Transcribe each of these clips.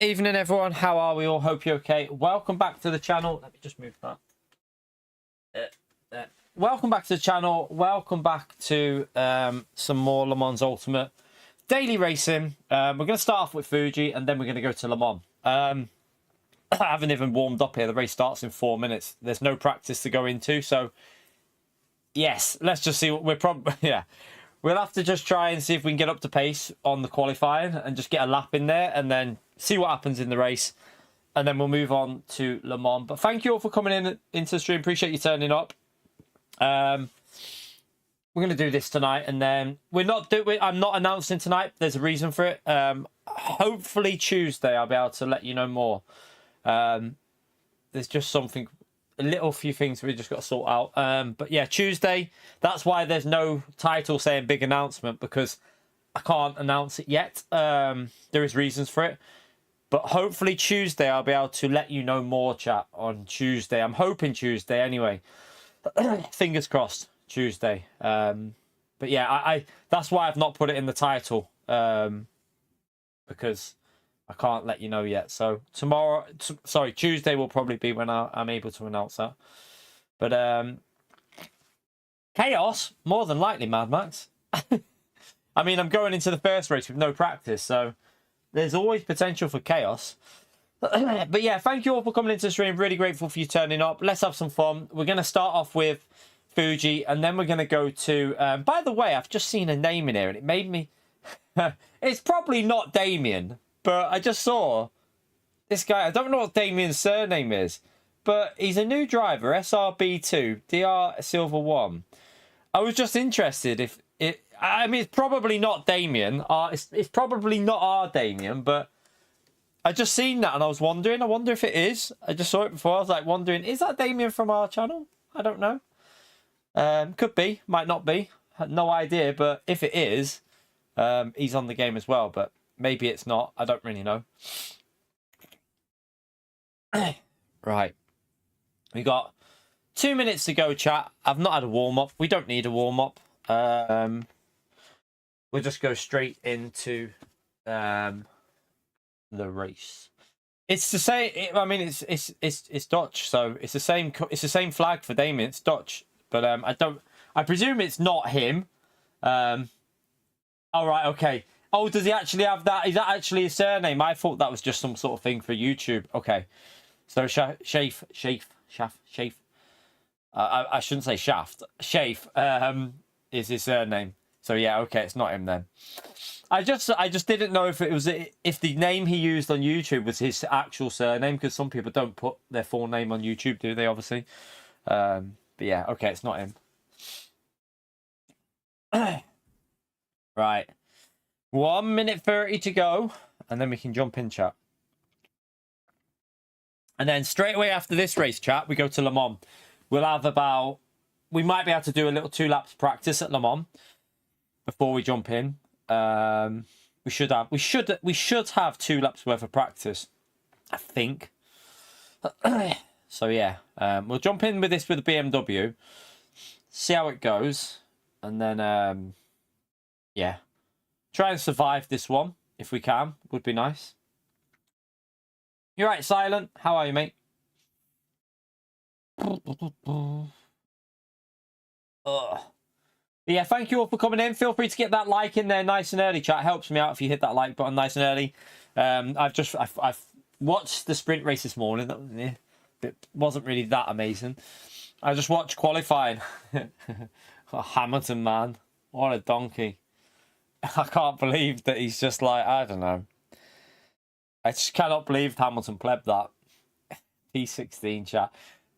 Evening, everyone. How are we all? Hope you're okay. Welcome back to the channel. Let me just move that. There. Welcome back to the channel. Welcome back to some more Le Mans Ultimate daily racing. We're going to start off with Fuji, and then we're going to go to Le Mans. I haven't even warmed up here. The race starts in 4 minutes. There's no practice to go into, so yes, let's just see what we're probably. Yeah, we'll have to just try and see if we can get up to pace on the qualifying and just get a lap in there, and then see what happens in the race, and then we'll move on to Le Mans. But thank you all for coming into the stream. Appreciate you turning up. We're going to do this tonight, and then I'm not announcing tonight. There's a reason for it. Hopefully Tuesday I'll be able to let you know more. There's just a few things we just got to sort out. But yeah, Tuesday. That's why there's no title saying big announcement, because I can't announce it yet. There is reasons for it. But hopefully Tuesday I'll be able to let you know more, chat, on Tuesday. I'm hoping Tuesday anyway. Fingers crossed, Tuesday. But yeah, I that's why I've not put it in the title. Because I can't let you know yet. So Tuesday will probably be when I'm able to announce that. But chaos, more than likely, Mad Max. I mean, I'm going into the first race with no practice, so there's always potential for chaos. But yeah, thank you all for coming into the stream. Really grateful for you turning up. Let's have some fun. We're going to start off with Fuji, and then we're going to go to... by the way, I've just seen a name in here, and it made me... It's probably not Damien, but I just saw this guy. I don't know what Damien's surname is, but he's a new driver, SRB2, DR Silver 1. I was just interested if it... I mean, it's probably not Damien. It's probably not our Damien, but I just seen that and I was wondering. I wonder if it is. I just saw it before. I was like wondering, is that Damien from our channel? I don't know. Could be, might not be. Had no idea, but if it is, he's on the game as well. But maybe it's not. I don't really know. Right. We got 2 minutes to go, chat. I've not had a warm-up. We don't need a warm-up. We'll just go straight into the race. It's the same. I mean, it's Dutch, so it's the same. It's the same flag for Damien. It's Dutch, but I presume it's not him. All right, okay. Oh, does he actually have that? Is that actually his surname? I thought that was just some sort of thing for YouTube. Okay, so Shafe. I shouldn't say Shaft. Shafe is his surname. So yeah, okay, it's not him then. I just didn't know if the name he used on YouTube was his actual surname, because some people don't put their full name on YouTube, do they? Obviously, but yeah, okay, it's not him. Right, 1 minute 30 to go, and then we can jump in, chat. And then straight away after this race, chat, we go to Le Mans. We'll have we might be able to do a little 2 laps practice at Le Mans before we jump in. We should have 2 laps worth of practice, I think. So yeah, we'll jump in with this with the BMW, see how it goes, and then yeah, try and survive this one if we can. Would be nice. You're right, Silent. How are you, mate? Ugh. But yeah, thank you all for coming in. Feel free to get that like in there nice and early, chat. It helps me out if you hit that like button nice and early. I've watched the sprint race this morning. It wasn't really that amazing. I just watched qualifying. Oh, Hamilton, man, what a donkey! I can't believe that he's just like, I don't know. I just cannot believe Hamilton pleb that. P16, chat.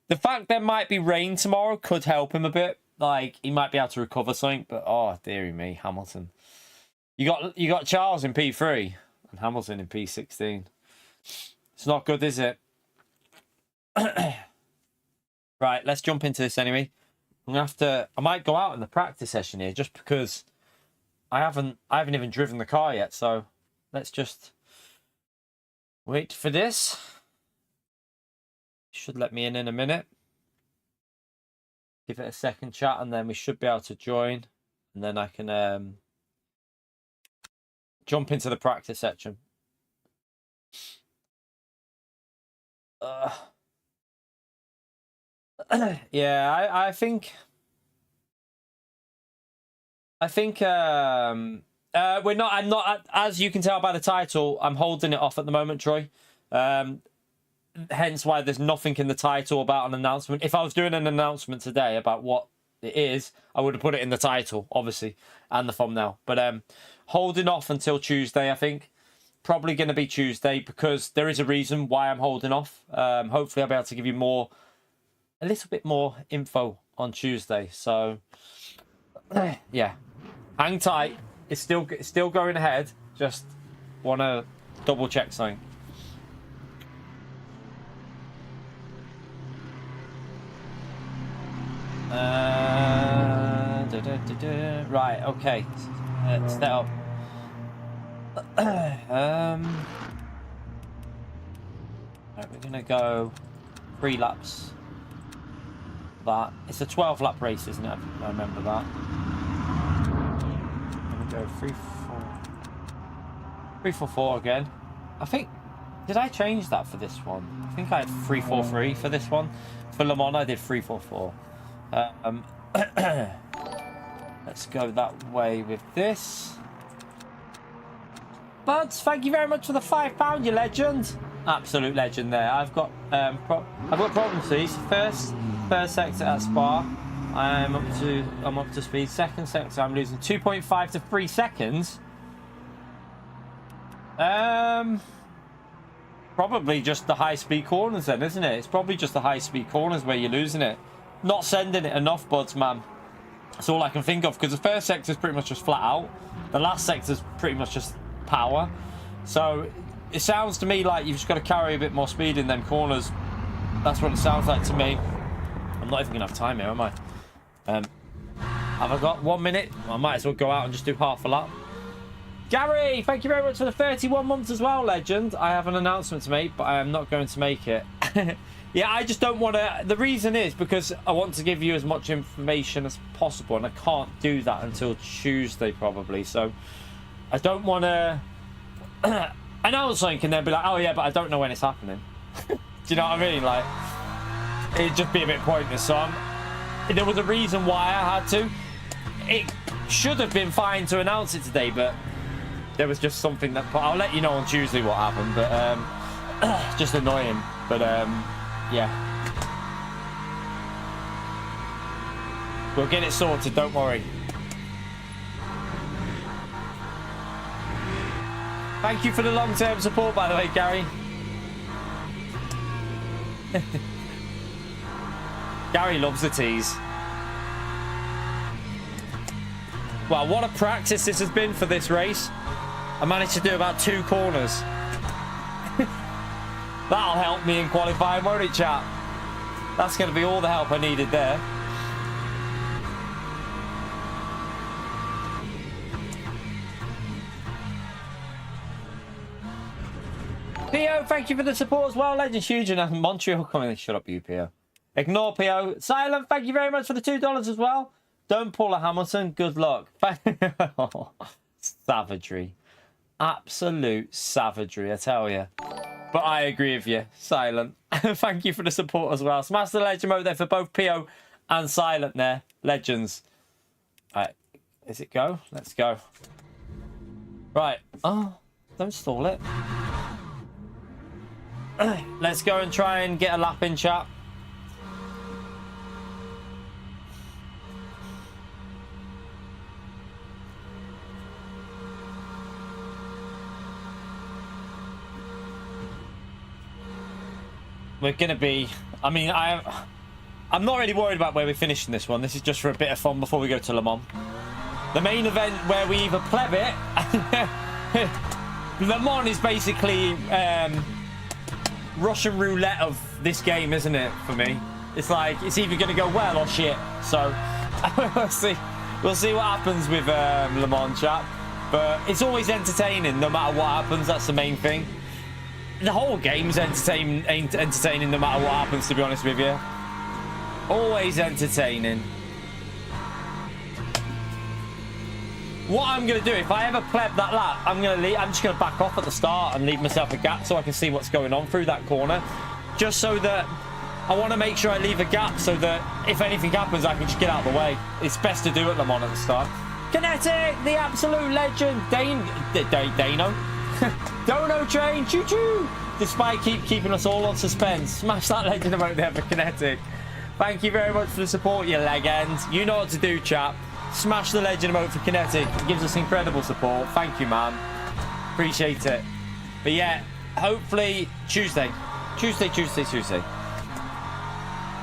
The fact there might be rain tomorrow could help him a bit. Like, he might be able to recover something, but oh dearie me, Hamilton. You got Charles in P3 and Hamilton in P16. It's not good, is it? Right, let's jump into this anyway. I might go out in the practice session here just because I haven't even driven the car yet, so let's just wait for this. Should let me in a minute. Give it a second, chat, and then we should be able to join, and then I can jump into the practice section. Yeah, I think we're not. I'm not, as you can tell by the title, I'm holding it off at the moment, Troy. Hence why there's nothing in the title about an announcement. If I was doing an announcement today about what it is, I would have put it in the title, obviously, and the thumbnail. But holding off until Tuesday, I think. Probably going to be Tuesday, because there is a reason why I'm holding off. Hopefully I'll be able to give you a little bit more info on Tuesday. So yeah, hang tight. It's still going ahead. Just want to double check something. Right, okay. Let's set up. Right, we're gonna go 3 laps. That it's a 12-lap race, isn't it? I remember that. I'm gonna go 3-4 again. I think, did I change that for this one? I think I had 3-4-3 for this one. For Le Mans, I did 3-4-4. Let's go that way with this. Buds, thank you very much for the £5, you legend. Absolute legend there. I've got problems with these. First sector at Spa, I'm up to speed. Second sector, I'm losing 2.5 to 3 seconds. Probably just the high speed corners then, isn't it? It's probably just the high speed corners where you're losing it. Not sending it enough, Buds, man. That's all I can think of, because the first sector is pretty much just flat out. The last sector is pretty much just power. So it sounds to me like you've just got to carry a bit more speed in them corners. That's what it sounds like to me. I'm not even gonna have time here, am I? Have I got 1 minute? I might as well go out and just do half a lap. Gary, thank you very much for the 31 months as well, legend. I have an announcement to make, but I am not going to make it. Yeah, I just don't want to. The reason is because I want to give you as much information as possible, and I can't do that until Tuesday probably. So I don't want to announce something and then be like, oh yeah, but I don't know when it's happening. Do you know what I mean? Like, it'd just be a bit pointless. So there was a reason why I had to. It should have been fine to announce it today, but there was just something that. I'll let you know on Tuesday what happened. But just annoying. But yeah, we'll get it sorted. Don't worry. Thank you for the long-term support, by the way, Gary. Gary loves the tease. Wow, what a practice this has been for this race. I managed to do about 2 corners. That'll help me in qualifying, won't it, chat? That's going to be all the help I needed there. Pio, thank you for the support as well. Legend huge enough. Montreal coming in. Shut up, you, Pio. Ignore Pio. Silent, thank you very much for the $2 as well. Don't pull a Hamilton. Good luck. Savagery. Absolute savagery, I tell you. But I agree with you. Silent. Thank you for the support as well. Smash the legend mode there for both Pio and Silent there. Legends. Right. Is it go? Let's go. Right. Oh, don't stall it. Let's go and try and get a lap in, chat. We're gonna be. I mean, I'm not really worried about where we're finishing this one. This is just for a bit of fun before we go to Le Mans. The main event where we either pleb it. Le Mans is basically Russian roulette of this game, isn't it? For me, it's like it's either gonna go well or shit. So we'll see. We'll see what happens with Le Mans, chat. But it's always entertaining, no matter what happens. That's the main thing. The whole game's entertaining no matter what happens, to be honest with you. Always entertaining. What I'm going to do, if I ever pleb that lap, I'm just going to back off at the start and leave myself a gap so I can see what's going on through that corner. just so that I want to make sure I leave a gap so that if anything happens, I can just get out of the way. It's best to do it them on at the start. Kinetic, the absolute legend. Dano. Dono train, choo-choo. Despite keeping us all on suspense. Smash that legend emote there for Kinetic. Thank you very much for the support, you legend. You know what to do, chap. Smash the legend emote for Kinetic. It gives us incredible support. Thank you, man. Appreciate it. But yeah, hopefully Tuesday.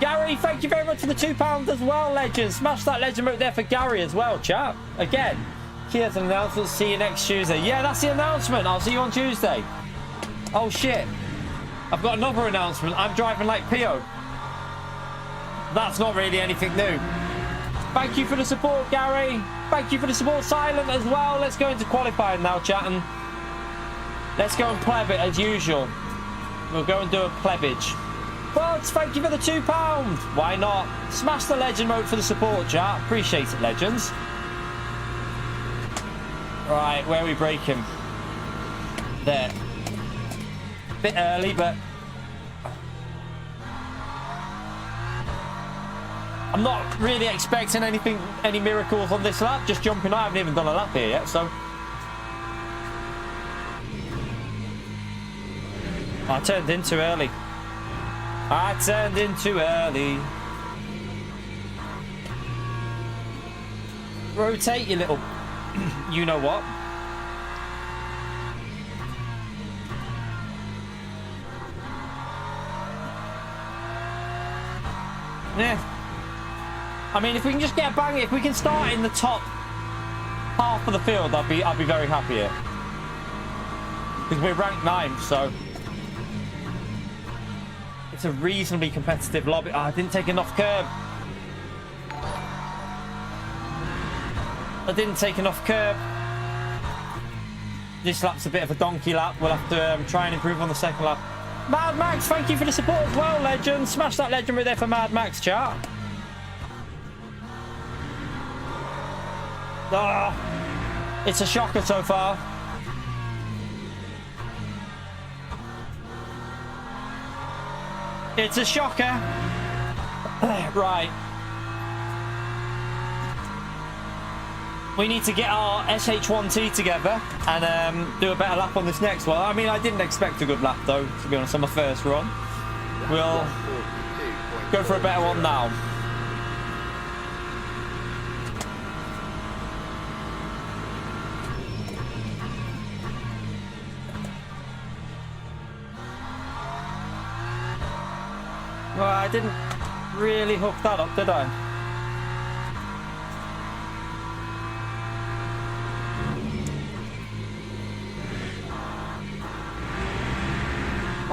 Gary, thank you very much for the £2 as well, legend. Smash that legend emote there for Gary as well, chat. Again, here's an announcement. See you next Tuesday. Yeah, that's the announcement. I'll see you on Tuesday. Oh, shit. I've got another announcement. I'm driving like Pio. That's not really anything new. Thank you for the support, Gary. Thank you for the support, Silent, as well. Let's go into qualifying now, chatting. Let's go and pleb it as usual. We'll go and do a plebage. But thank you for the £2. Why not? Smash the legend mode for the support, chat. Appreciate it, legends. Right, where are we breaking? There. Bit early, but I'm not really expecting any miracles on this lap. Just jumping. I haven't even done a lap here yet, so I turned in too early. Rotate, you little you know what. Yeah. I mean, if we can just get a bang, if we can start in the top half of the field, I'd be very happy here. Because we're ranked 9th, so it's a reasonably competitive lobby. Oh, I didn't take enough curb. This lap's a bit of a donkey lap. We'll have to try and improve on the second lap. Mad Max, thank you for the support as well, legend. Smash that legend right there for Mad Max, chat. Oh, it's a shocker so far. It's a shocker. Right. We need to get our SH1T together and do a better lap on this next one. I mean, I didn't expect a good lap, though, to be honest, on my first run. We'll go for a better one now. Well, I didn't really hook that up, did I?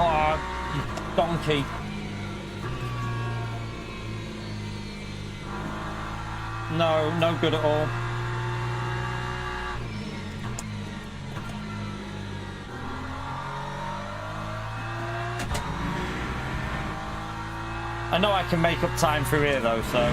Oh, you donkey. No, no good at all. I know I can make up time through here though, so.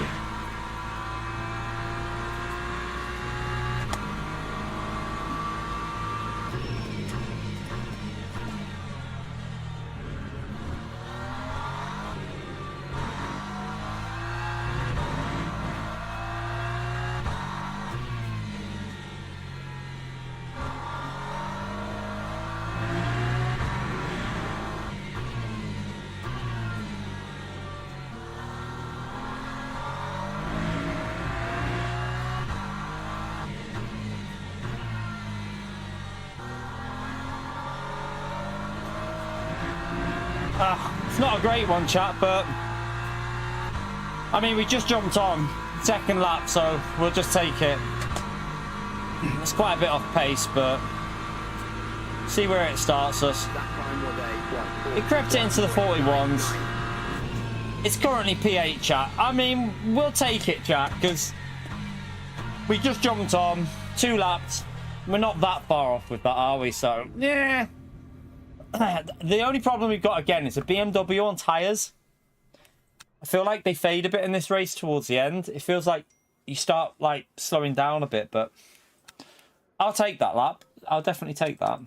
It's not a great one, chat, but I mean, we just jumped on second lap, so we'll just take it. It's quite a bit off pace, but see where it starts us. It crept it into the 41s. It's currently P8, chat. I mean, we'll take it, chat, because we just jumped on 2 laps. We're not that far off with that, are we? So, yeah. The only problem we've got again is a BMW on tyres. I feel like they fade a bit in this race towards the end. It feels like you start like slowing down a bit, but I'll take that lap. I'll definitely take that.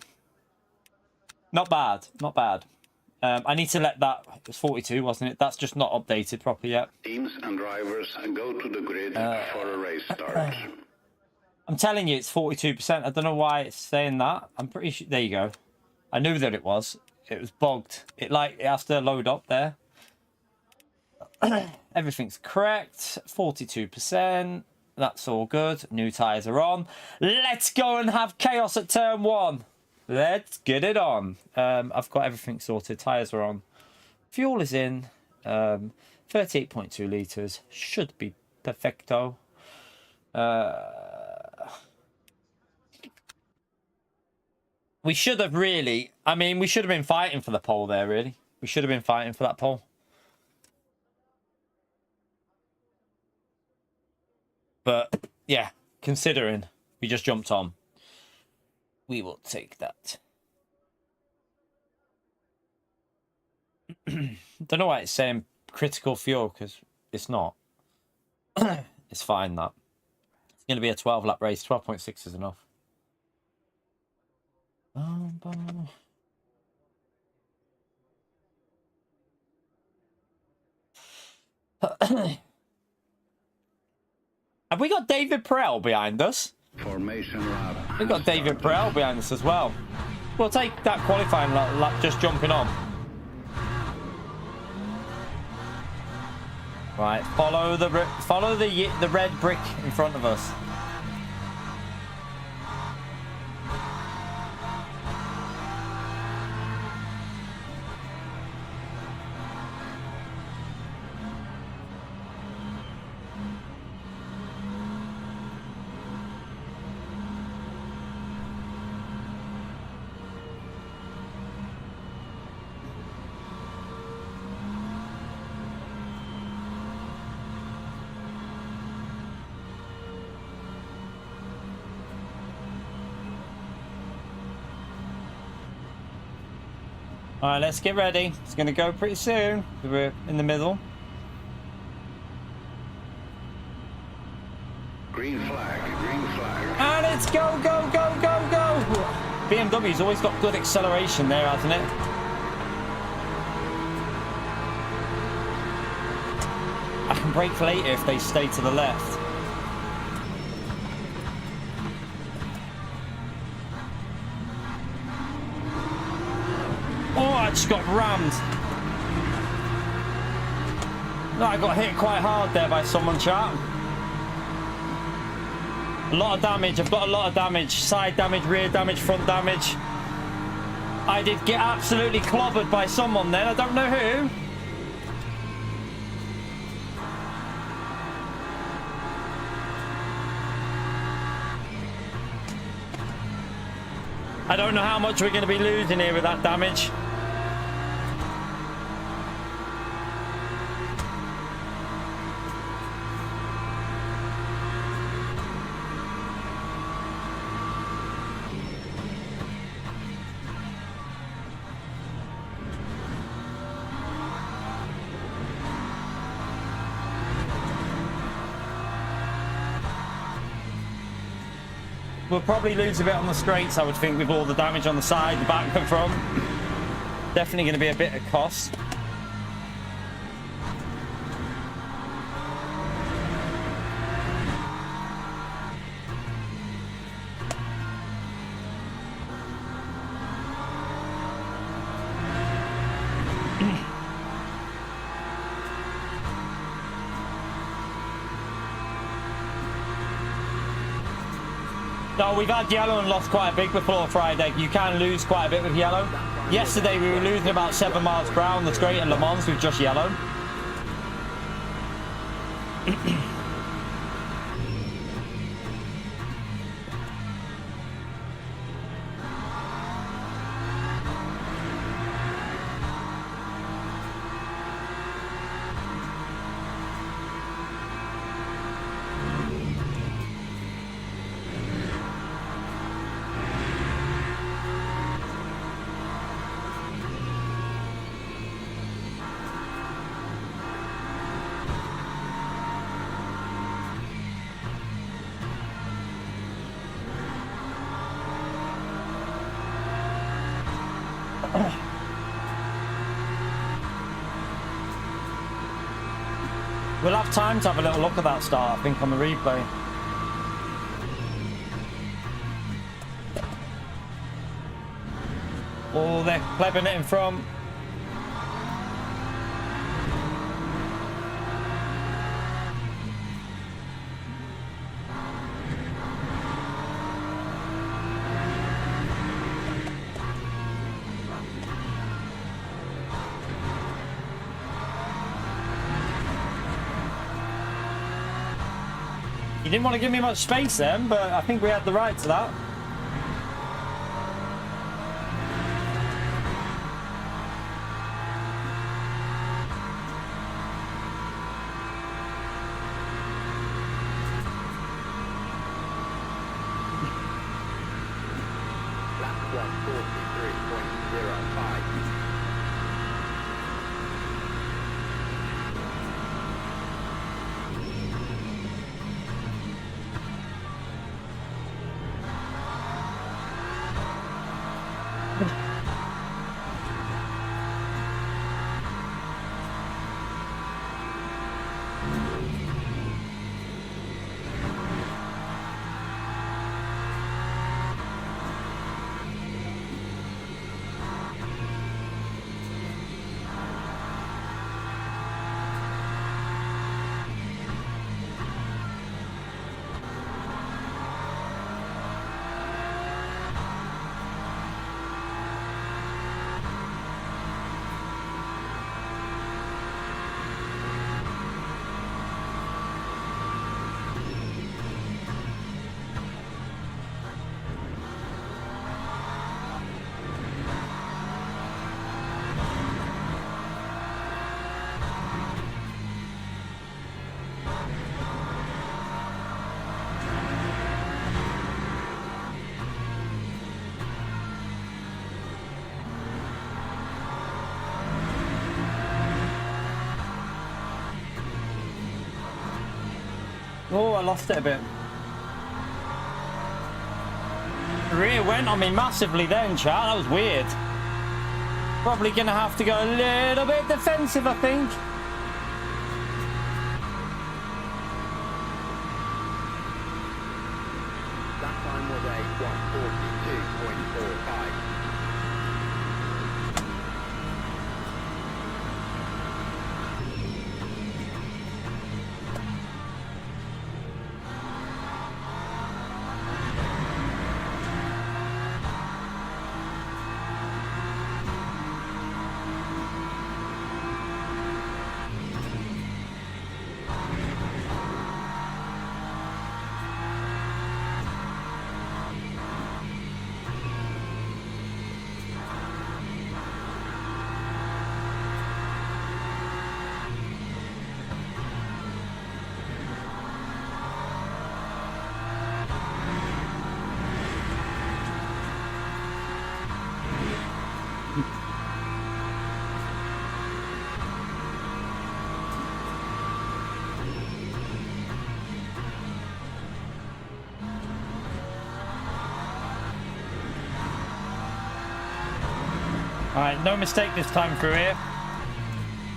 Not bad, not bad. I need to let that, it was 42, wasn't it? That's just not updated properly yet. Teams and drivers go to the grid for a race start. I'm telling you, it's 42%. I don't know why it's saying that. I'm pretty sure. There you go. I knew that it was. It was bugged. It has to load up there. Everything's correct. 42%. That's all good. New tyres are on. Let's go and have chaos at turn 1. Let's get it on. I've got everything sorted. Tyres are on. Fuel is in. 38.2 litres. Should be perfecto. We should have really... I mean, we should have been fighting for the pole there, really. We should have been fighting for that pole. But, yeah, considering we just jumped on, we will take that. Don't know why it's saying critical fuel, because it's not. It's fine, that. It's going to be a 12-lap race. 12.6 is enough. Have we got David Perel behind us? Formation lap. We've got David Perel behind us as well. We'll take that qualifying lap just jumping on. Right, follow the red brick in front of us. All right, let's get ready. It's going to go pretty soon. We're in the middle. Green flag, green flag. And it's go, go, go, go, go. BMW's always got good acceleration there, hasn't it? I can brake later if they stay to the left. Oh, I just got rammed. No, I got hit quite hard there by someone, chat. A lot of damage. I've got a lot of damage. Side damage, rear damage, front damage. I did get absolutely clobbered by someone then. I don't know who. I don't know how much we're going to be losing here with that damage. We'll probably lose a bit on the straights, I would think, with all the damage on the side, the back and front. Definitely going to be a bit of cost. No, we've had yellow and lost quite a bit before Friday. You can lose quite a bit with yellow. Yesterday we were losing about 7 miles per hour on the straight at Le Mans with just yellow. We'll have time to have a little look at that start, I think, on the replay. Oh, they're plebbing it in front. You didn't want to give me much space then, but I think we had the right to that. Oh, I lost it a bit. Rear went on me massively then, chat. That was weird. Probably going to have to go a little bit defensive, I think. That time was a 142.45. Alright, no mistake this time through here.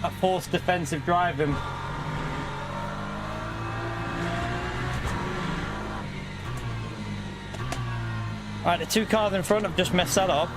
That forced defensive driving. Alright, the two cars in front have just messed that up.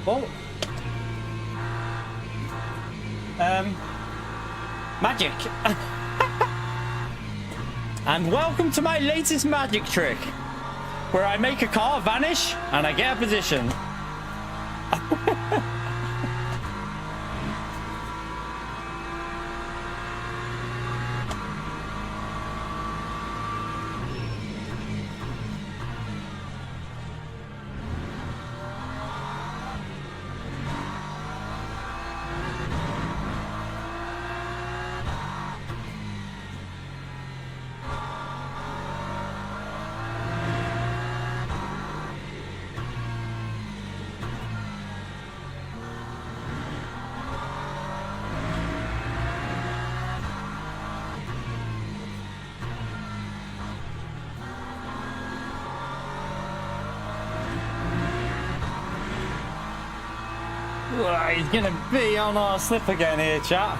Oh. Magic. And welcome to my latest magic trick. where I make a car vanish and I get a position. He's gonna be on our slip again here, chat.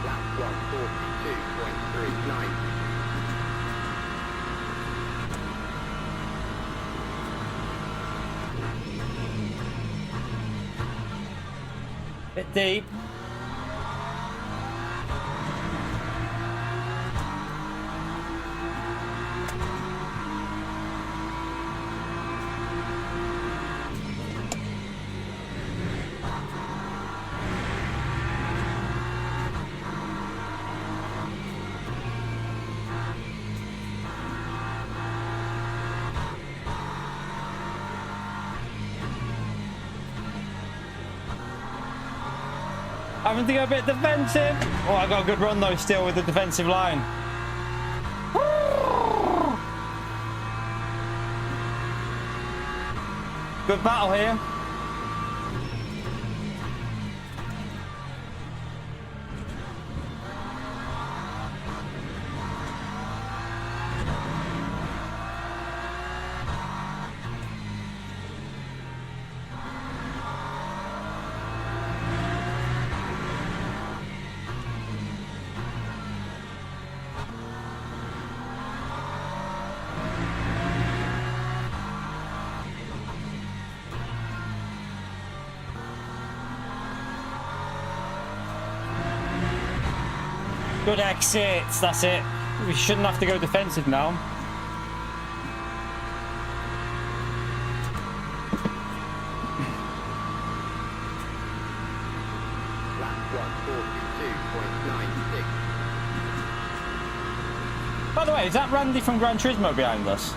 Lap 142.39. Bit deep. Having to go a bit defensive. Oh, I got a good run though still with the defensive line. Good battle here. Good exits, that's it. We shouldn't have to go defensive now. Lap 142.96. By the way, is that Randy from Gran Turismo behind us?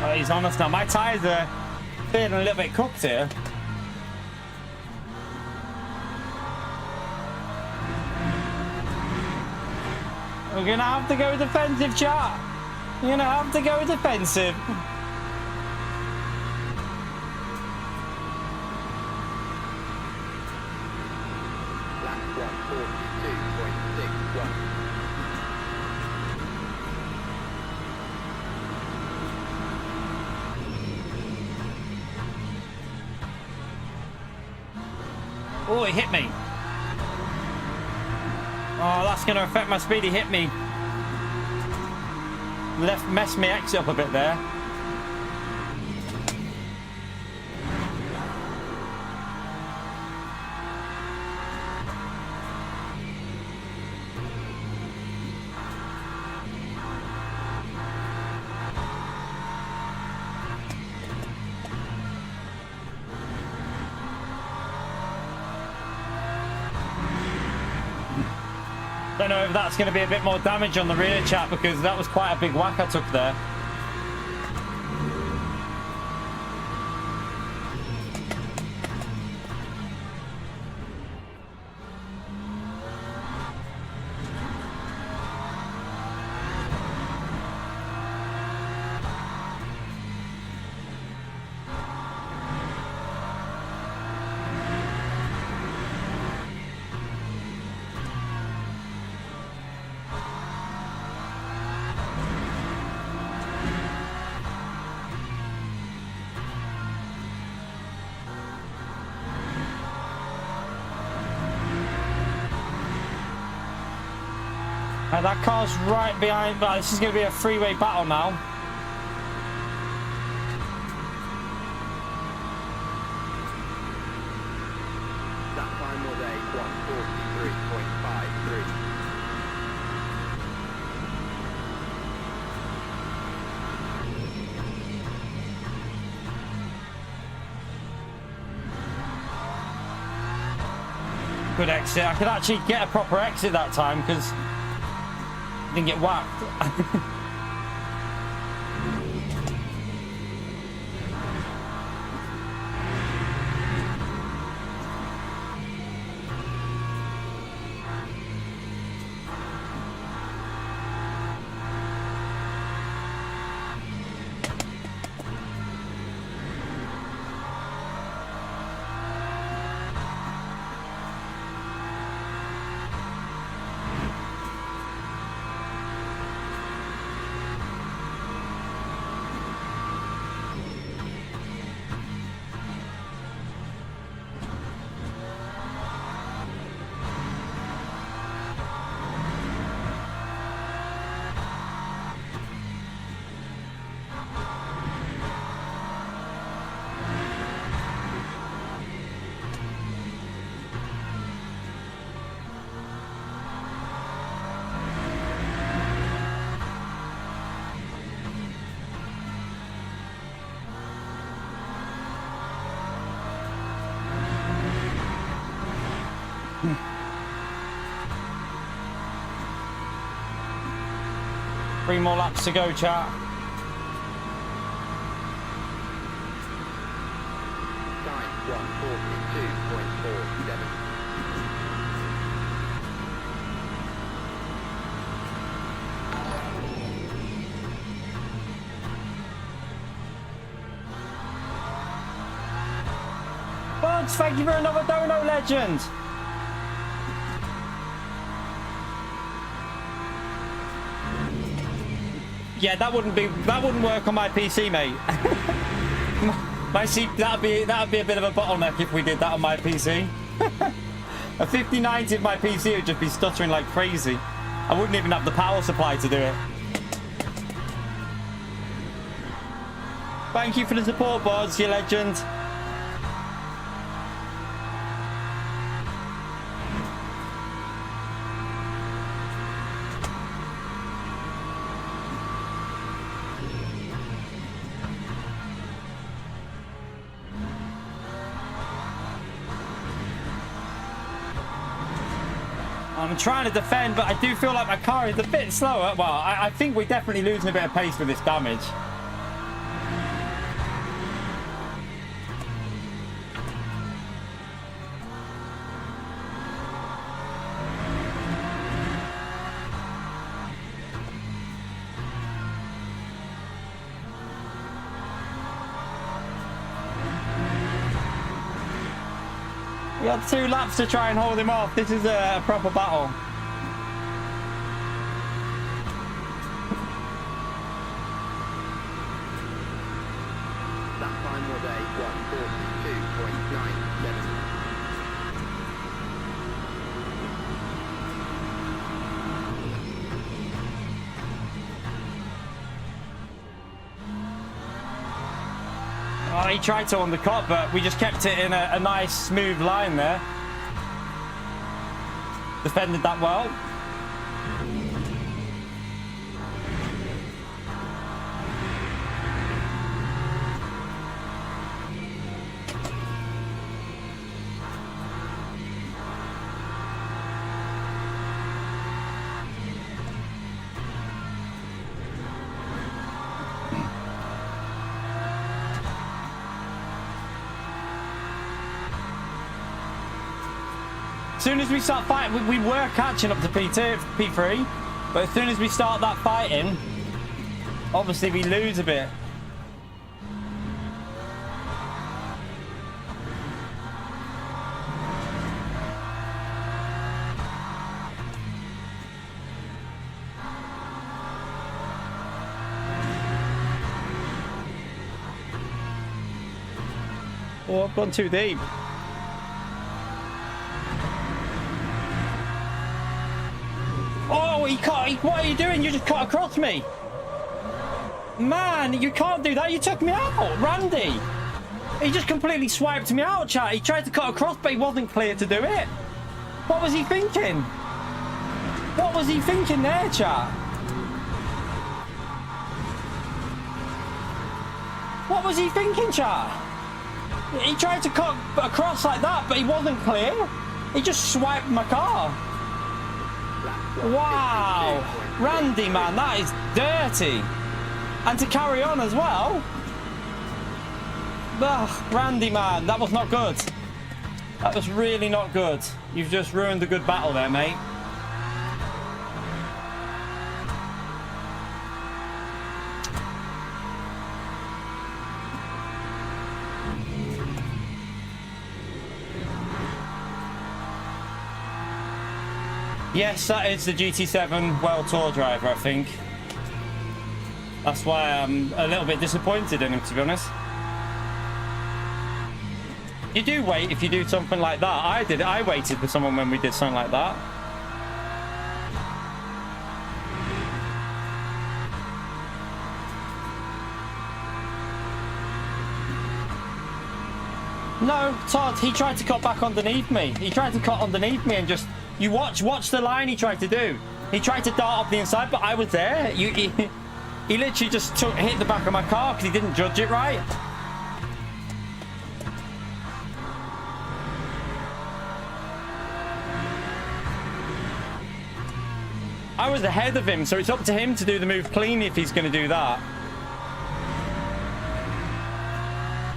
Oh, he's on us now. My tyres are feeling a little bit cooked here. We're gonna have to go defensive, chat. We're gonna have to go defensive. Lap 142.61. Oh, he hit me. Oh, that's going to affect my speed. He hit me. Messed me exit up a bit there. Don't know if that's going to be a bit more damage on the rear, chat, because that was quite a big whack I took there. That car's right behind, but this is going to be a three-way battle now. That time was a 143.53. Good exit. I could actually get a proper exit that time because didn't get whacked. Three more laps to go, chat. Time 142.47. Buds, thank you for another dono, legend. Yeah, that wouldn't work on my PC, mate. that'd be a bit of a bottleneck if we did that on my PC. A 5090 of my PC would just be stuttering like crazy. I wouldn't even have the power supply to do it. Thank you for the support, Bods, you legend. I'm trying to defend, but I do feel like my car is a bit slower. Well, I think we're definitely losing a bit of pace with this damage. We got 2 laps to try and hold him off. This is a proper battle. That time was a 142.97. Oh, he tried to undercut, but we just kept it in a nice, smooth line there. Defended that well. As soon as we start fighting, we were catching up to P2, P3, but as soon as we start that fighting, obviously we lose a bit. Oh, I've gone too deep. Oh, what are you doing? You just cut across me. Man, you can't do that. You took me out, Randy. He just completely swiped me out, chat. He tried to cut across, but he wasn't clear to do it. What was he thinking? What was he thinking there, chat? What was he thinking, chat? He tried to cut across like that, but he wasn't clear. He just swiped my car. Wow. Randy, man, that is dirty. And to carry on as well. Ugh, Randy, man, that was not good. That was really not good. You've just ruined a good battle there, mate. Yes, that is the GT7 World Tour driver, I think. That's why I'm a little bit disappointed in him, to be honest. You do wait if you do something like that. I did. I waited for someone when we did something like that. No, Todd, he tried to cut back underneath me. He tried to cut underneath me and just... You watch the line he tried to do. He tried to dart up the inside, but I was there. He literally just hit the back of my car because he didn't judge it right. I was ahead of him, so it's up to him to do the move cleanly if he's going to do that.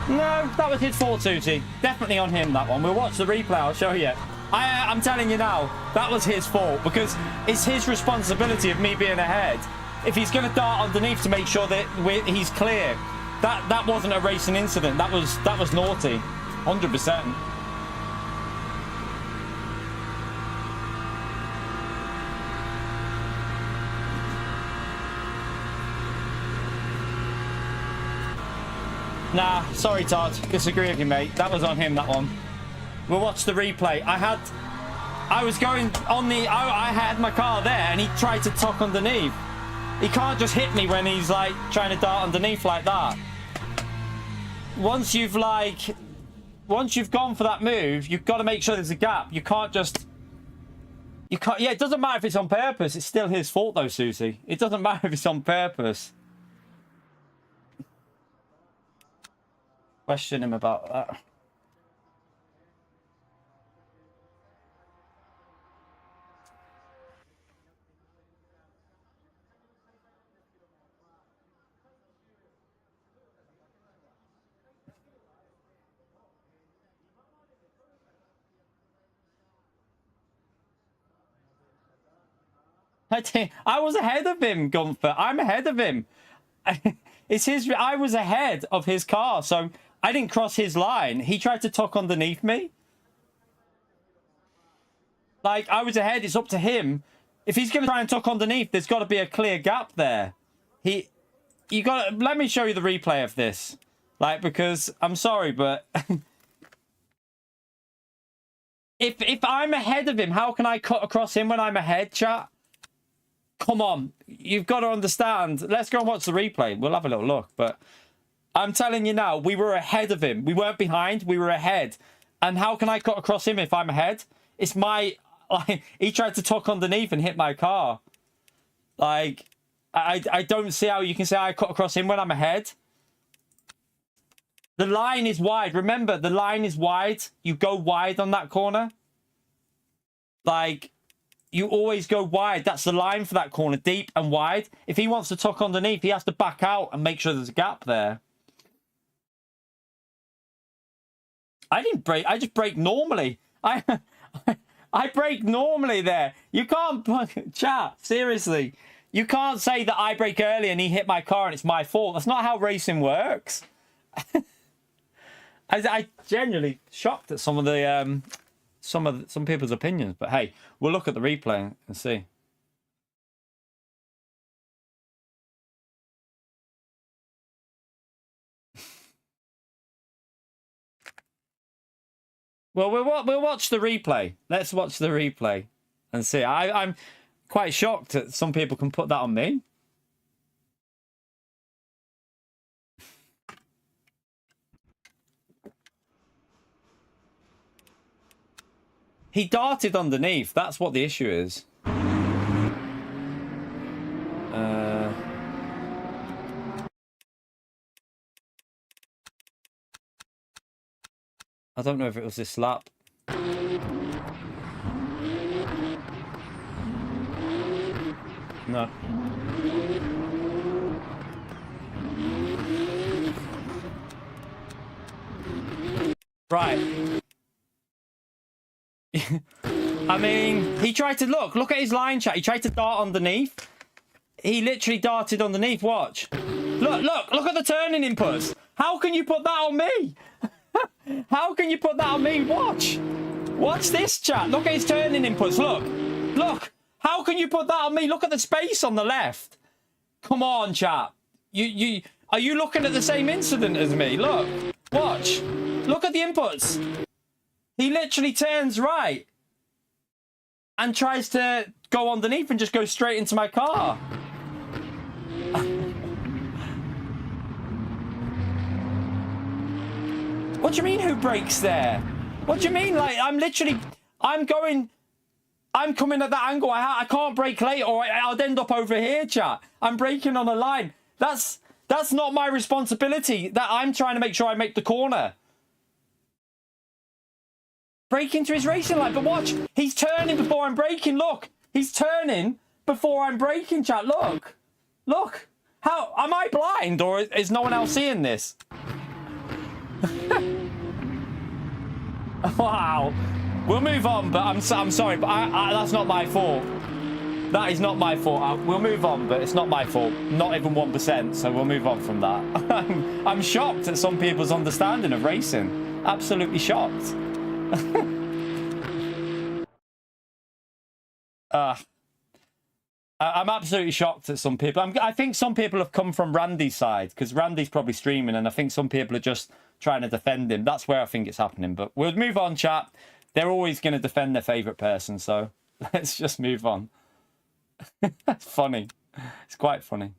No, that was his fault, Susie. Definitely on him, that one. We'll watch the replay. I'll show you. I'm telling you now, that was his fault because it's his responsibility of me being ahead. If he's going to dart underneath to make sure that he's clear, that wasn't a racing incident. That was naughty, 100%. Nah, sorry, Todd. Disagree with you, mate. That was on him, that one. We'll watch the replay. I was going on the... I had my car there, and he tried to tuck underneath. He can't just hit me when he's, like, trying to dart underneath like that. Once you've gone for that move, you've got to make sure there's a gap. You can't just... Yeah, it doesn't matter if it's on purpose. It's still his fault, though, Susie. It doesn't matter if it's on purpose. Question him about that. I was ahead of him, Gunther. I'm ahead of him. It's his. I was ahead of his car, so I didn't cross his line. He tried to tuck underneath me. Like, I was ahead. It's up to him. If he's going to try and tuck underneath, there's got to be a clear gap there. You got to... Let me show you the replay of this. Like, because I'm sorry, but... if I'm ahead of him, how can I cut across him when I'm ahead, chat? Come on. You've got to understand. Let's go and watch the replay. We'll have a little look, but... I'm telling you now, we were ahead of him. We weren't behind, we were ahead. And how can I cut across him if I'm ahead? It's my... Like, he tried to tuck underneath and hit my car. Like, I don't see how you can say I cut across him when I'm ahead. The line is wide. Remember, the line is wide. You go wide on that corner. Like, you always go wide. That's the line for that corner, deep and wide. If he wants to tuck underneath, he has to back out and make sure there's a gap there. I didn't brake. I just brake normally. I I brake normally there. You can't... Chat, seriously. You can't say that I brake early and he hit my car and it's my fault. That's not how racing works. I genuinely shocked at some of the... some people's opinions. But hey, we'll look at the replay and see. Well, we'll watch the replay. Let's watch the replay and see. I'm quite shocked that some people can put that on me. He darted underneath. That's what the issue is. I don't know if it was this lap. No. Right. I mean, he tried to look at his line chat. He tried to dart underneath. He literally darted underneath. Watch. Look at the turning inputs. How can you put that on me? How can you put that on me? Watch this, chat. Look at his turning inputs. Look. How can you put that on me? Look at the space on the left. Come on, chat. Are you looking at the same incident as me? Look. Watch. Look at the inputs. He literally turns right and tries to go underneath and just go straight into my car. What do you mean, who brakes there? What do you mean? Like, I'm coming at that angle. I can't brake late or I'll end up over here, chat. I'm braking on a line. That's not my responsibility. That I'm trying to make sure I make the corner. Brake into his racing line, but watch. He's turning before I'm braking. Look. He's turning before I'm braking, chat. Look. How am I blind or is no one else seeing this? Wow. We'll move on, but I'm sorry, but that's not my fault. That is not my fault. We'll move on, but it's not my fault. Not even 1%, so we'll move on from that. I'm shocked at some people's understanding of racing. Absolutely shocked. I'm absolutely shocked at some people. I think some people have come from Randy's side, because Randy's probably streaming, and I think some people are just trying to defend him. That's where I think it's happening. But we'll move on, chat. They're always going to defend their favourite person, so let's just move on. That's funny. It's quite funny.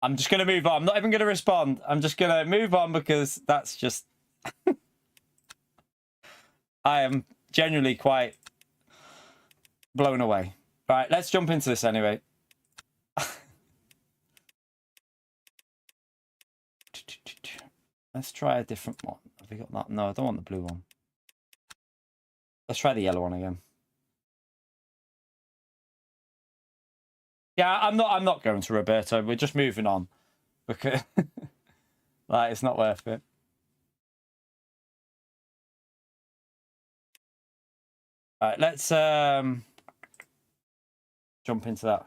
I'm just going to move on. I'm not even going to respond. I'm just going to move on because that's just... I am genuinely quite blown away. Right, let's jump into this anyway. Let's try a different one. Have we got that? No, I don't want the blue one. Let's try the yellow one again. Yeah, I'm not going to Roberto. We're just moving on because like it's not worth it. All right, let's jump into that.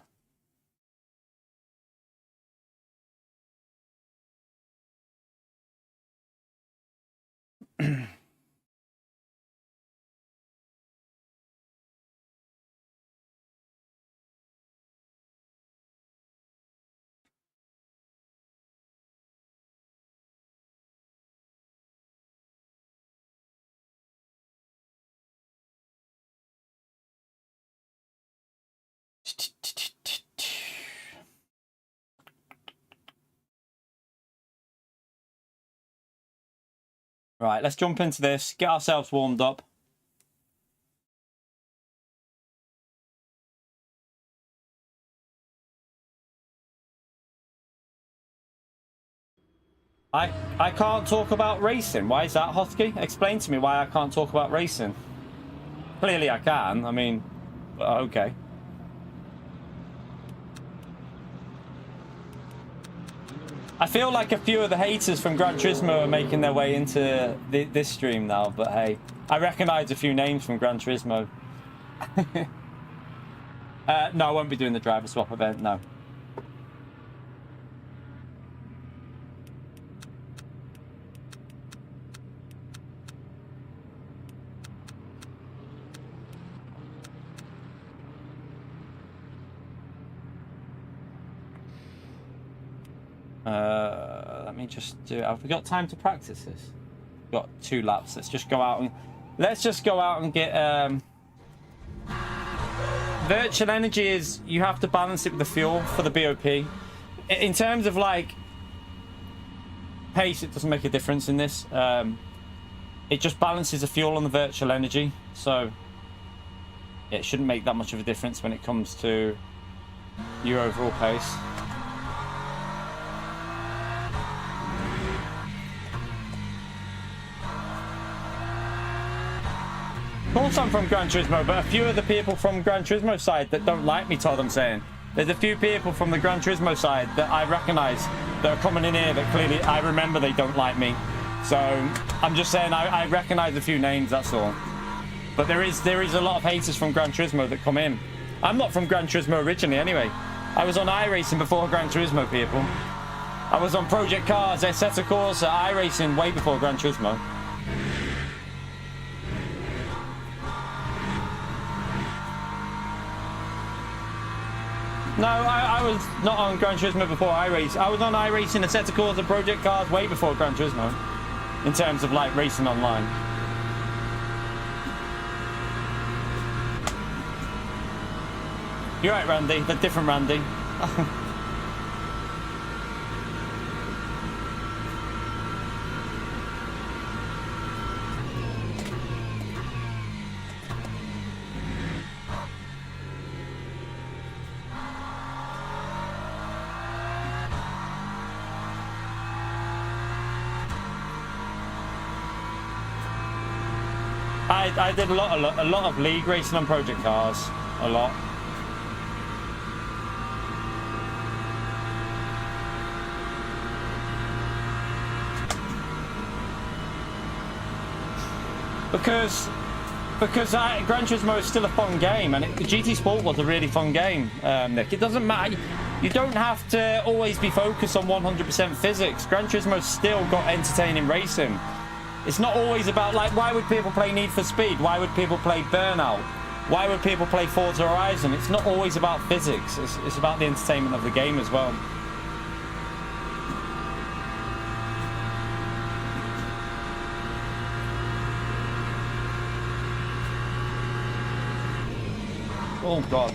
Right, let's jump into this, get ourselves warmed up. I can't talk about racing. Why is that, Hotki? Explain to me why I can't talk about racing. Clearly I can. I mean, okay. I feel like a few of the haters from Gran Turismo are making their way into this stream now, but hey, I recognize a few names from Gran Turismo. No, I won't be doing the driver swap event, no. Let me just do. Have we got time to practice this? Got 2 laps. Let's just go out and get. Virtual energy is you have to balance it with the fuel for the BOP. In terms of like pace, it doesn't make a difference in this. It just balances the fuel on the virtual energy, so it shouldn't make that much of a difference when it comes to your overall pace. Of course I'm from Gran Turismo, but a few of the people from Gran Turismo side that don't like me, Todd, I'm saying. There's a few people from the Gran Turismo side that I recognise that are coming in here that clearly I remember they don't like me. So I'm just saying I recognise a few names, that's all. But there is a lot of haters from Gran Turismo that come in. I'm not from Gran Turismo originally anyway. I was on iRacing before Gran Turismo, people. I was on Project Cars, Assetto Corsa, iRacing way before Gran Turismo. No, I was not on Gran Turismo before iRace. I was on iRacing, Assetto Corsa, Project Cars way before Gran Turismo. In terms of like racing online. You're right, Randy. The different Randy. I did a lot of league racing on Project Cars, a lot. Because Gran Turismo is still a fun game, and GT Sport was a really fun game, Nick. It doesn't matter. You don't have to always be focused on 100% physics. Gran Turismo's still got entertaining racing. It's not always about, like, why would people play Need for Speed? Why would people play Burnout? Why would people play Forza Horizon? It's not always about physics. It's about the entertainment of the game as well. Oh, God.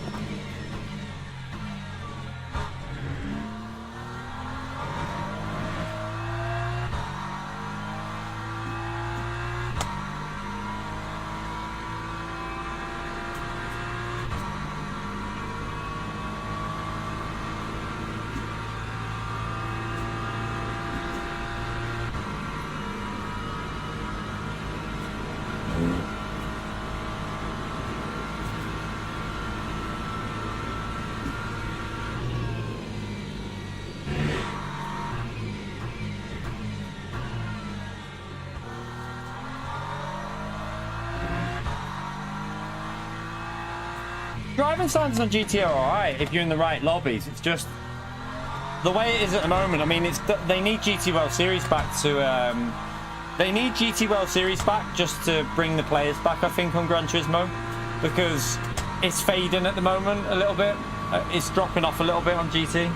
Driving standards on GT are alright if you're in the right lobbies. It's just the way it is at the moment. I mean, they need GT World Series back to they need GT World Series back just to bring the players back, I think, on Gran Turismo, because it's fading at the moment a little bit. It's dropping off a little bit on GT.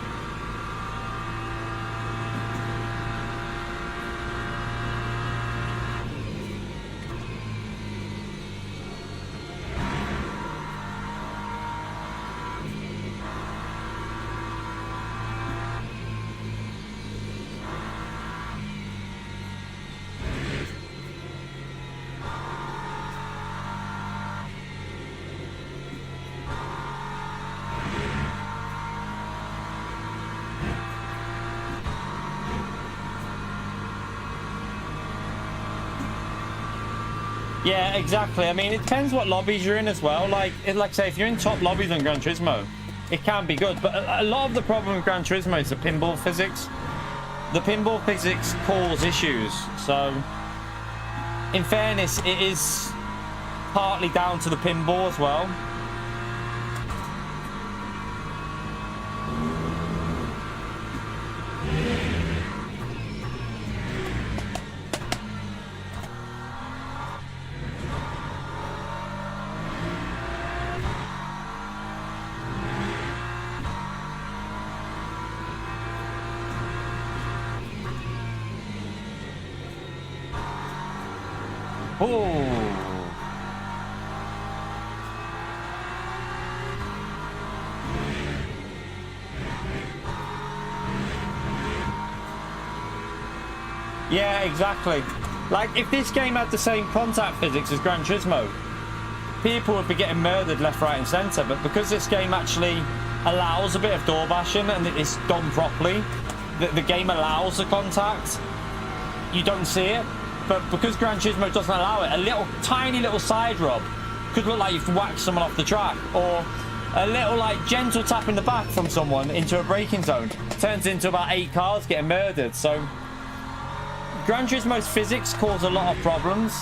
Yeah, exactly. I mean, it depends what lobbies you're in as well. Like say, if you're in top lobbies on Gran Turismo, it can be good. But a lot of the problem with Gran Turismo is the pinball physics. the pinball physics cause issues. So, in fairness, it is partly down to the pinball as well. Oh. Yeah, exactly. Like, if this game had the same contact physics as Gran Turismo, people would be getting murdered left, right, and centre. But because this game actually allows a bit of door bashing and it's done properly, the game allows the contact, you don't see it. But because Gran Turismo doesn't allow it, a little tiny little side rub could look like you've whacked someone off the track, or a little like gentle tap in the back from someone into a braking zone turns into about 8 cars getting murdered. So Gran Turismo's physics cause a lot of problems.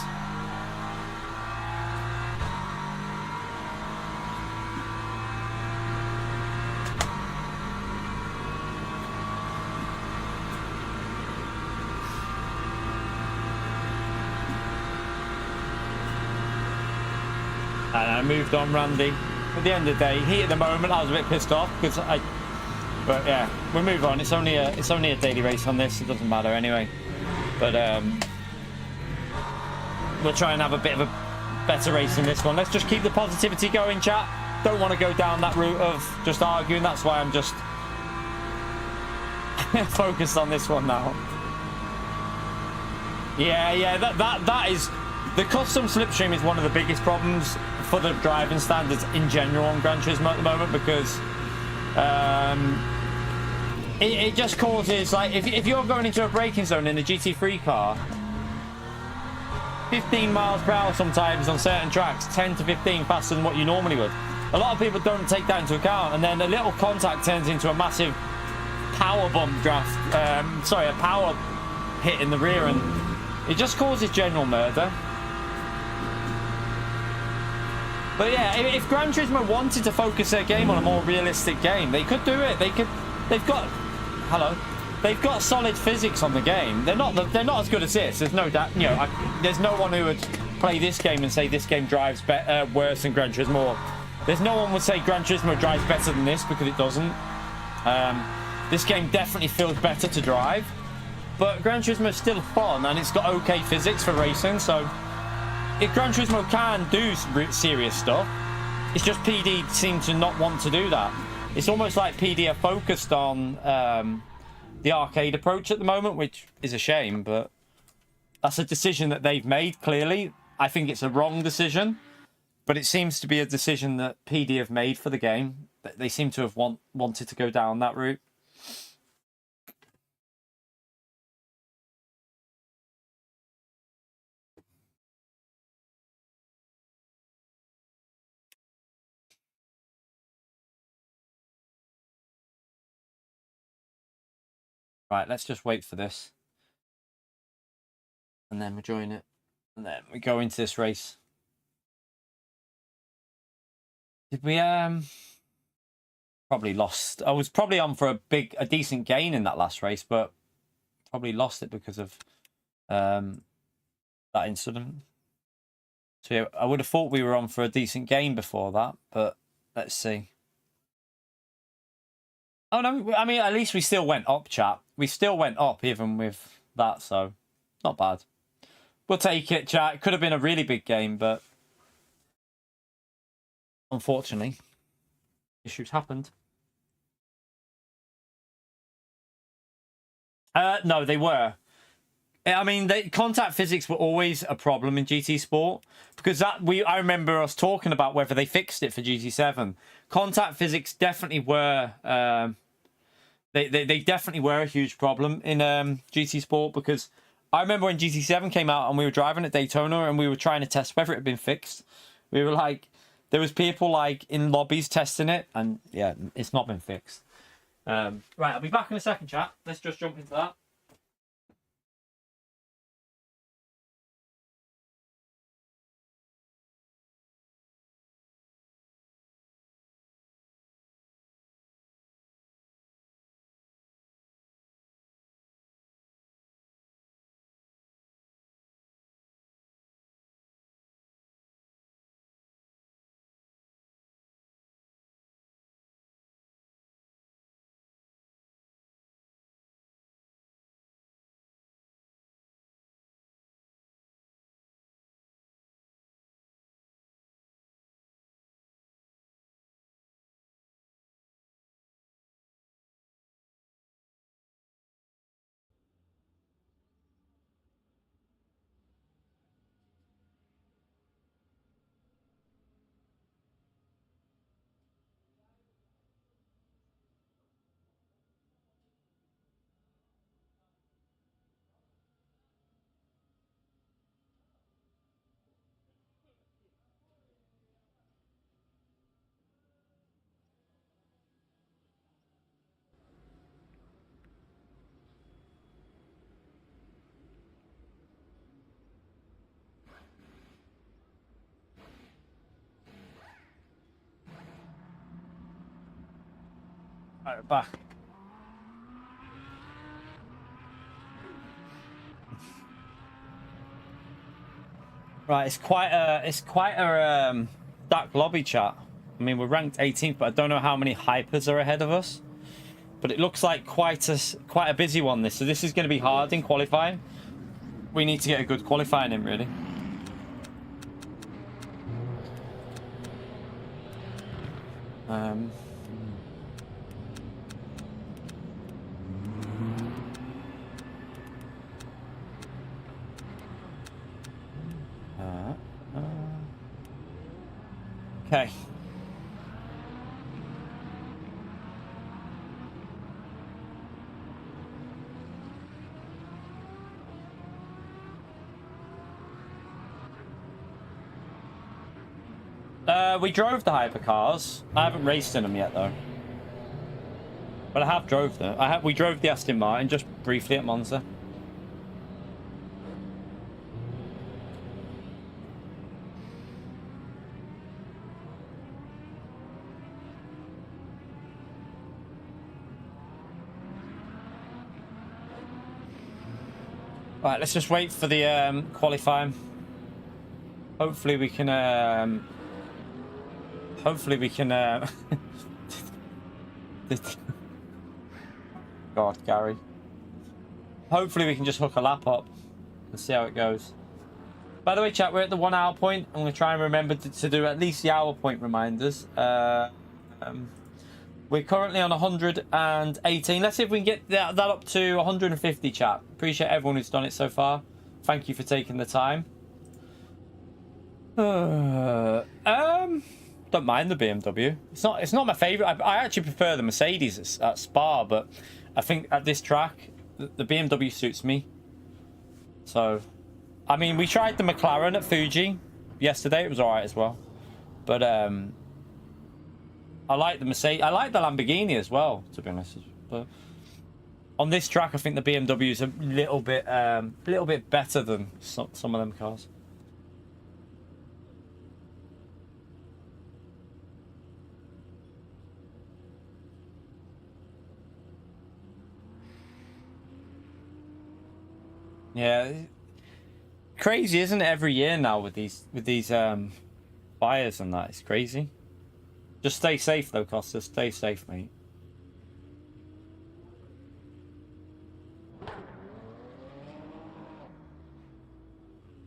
And I moved on, Randy. At the end of the day, heat at the moment, I was a bit pissed off because but yeah, we'll move on. It's only a daily race on this. It doesn't matter anyway. But we'll try and have a bit of a better race in this one. Let's just keep the positivity going, chat. Don't want to go down that route of just arguing. That's why I'm just focused on this one now. Yeah. That is the custom slipstream is one of the biggest problems for the driving standards in general on Gran Turismo at the moment, because it just causes, like, if you're going into a braking zone in a GT3 car, 15 miles per hour sometimes on certain tracks, 10 to 15 faster than what you normally would. A lot of people don't take that into account, and then a little contact turns into a massive power bump draft, a power hit in the rear, and it just causes general murder. But yeah, if Gran Turismo wanted to focus their game on a more realistic game, they could do it. They've got solid physics on the game. They're not as good as this. There's no doubt. You know, there's no one who would play this game and say this game drives worse than Gran Turismo. There's no one would say Gran Turismo drives better than this, because it doesn't. This game definitely feels better to drive, but Gran Turismo is still fun and it's got okay physics for racing. So if Gran Turismo can do serious stuff, it's just PD seem to not want to do that. It's almost like PD are focused on the arcade approach at the moment, which is a shame, but that's a decision that they've made, clearly. I think it's a wrong decision, but it seems to be a decision that PD have made for the game. They seem to have wanted to go down that route. Right, let's just wait for this. And then we join it. And then we go into this race. Did we probably lost? I was probably on for a decent gain in that last race, but probably lost it because of that incident. So yeah, I would have thought we were on for a decent gain before that, but let's see. Oh no, I mean, at least we still went up, chat. We still went up even with that, so not bad. We'll take it, chat. It could have been a really big game, but unfortunately, issues happened. No, they were. I mean, contact physics were always a problem in GT Sport, because I remember us talking about whether they fixed it for GT7. Contact physics definitely were. They definitely were a huge problem in GT Sport, because I remember when GT7 came out and we were driving at Daytona and we were trying to test whether it had been fixed. We were like, there was people like in lobbies testing it, and yeah, it's not been fixed. Right, I'll be back in a second, chat. Let's just jump into that. Right, back. Right, it's quite a dark lobby, chat. I mean, we're ranked 18th, but I don't know how many hypers are ahead of us. But it looks like quite a busy one. This, so this is going to be hard in qualifying. We need to get a good qualifying in, really. Okay. We drove the hypercars. I haven't raced in them yet, though. But I have drove them. We drove the Aston Martin just briefly at Monza. Right, let's just wait for the qualifying. Hopefully we can God, Gary. Hopefully we can just hook a lap up and see how it goes. By the way, chat, we're at the 1 hour point. I'm going to try and remember to do at least the hour point reminders. We're currently on 118. Let's see if we can get that up to 150, chat. Appreciate everyone who's done it so far. Thank you for taking the time. Don't mind the BMW. It's not my favorite. I actually prefer the Mercedes at Spa, but I think at this track the BMW suits me. So, I mean, we tried the McLaren at Fuji yesterday. It was alright as well, but I like the Mercedes. I like the Lamborghini as well, to be honest. But on this track, I think the BMW is a little bit better than some of them cars. Yeah, crazy, isn't it? Every year now with these fires and that, it's crazy. Just stay safe though, Costa. Stay safe, mate.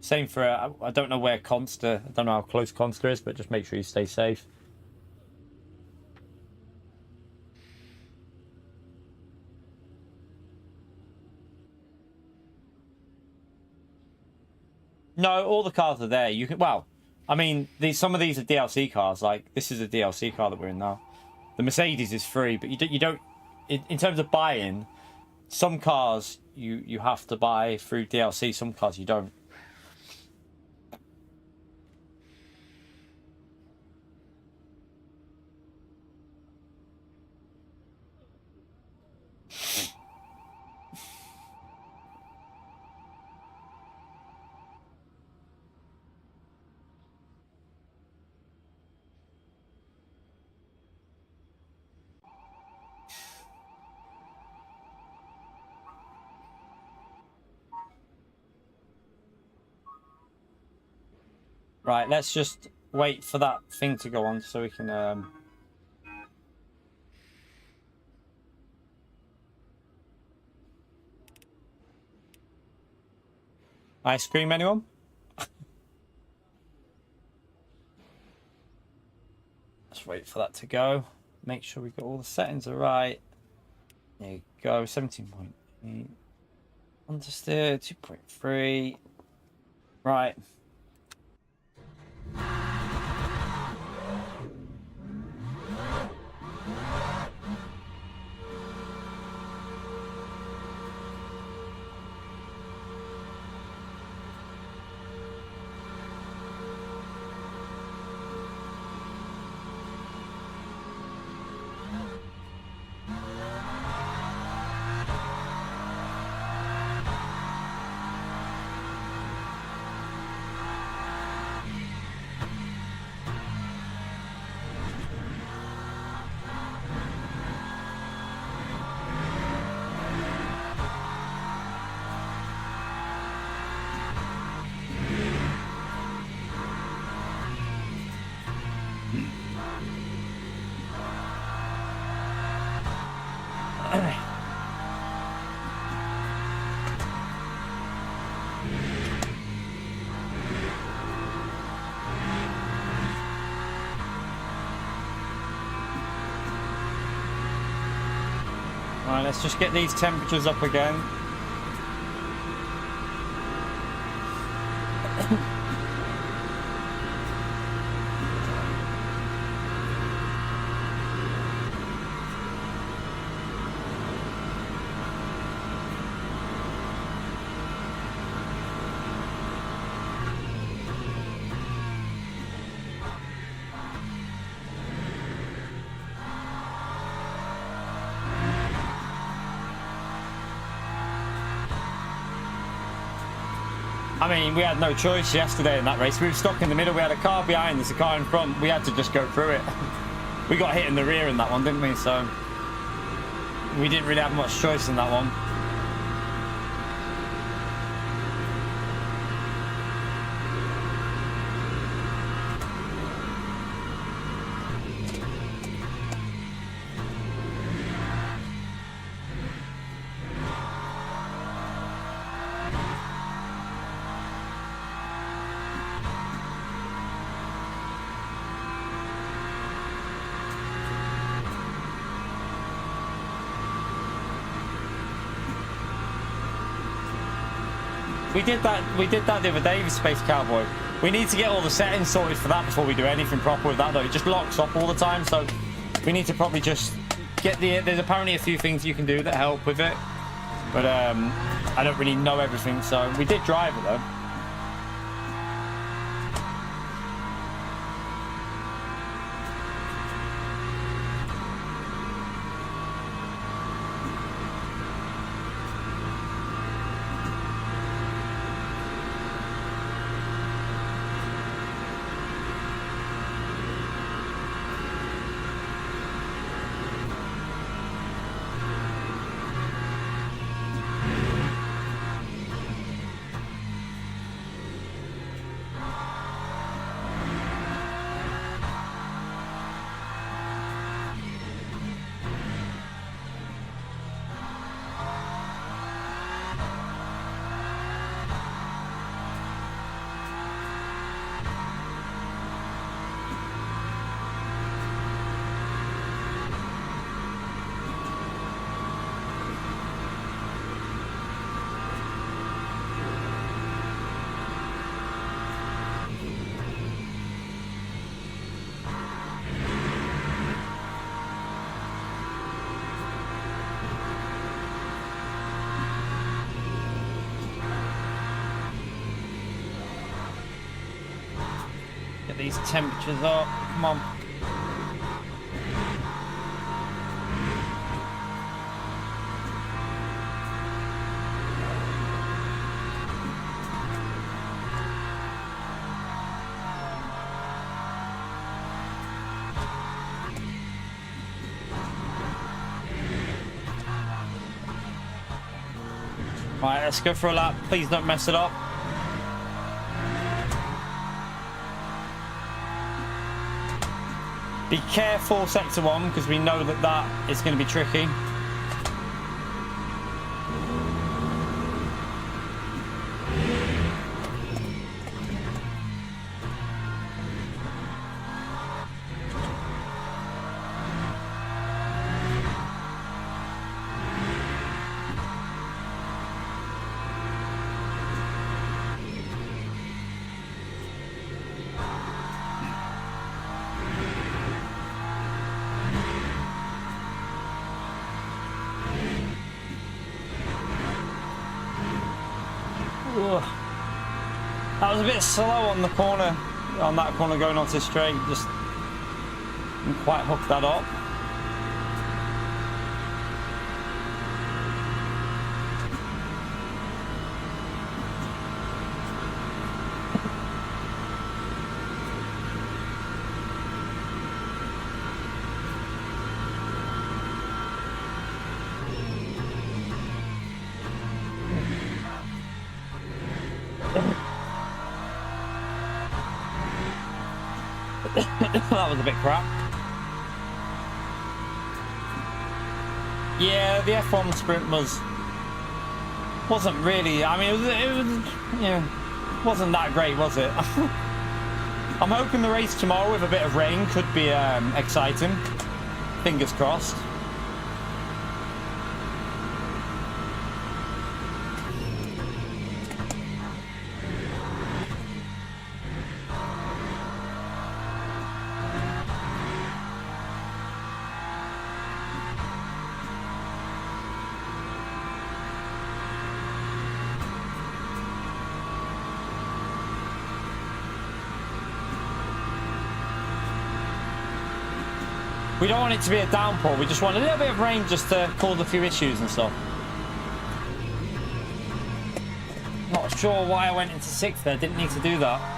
Same for I don't know where Consta. I don't know how close Consta is, but just make sure you stay safe. No, all the cars are there. You can, well, I mean, some of these are DLC cars. Like this is a DLC car that we're in now. The Mercedes is free, but you don't. In terms of buying, some cars you have to buy through DLC. Some cars you don't. Right, let's just wait for that thing to go on so we can ice cream, anyone? Let's wait for that to go. Make sure we got all the settings are right. There you go, 17.8. Understeer, 2.3. Right. Right, let's just get these temperatures up again. I mean, we had no choice yesterday in that race. We were stuck in the middle. We had a car behind us, a car in front. We had to just go through it. We got hit in the rear in that one, didn't we? So we didn't really have much choice in that one. We did that the other day with Space Cowboy. We need to get all the settings sorted for that before we do anything proper with that, though. It just locks up all the time, so we need to probably just get there's apparently a few things you can do that help with it, but I don't really know everything. So we did drive it though. These temperatures up. Come on. Right, let's go for a lap. Please don't mess it up. Be careful sector 1 because we know that that is going to be tricky. That was a bit slow on the corner, on that corner going onto straight. Just didn't quite hook that up. That was a bit crap. Yeah, the F1 sprint wasn't really. I mean, it was yeah, wasn't that great, was it? I'm hoping the race tomorrow with a bit of rain could be exciting. Fingers crossed. We don't want it to be a downpour. We just want a little bit of rain just to cause a few issues and stuff. Not sure why I went into 6th there. Didn't need to do that.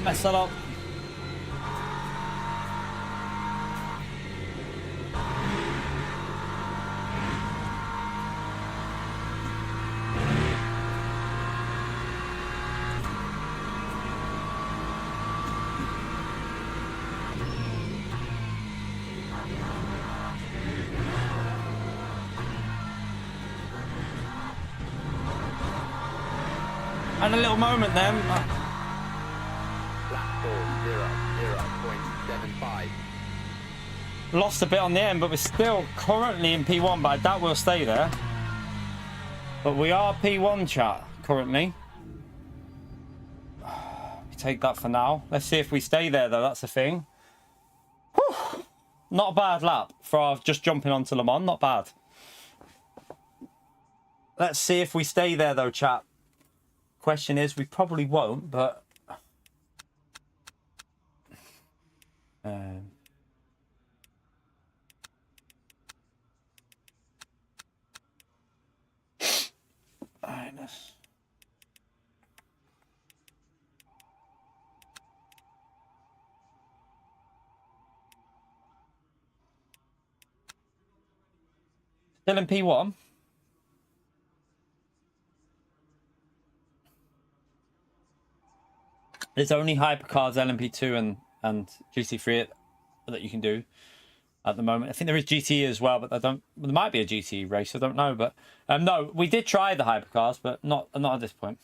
Mess that up. And a little moment then. Lap 0.75. Lost a bit on the end, but we're still currently in P1, but I doubt we'll stay there. But we are P1, chat, currently. We take that for now. Let's see if we stay there, though. That's the thing. Whew. Not a bad lap for our just jumping onto Le Mans. Not bad. Let's see if we stay there, though, chat. Question is, we probably won't, but... Minus. Still in P1. There's only hypercars, LMP2 and GT3 that you can do at the moment. I think there is GT as well, but I don't. There might be a GT race. I don't know, but no, we did try the hypercars, but not at this point.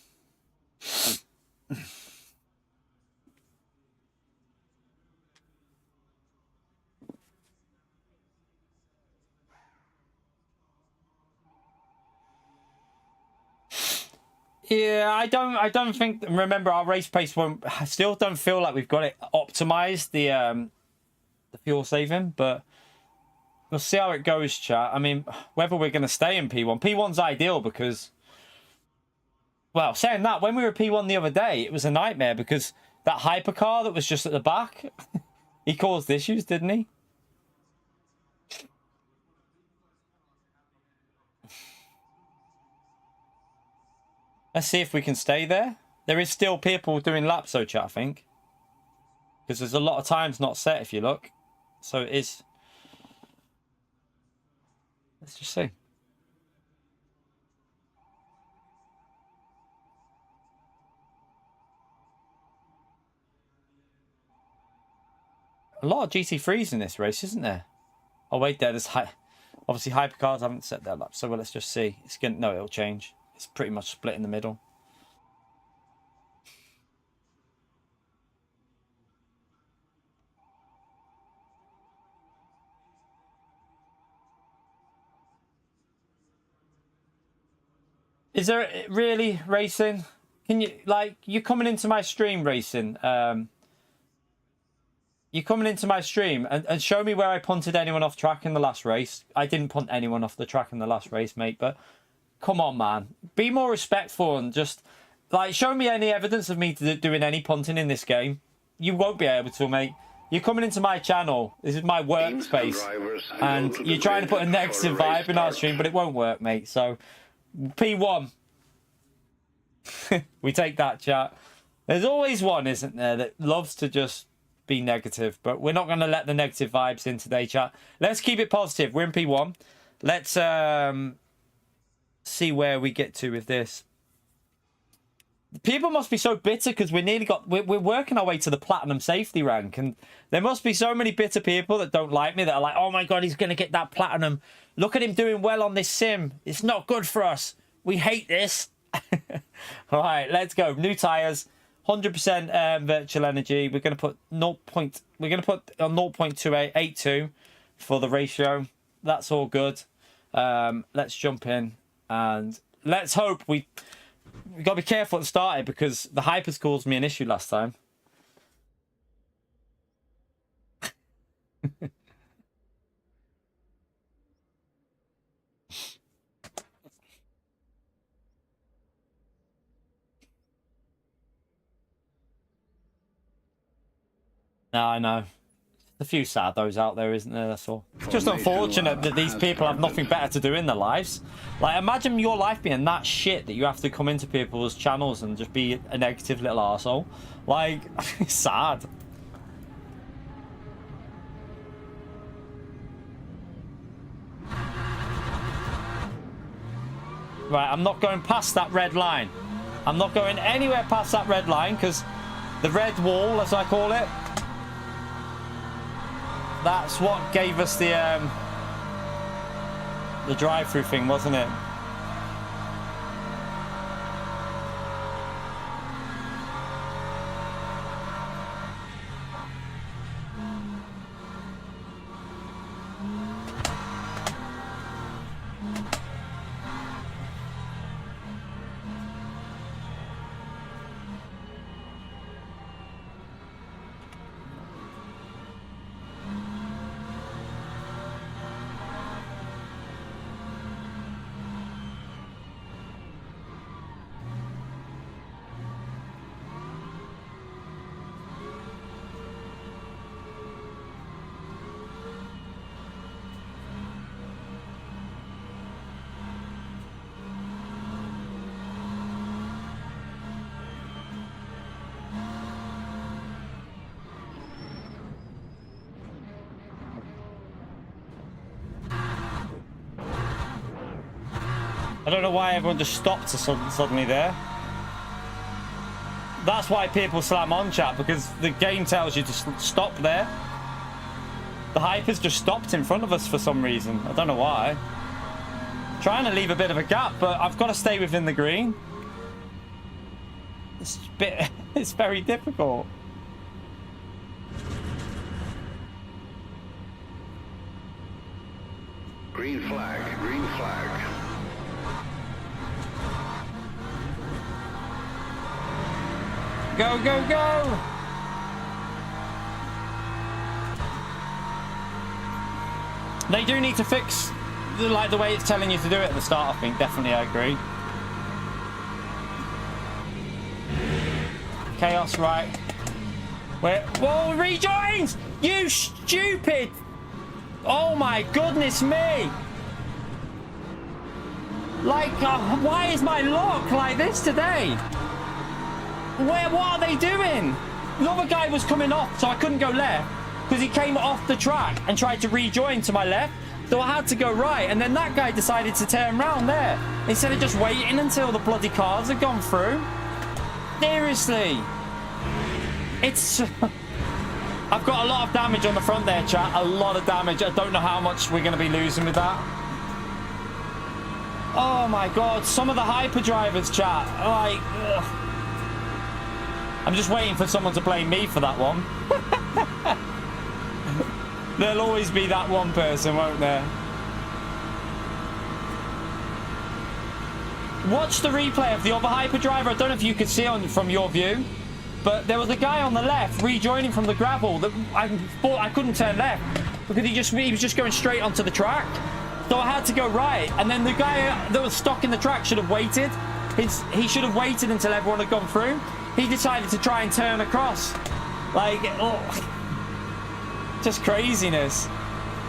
Yeah, I don't think. Remember, our race pace won't. I still don't feel like we've got it optimized, the fuel saving, but we'll see how it goes, chat. I mean, whether we're going to stay in P1. P1's ideal because, well, saying that, when we were P1 the other day, it was a nightmare because that hypercar that was just at the back, he caused issues, didn't he? Let's see if we can stay there. There is still people doing laps, though, chat, I think. Because there's a lot of times not set, if you look. So it is... Let's just see. A lot of GT3s in this race, isn't there? Oh, wait, there's... Obviously, hypercars haven't set their laps, so well, let's just see. It's gonna... No, it'll change. It's pretty much split in the middle. Is there really racing? Can you, like, you're coming into my stream racing? You're coming into my stream and show me where I punted anyone off track in the last race. I didn't punt anyone off the track in the last race, mate, but come on, man. Be more respectful and just, like, show me any evidence of me doing any punting in this game. You won't be able to, mate. You're coming into my channel. This is my workspace. And you're trying to put a negative vibe in our stream, but it won't work, mate. So, P1. We take that, chat. There's always one, isn't there, that loves to just be negative. But we're not going to let the negative vibes in today, chat. Let's keep it positive. We're in P1. Let's see where we get to with this. People must be so bitter because we're working our way to the platinum safety rank, and there must be so many bitter people that don't like me, that are like, oh my god, he's going to get that platinum. Look at him doing well on this sim. It's not good for us. We hate this. All right, let's go. New tires, 100% virtual energy. We're going to put 0.282 for the ratio. That's all good. Let's jump in and let's hope we got to be careful at the start because the hypers caused me an issue last time. No, I know. A few saddos out there, isn't there? That's all. It's just unfortunate that these people have nothing better to do in their lives. Like, imagine your life being that shit that you have to come into people's channels and just be a negative little arsehole. Like, it's sad. Right, I'm not going past that red line. I'm not going anywhere past that red line because the red wall, as I call it, that's what gave us the drive-through thing, wasn't it? I don't know why everyone just stopped suddenly there. That's why people slam on, chat, because the game tells you to stop there. The hypers just stopped in front of us for some reason. I don't know why. Trying to leave a bit of a gap, but I've got to stay within the green. It's very difficult. Green flag, green flag. Go, go, go! They do need to fix the way it's telling you to do it at the start, I think. Definitely, I agree. Chaos, right. Whoa, rejoins! You stupid! Oh my goodness me! Like, why is my luck like this today? What are they doing? The other guy was coming off, so I couldn't go left because he came off the track and tried to rejoin to my left. So I had to go right, and then that guy decided to turn around there instead of just waiting until the bloody cars had gone through. Seriously. It's... I've got a lot of damage on the front there, chat. A lot of damage. I don't know how much we're going to be losing with that. Oh my god. Some of the hyperdrivers, chat. Like... Ugh. I'm just waiting for someone to blame me for that one. There'll always be that one person, won't there? Watch the replay of the other hyperdriver. I don't know if you could see from your view, but there was a guy on the left rejoining from the gravel that I thought I couldn't turn left because he was just going straight onto the track. So I had to go right, and then the guy that was stuck in the track should have waited. He should have waited until everyone had gone through. He decided to try and turn across. Like, oh. Just craziness.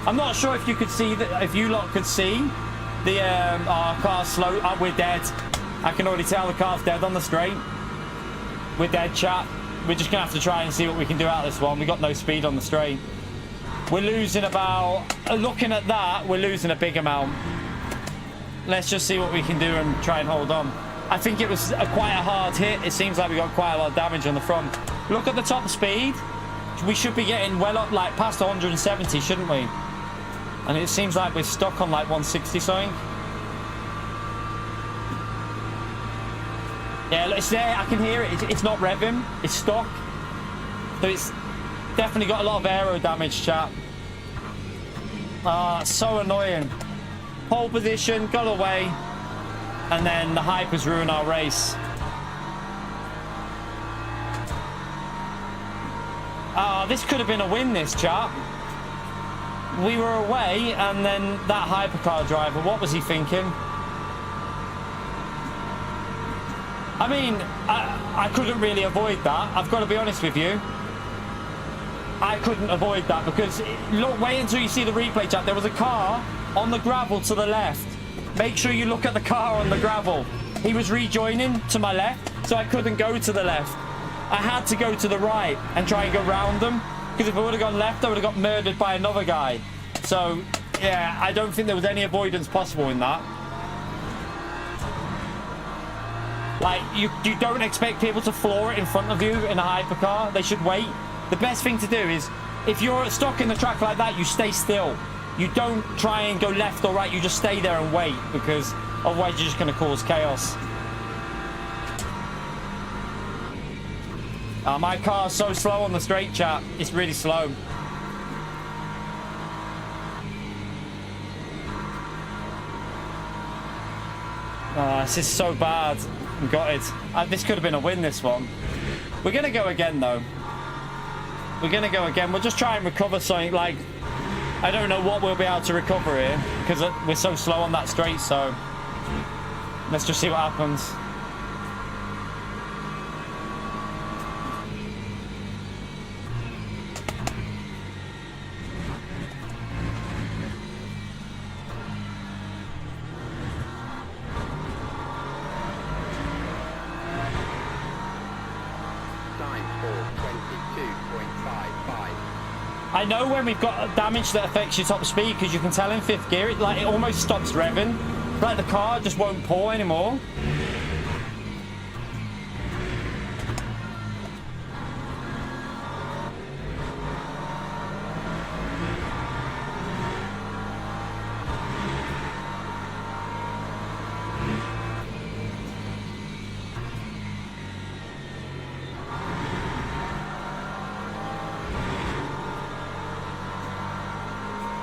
I'm not sure if you could see that, if you lot could see the our car's slow. We're dead. I can already tell the car's dead on the straight. We're dead, chat. We're just gonna have to try and see what we can do out of this one. We got no speed on the straight. We're losing about, looking at that, we're losing a big amount. Let's just see what we can do and try and hold on. I think it was quite a hard hit. It seems like we got quite a lot of damage on the front. Look at the top speed. We should be getting well up, like past 170, shouldn't we? And it seems like we're stuck on like 160 something. Yeah, it's there. I can hear it. It's not revving. It's stuck. So it's definitely got a lot of aero damage, chat. Ah, so annoying. Pole position, got away. And then the hypers ruined our race. Ah, this could have been a win, this chat. We were away, and then that hypercar driver, what was he thinking? I mean, I couldn't really avoid that. I've got to be honest with you. I couldn't avoid that because, look, wait until you see the replay, chat. There was a car on the gravel to the left. Make sure you look at the car on the gravel. He was rejoining to my left, so I couldn't go to the left. I had to go to the right and try and go round them, because if I would have gone left, I would have got murdered by another guy. So, yeah, I don't think there was any avoidance possible in that. Like, you don't expect people to floor it in front of you in a hypercar. They should wait. The best thing to do is, if you're stuck in the track like that, you stay still. You don't try and go left or right. You just stay there and wait, because otherwise you're just going to cause chaos. My car's so slow on the straight, chat. It's really slow. Oh, this is so bad. Got it. This could have been a win, this one. We're going to go again, though. We're going to go again. We'll just try and recover something. Like, I don't know what we'll be able to recover here, because we're so slow on that straight, so let's just see what happens. I know when we've got damage that affects your top speed, because you can tell in fifth gear, it almost stops revving. Like the car just won't pour anymore.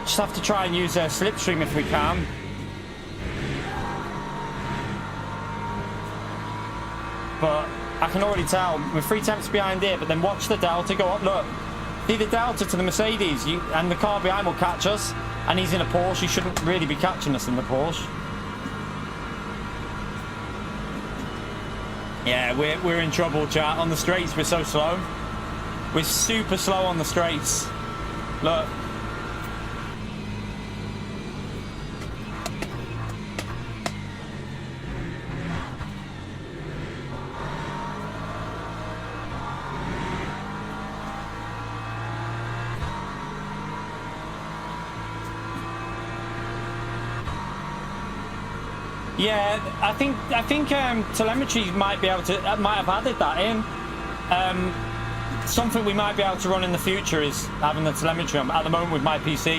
Just have to try and use a slipstream if we can. But I can already tell we're 3 tenths behind here, but then watch the delta go up. Look, see the delta to the Mercedes, and the car behind will catch us, and he's in a Porsche. He shouldn't really be catching us in the Porsche. Yeah, we're in trouble, chat. On the straights, we're so slow. We're super slow on the straights. Look. Yeah, I think telemetry might have added that in. Something we might be able to run in the future is having the telemetry on. But at the moment with my PC,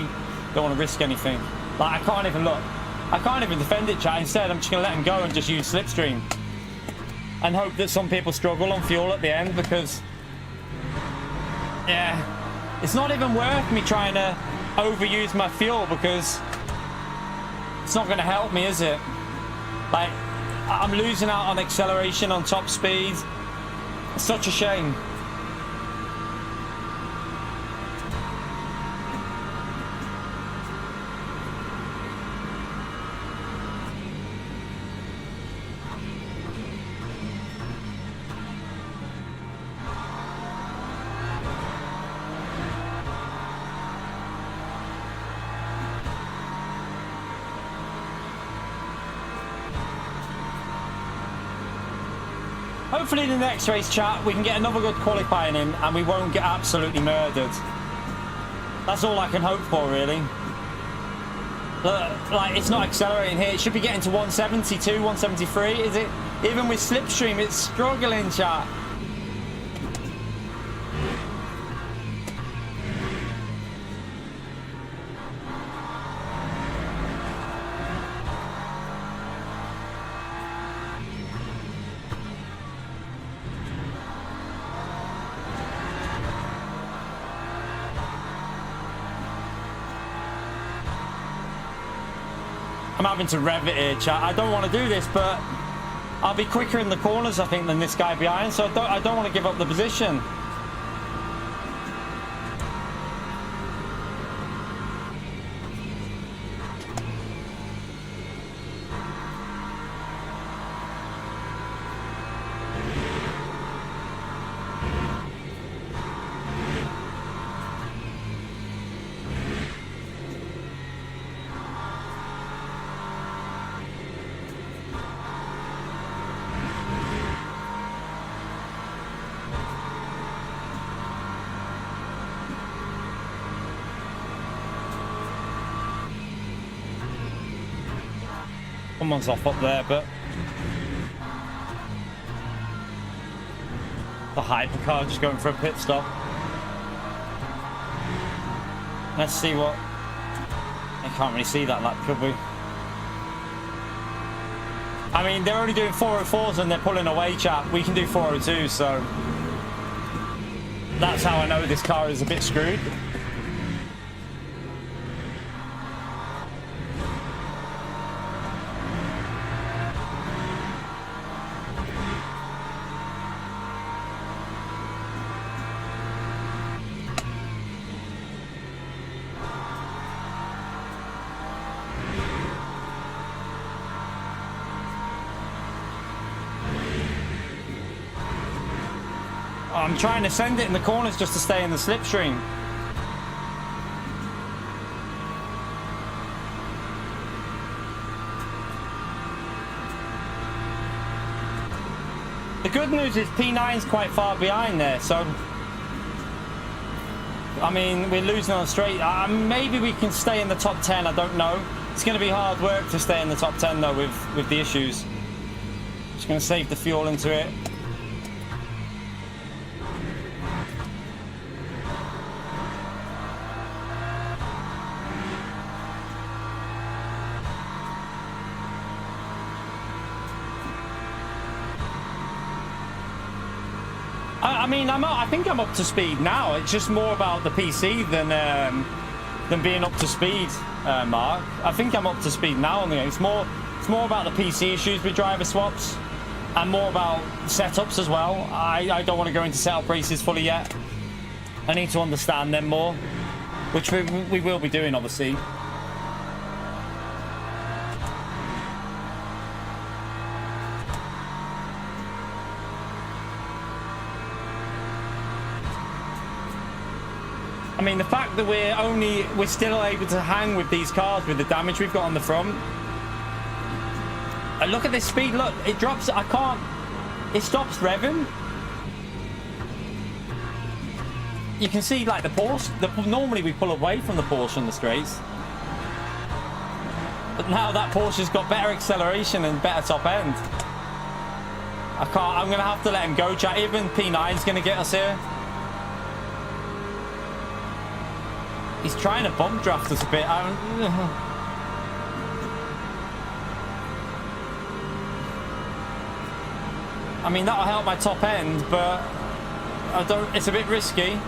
don't want to risk anything. Like, I can't even look. I can't even defend it, chat. Instead, I'm just going to let him go and just use slipstream. And hope that some people struggle on fuel at the end, because, yeah, it's not even worth me trying to overuse my fuel, because it's not going to help me, is it? Like, I'm losing out on acceleration, on top speed. It's such a shame. hopefully in the next race, chat, we can get another good qualifying in and we won't get absolutely murdered. That's all I can hope for, really. Like, it's not accelerating here. It should be getting to 172, 173, is it? Even with slipstream, it's struggling, chat. I'm having to rev it here, chat. I don't want to do this, but I'll be quicker in the corners, I think, than this guy behind, so I don't want to give up the position. Someone's off up there, but the hypercar just going for a pit stop. Let's see what... I can't really see that lap, could we? I mean, they're only doing 404s and they're pulling away, chat. We can do 402s, so that's how I know this car is a bit screwed. I'm trying to send it in the corners just to stay in the slipstream. The good news is P9's quite far behind there, so I mean, we're losing on the straight. Maybe we can stay in the top 10, I don't know. It's going to be hard work to stay in the top 10 though with the issues. Just going to save the fuel into it. I mean, I think I'm up to speed now. It's just more about the PC than being up to speed, Mark. I think I'm up to speed now on the game. It's more about the PC issues with driver swaps and more about setups as well. I don't want to go into setup races fully yet. I need to understand them more, which we will be doing, obviously. I mean, the fact that we're still able to hang with these cars with the damage we've got on the front. And look at this speed. Look, it drops. It stops revving. You can see like the Porsche. Normally we pull away from the Porsche on the straights, but now that Porsche's got better acceleration and better top end. I'm gonna have to let him go, chat. Even P9's gonna get us here. He's trying to bump draft us a bit. I mean, that'll help my top end, but it's a bit risky.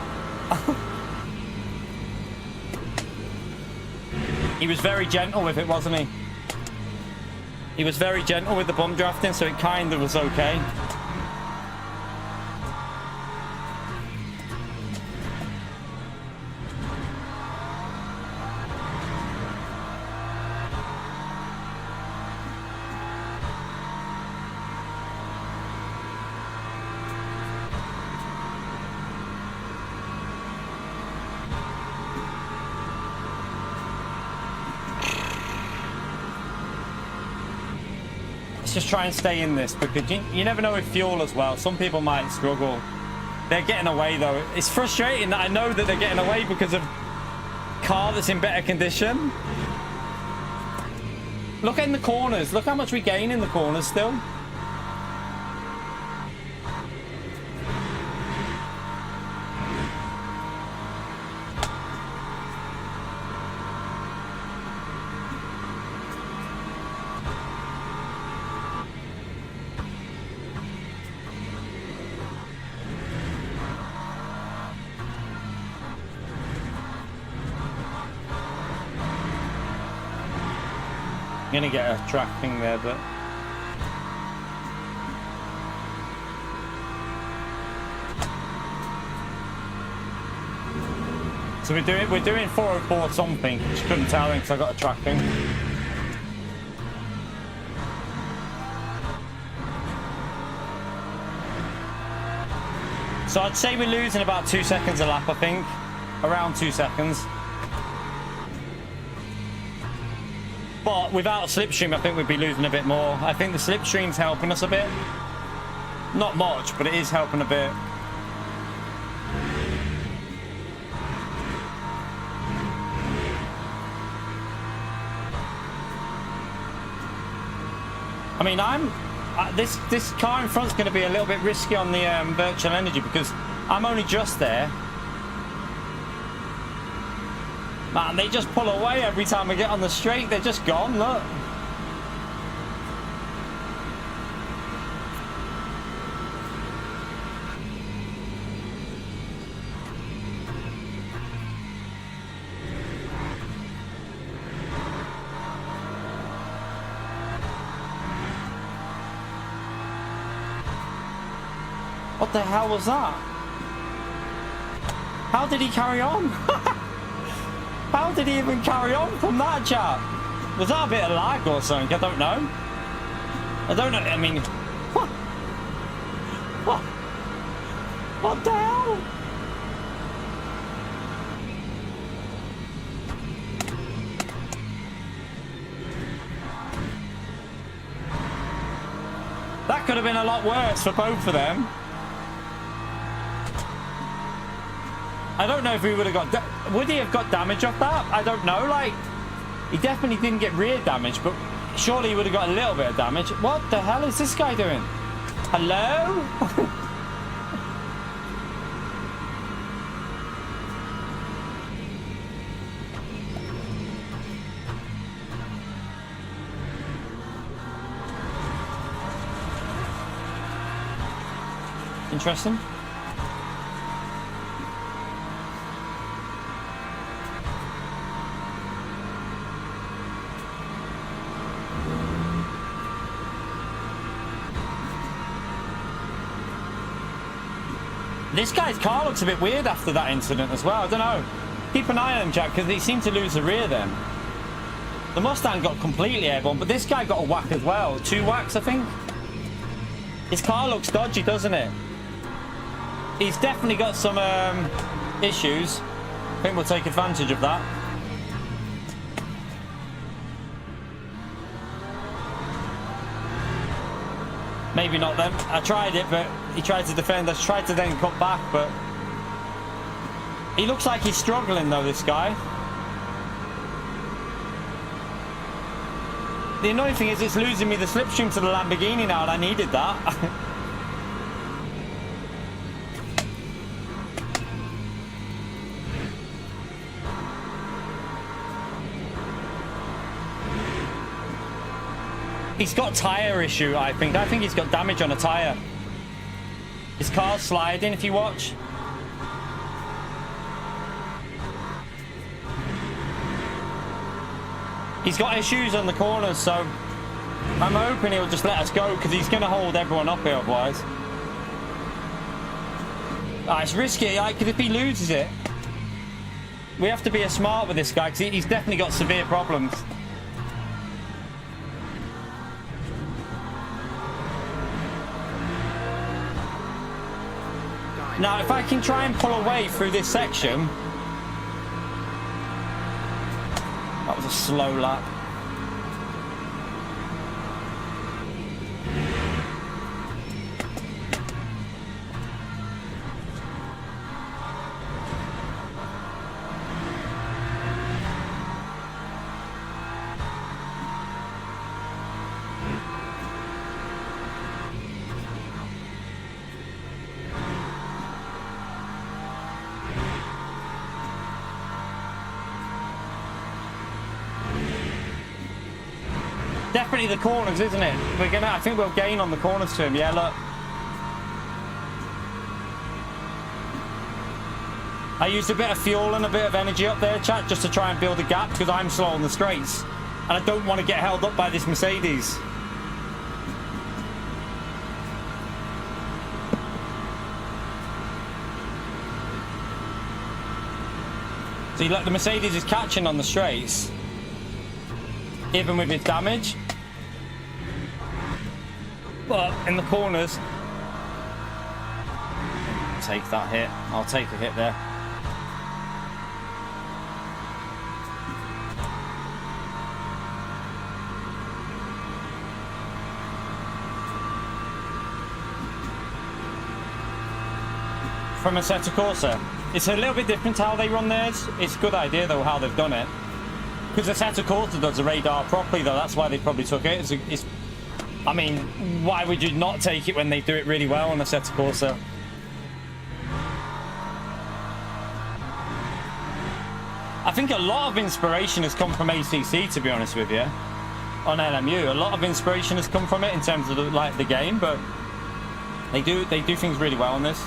He was very gentle with it, wasn't he? He was very gentle with the bump drafting, so it kind of was okay. let's just try and stay in this, because you never know with fuel as well. Some people might struggle. They're getting away though. It's frustrating that I know that they're getting away because of car that's in better condition. Look in the corners. Look how much we gain in the corners still. I'm gonna get a track thing there, but so we're doing 404 something. Just couldn't tell because I got a track thing. So I'd say we're losing about 2 seconds a lap. I think around 2 seconds. But without slipstream, I think we'd be losing a bit more. I think the slipstream's helping us a bit. Not much, but it is helping a bit. I mean, this car in front's going to be a little bit risky on the virtual energy because I'm only just there. Man, they just pull away every time I get on the straight. They're just gone, look. What the hell was that? How did he carry on? How did he even carry on from that, chap? Was that a bit of lag or something? I don't know. I don't know. I mean, what? What the hell? That could have been a lot worse for both of them. I don't know if he would have got... Would he have got damage off that? I don't know. Like, he definitely didn't get rear damage, but surely he would have got a little bit of damage. What the hell is this guy doing? Hello? Interesting. This guy's car looks a bit weird after that incident as well. I don't know. Keep an eye on him, Jack, because he seemed to lose the rear then. The Mustang got completely airborne, but this guy got a whack as well. 2 whacks, I think. His car looks dodgy, doesn't it? He's definitely got some issues. I think we'll take advantage of that. Maybe not then. I tried it, but he tried to defend. I tried to then cut back, but he looks like he's struggling though, this guy. The annoying thing is it's losing me the slipstream to the Lamborghini now, and I needed that. He's got tyre issue, I think. I think he's got damage on a tyre. His car's sliding, if you watch. He's got issues on the corners, so I'm hoping he'll just let us go because he's going to hold everyone up here otherwise. It's risky, because if he loses it, we have to be smart with this guy because he's definitely got severe problems. Now, if I can try and pull away through this section... That was a slow lap. Definitely the corners, isn't it? I think we'll gain on the corners to him. Yeah, look. I used a bit of fuel and a bit of energy up there, chat, just to try and build a gap because I'm slow on the straights. And I don't want to get held up by this Mercedes. See, look, the Mercedes is catching on the straights. Even with its damage. But in the corners... Take that hit. I'll take a hit there. From a set of Corsair. It's a little bit different how they run theirs. It's a good idea though how they've done it. Because the set of Corsair does the radar properly though. That's why they probably took it. I mean, why would you not take it when they do it really well on a set of Corsair? I think a lot of inspiration has come from ACC, to be honest with you, on LMU. A lot of inspiration has come from it in terms of the game, but they do things really well on this.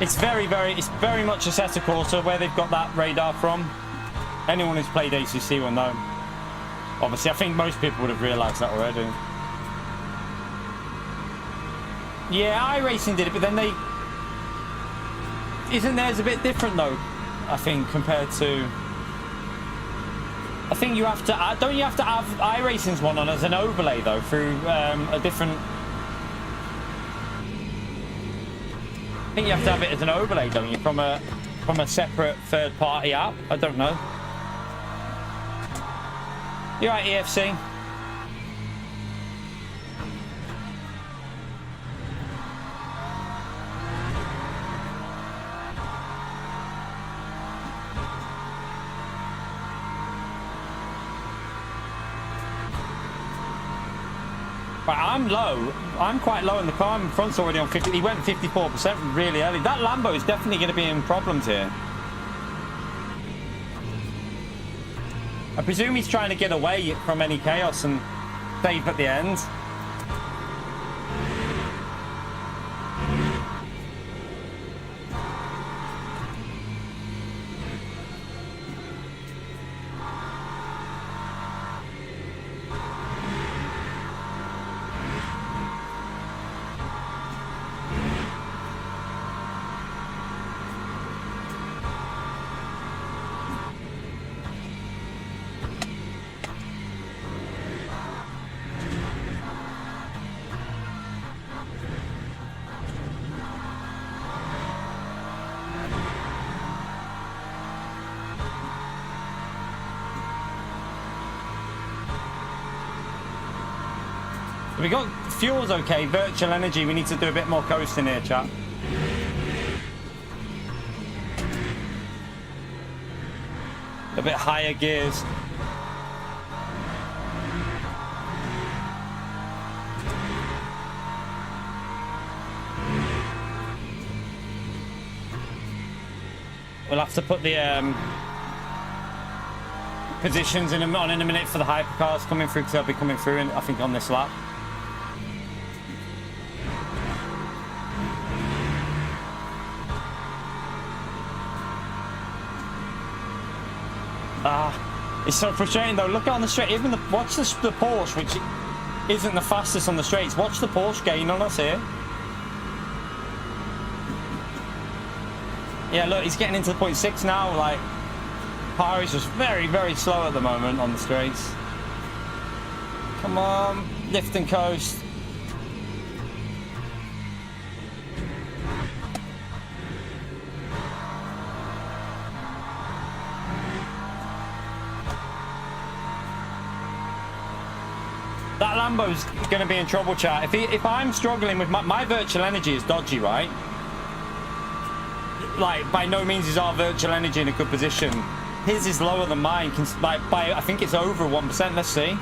It's very much a set of Corsair where they've got that radar from. Anyone who's played ACC will know. Obviously, I think most people would have realised that already. Yeah, iRacing did it, but then they... Isn't theirs a bit different though? I think compared to... I think you have to... Don't you have to have iRacing's one on as an overlay though through a different... I think you have to have it as an overlay, don't you, from a separate third-party app? I don't know. You're right, EFC. Right, I'm low. I'm quite low in the car. My front's already on 50. He went 54% really early. That Lambo is definitely going to be in problems here. I presume he's trying to get away from any chaos and save at the end. We got fuel's okay, virtual energy. We need to do a bit more coasting here, chat. A bit higher gears. We'll have to put the positions on in a minute for the hypercars coming through, because they'll be coming through, I think, on this lap. It's so frustrating though. Look on the straight. Even watch the Porsche, which isn't the fastest on the straights. Watch the Porsche gain on us here. Yeah, look, he's getting into the 0.6 now. Like, car is just very slow at the moment on the straights. Come on, lift and coast. That Lambo's going to be in trouble, chat. If I'm struggling with my virtual energy is dodgy, right? Like, by no means is our virtual energy in a good position. His is lower than mine. I think it's over 1%. Let's see.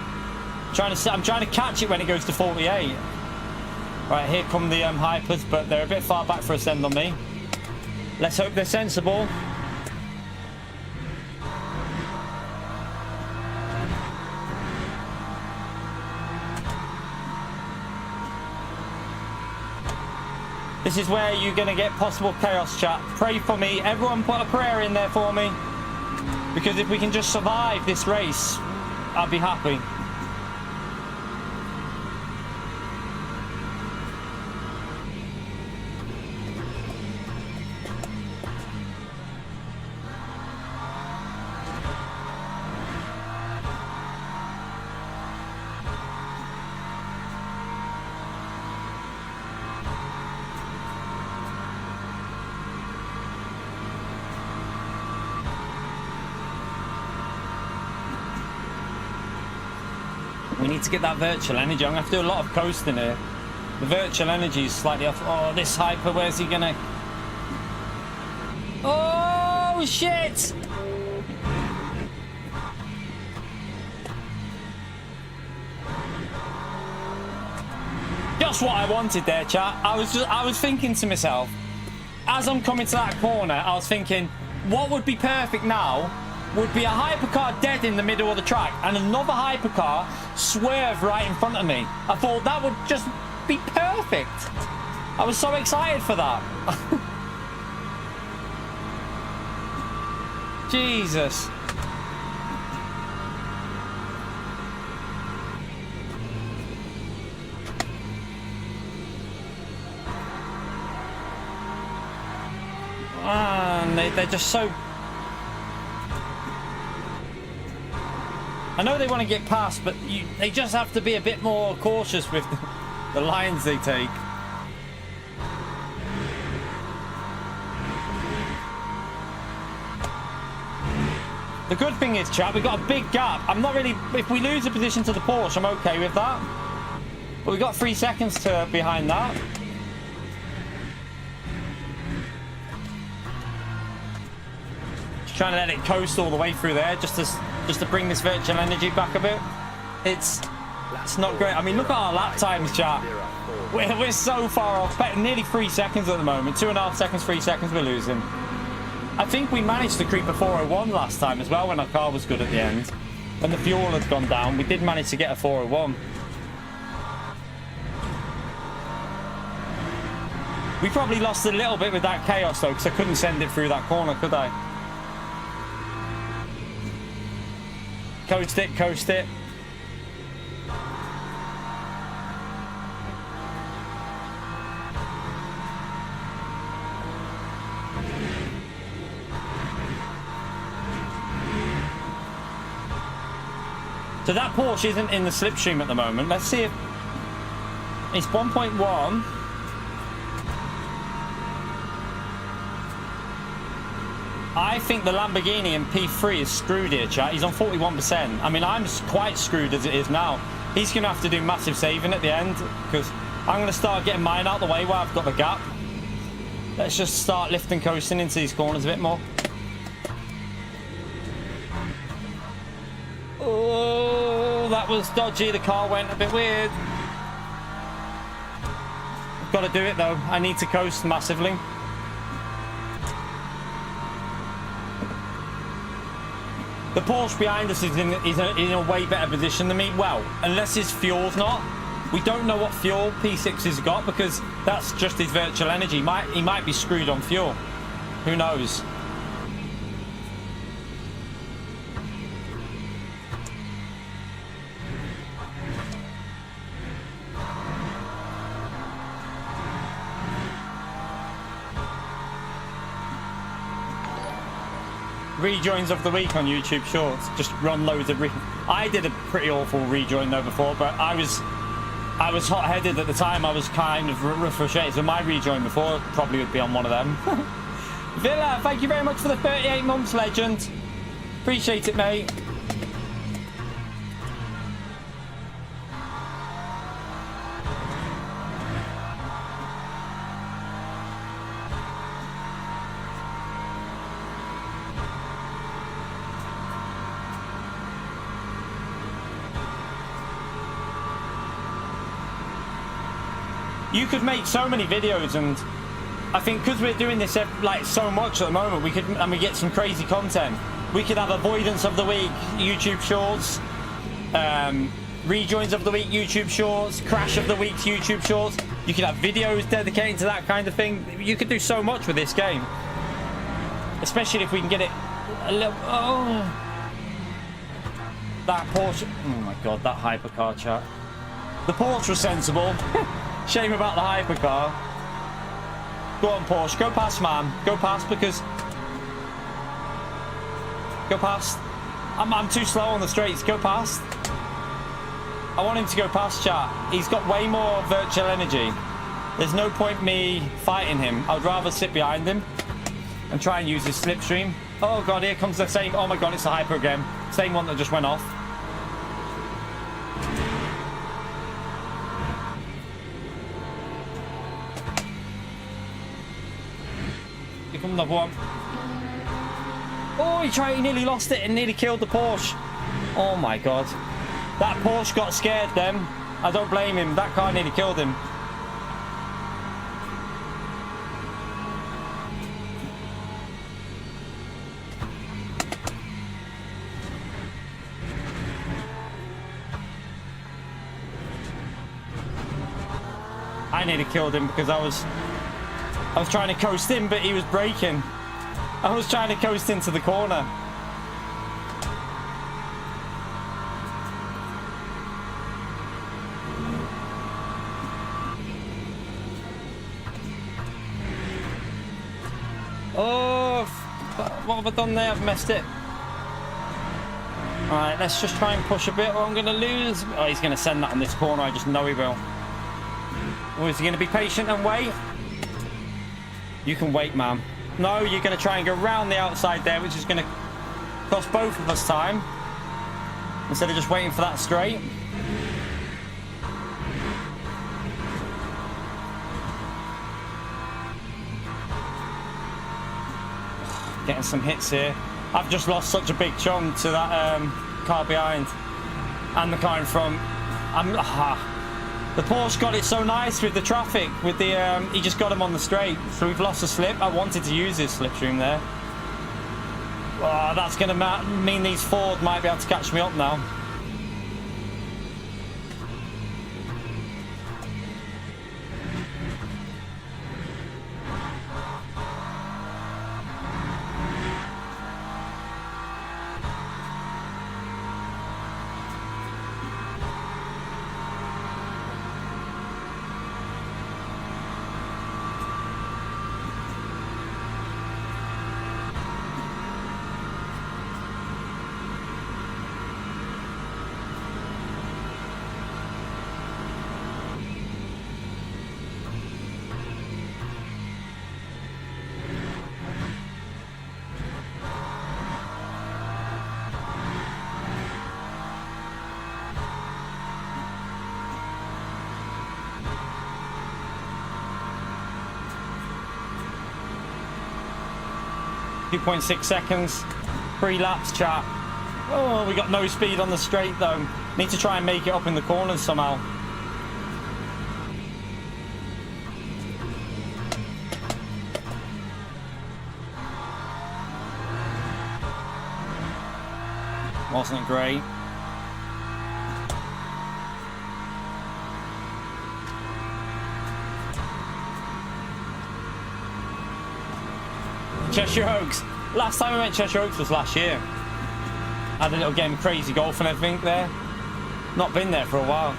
I'm trying to catch it when it goes to 48. Right, here come the hypers, but they're a bit far back for a send on me. Let's hope they're sensible. This is where you're going to get possible chaos, chat. Pray for me. Everyone put a prayer in there for me. Because if we can just survive this race, I'll be happy. We need to get that virtual energy. I'm going to have to do a lot of coasting here. The virtual energy is slightly off. Oh, this hyper, where's he going to... Oh, shit! Just what I wanted there, chat. I was thinking to myself, as I'm coming to that corner, I was thinking, what would be perfect now would be a hypercar dead in the middle of the track and another hypercar swerve right in front of me. I thought that would just be perfect. I was so excited for that. Jesus. And they're just so... I know they want to get past, but they just have to be a bit more cautious with the lines they take. The good thing is, chat, we've got a big gap. I'm not really... If we lose a position to the Porsche, I'm okay with that. But we've got 3 seconds to behind that. Just trying to let it coast all the way through there, just to bring this virtual energy back a bit. It's not great. I mean, look at our lap times, chat. We're so far off. Nearly 3 seconds at the moment. 2.5 seconds, 3 seconds we're losing. I think we managed to creep a 401 last time as well when our car was good at the end. When the fuel had gone down, we did manage to get a 401. We probably lost a little bit with that chaos though, because I couldn't send it through that corner, could I? Coast it, coast it. So that Porsche isn't in the slipstream at the moment. Let's see if it's 1.1. I think the Lamborghini in P3 is screwed here, chat. He's on 41%. I mean, I'm quite screwed as it is now. He's going to have to do massive saving at the end because I'm going to start getting mine out the way where I've got the gap. Let's just start lifting, coasting into these corners a bit more. Oh, that was dodgy. The car went a bit weird. I've got to do it, though. I need to coast massively. The Porsche behind us is in a way better position than me. Well, unless his fuel's not. We don't know what fuel P6 has got because that's just his virtual energy. He might be screwed on fuel. Who knows? Rejoins of the week on YouTube Shorts. Just run loads of I did a pretty awful rejoin though before, but I was hot-headed at the time. I was kind of frustrated. So my rejoin before probably would be on one of them. Villa, thank you very much for the 38 months, legend. Appreciate it, mate. You could make so many videos, and I think because we're doing this like so much at the moment, we could, and we get some crazy content. We could have avoidance of the week, YouTube shorts, rejoins of the week, YouTube shorts, crash of the week, YouTube shorts. You could have videos dedicated to that kind of thing. You could do so much with this game, especially if we can get it a little. Oh, that Porsche! Oh my god, that hypercar chat. The Porsche was sensible. Shame about the hypercar. Go on, Porsche. Go past, man. Go past, because... Go past. I'm too slow on the straights. Go past. I want him to go past, chat. He's got way more virtual energy. There's no point me fighting him. I'd rather sit behind him and try and use his slipstream. Oh, God, here comes the same... Oh, my God, it's the hyper again. Same one that just went off. Here comes another one. Oh, he nearly lost it and nearly killed the Porsche. Oh my god. That Porsche got scared then. I don't blame him. That car nearly killed him. I nearly killed him because I was trying to coast in, but he was braking. I was trying to coast into the corner. Oh, what have I done there? I've messed it. All right, let's just try and push a bit or I'm going to lose. Oh, he's going to send that on this corner. I just know he will. Or is he going to be patient and wait? You can wait, man. No, you're going to try and go round the outside there, which is going to cost both of us time. Instead of just waiting for that straight. Getting some hits here. I've just lost such a big chunk to that car behind. And the car in front. The Porsche got it so nice with the traffic, with the he just got him on the straight, so we've lost a slip. I wanted to use his slipstream there. Oh, that's going to mean these Ford might be able to catch me up now. .6 seconds, 3 laps, chat. Oh, we got no speed on the straight though. Need to try and make it up in the corners somehow. Wasn't great. Cheshire Oaks. Last time I went Cheshire Oaks was last year. Had a little game of crazy golf and everything there. Not been there for a while.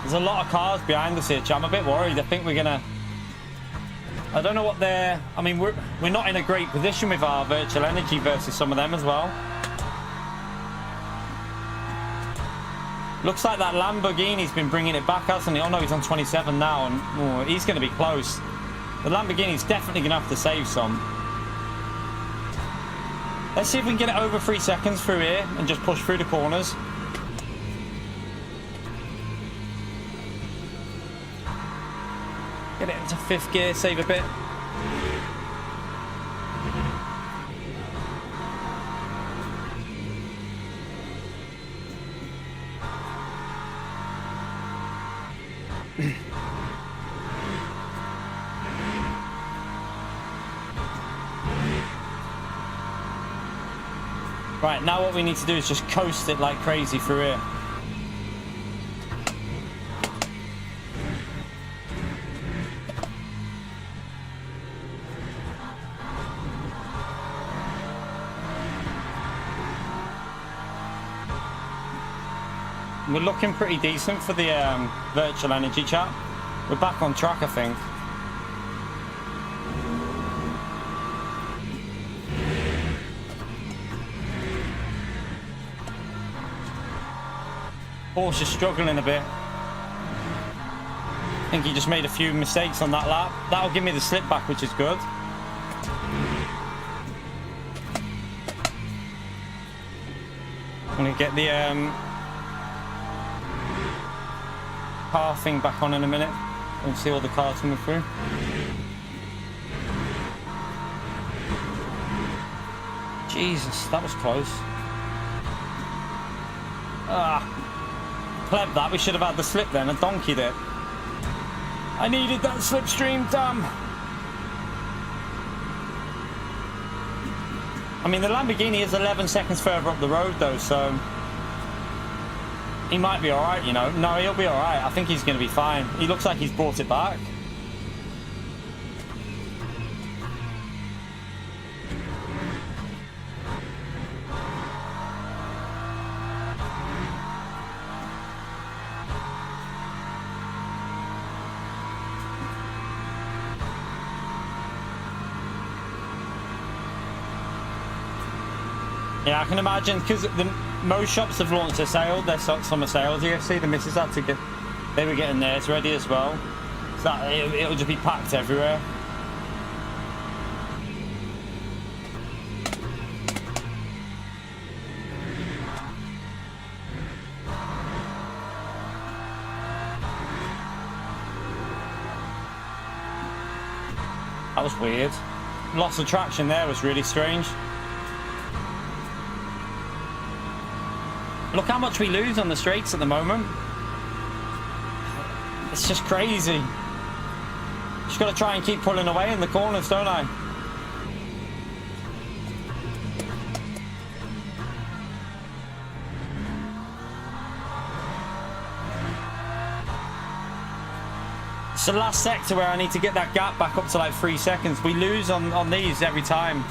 There's a lot of cars behind us here, chat. I'm a bit worried. I think we're gonna... I don't know what they're... I mean, we're not in a great position with our virtual energy versus some of them as well. Looks like that Lamborghini's been bringing it back, hasn't he? Oh no, he's on 27 now, and he's going to be close. The Lamborghini's definitely going to have to save some. Let's see if we can get it over 3 seconds through here and just push through the corners. back to 5th gear, save a bit. Right, now what we need to do is just coast it like crazy through here. We're looking pretty decent for the virtual energy chat. We're back on track, I think. Porsche is struggling a bit. I think he just made a few mistakes on that lap. That'll give me the slip back, which is good. I'm gonna get the car thing back on in a minute and see all the cars coming through. Jesus, that was close. Pleb that, we should have had the slip then and donkeyed it. I needed that slipstream, damn. I mean, the Lamborghini is 11 seconds further up the road though, so he might be alright, you know. No, he'll be alright. I think he's going to be fine. He looks like he's brought it back. Yeah, I can imagine, because most shops have launched a sale, their summer sales. You see the missus had to get, they were getting theirs ready as well. So that, it'll just be packed everywhere. That was weird. Loss of traction there was really strange. Look how much we lose on the straights at the moment. It's just crazy. Just got to try and keep pulling away in the corners, don't I? It's the last sector where I need to get that gap back up to like 3 seconds. We lose on these every time.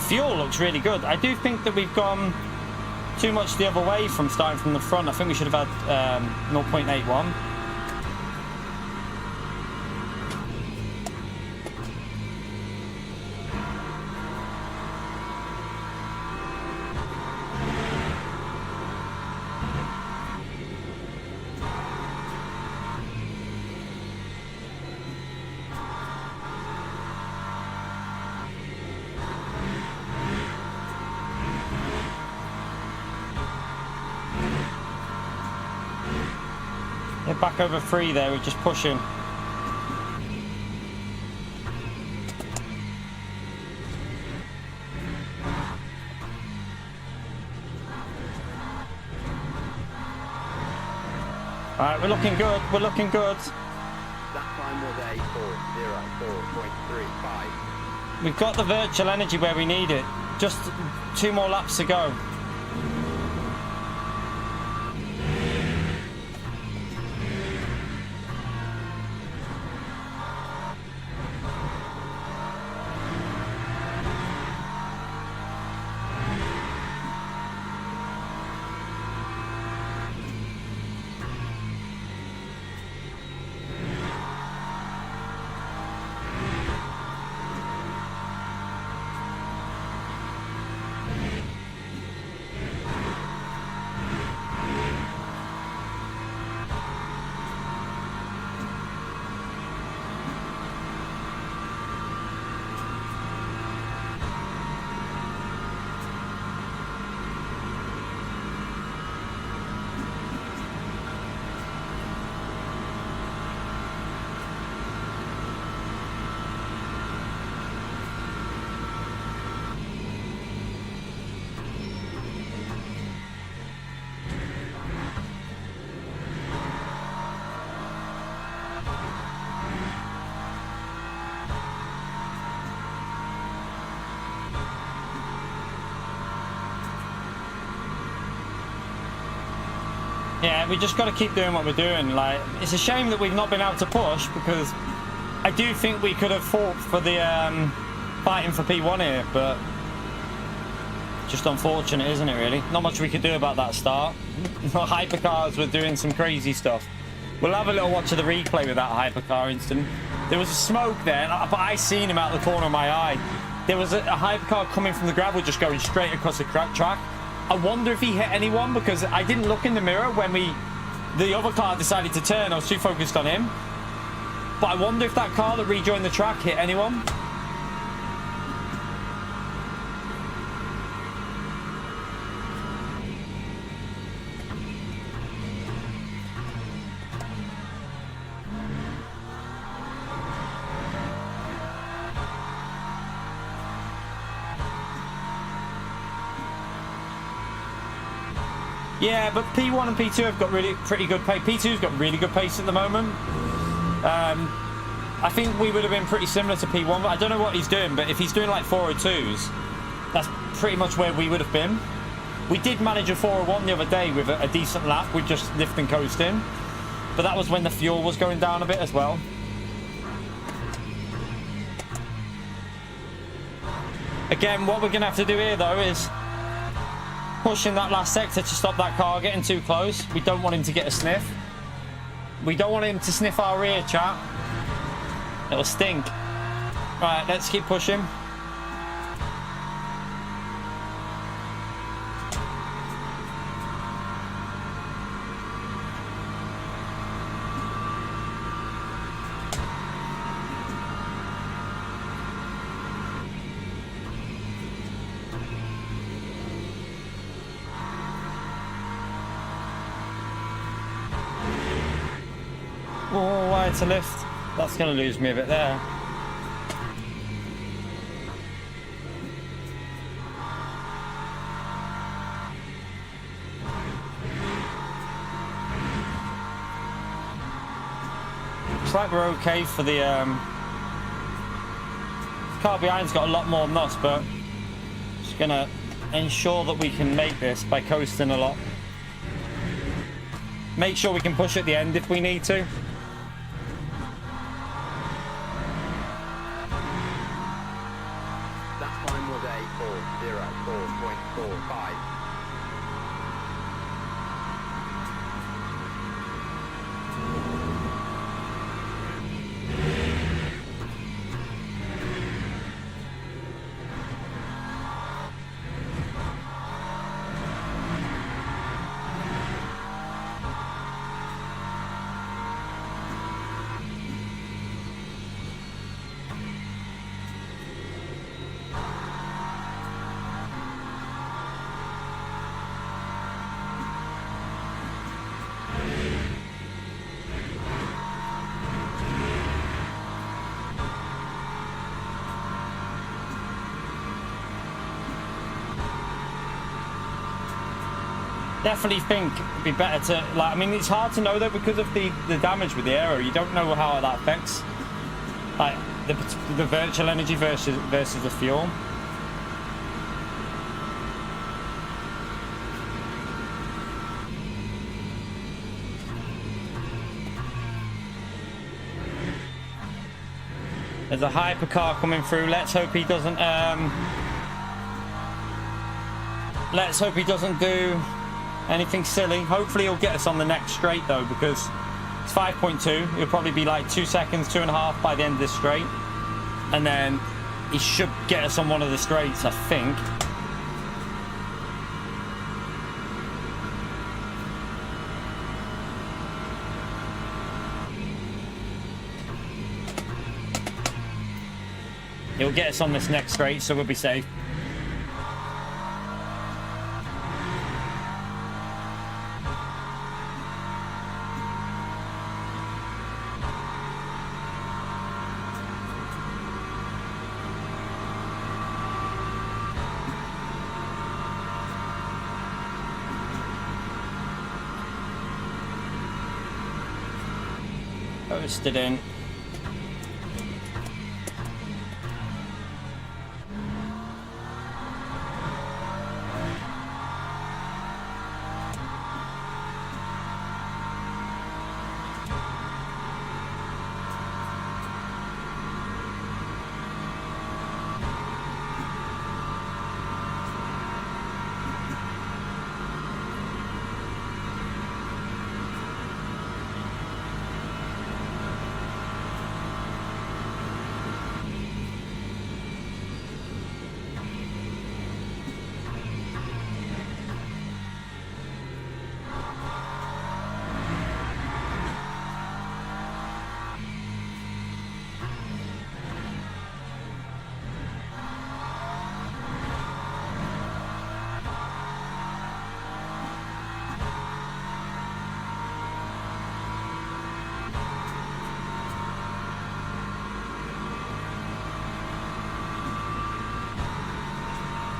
Fuel looks really good. I do think that we've gone too much the other way from starting from the front. I think we should have had 0.81. Back over 3 there, we're just pushing. Alright, we're looking good, we're looking good. That time was a 404.35. We've got the virtual energy where we need it. Just 2 more laps to go. Yeah, we just got to keep doing what we're doing. Like, it's a shame that we've not been able to push, because I do think we could have fought for the fighting for P1 here, but just unfortunate, isn't it, really? Not much we could do about that start. Hypercars were doing some crazy stuff. We'll have a little watch of the replay with that hypercar incident. There was a smoke there, but I seen him out the corner of my eye. There was a hypercar coming from the gravel just going straight across the track. I wonder if he hit anyone, because I didn't look in the mirror when the other car decided to turn. I was too focused on him. But I wonder if that car that rejoined the track hit anyone. Yeah, but P1 and P2 have got pretty good pace. P2's got really good pace at the moment. I think we would have been pretty similar to P1, but I don't know what he's doing. But if he's doing like 402s, that's pretty much where we would have been. We did manage a 401 the other day with a decent lap. We just lift and coast in. But that was when the fuel was going down a bit as well. Again, what we're going to have to do here, though, is push in that last sector to stop that car getting too close. We don't want him to get a sniff. We don't want him to sniff our rear, chat. It'll stink. Right, let's keep pushing. Oh, wide to lift. That's going to lose me a bit there. Looks like we're okay for the car behind's got a lot more than us, but just going to ensure that we can make this by coasting a lot. Make sure we can push at the end if we need to. That time was a 404.45. Definitely think it'd be better to, like, I mean, it's hard to know though because of the damage with the aero. You don't know how that affects, like, the virtual energy versus the fuel. There's a hypercar coming through. Let's hope he doesn't. Let's hope he doesn't do anything silly. Hopefully he'll get us on the next straight though, because it's 5.2. It'll probably be like 2 seconds, 2.5 by the end of this straight, and then he should get us on one of the straights, I think. He'll get us on this next straight, so we'll be safe. Posted in.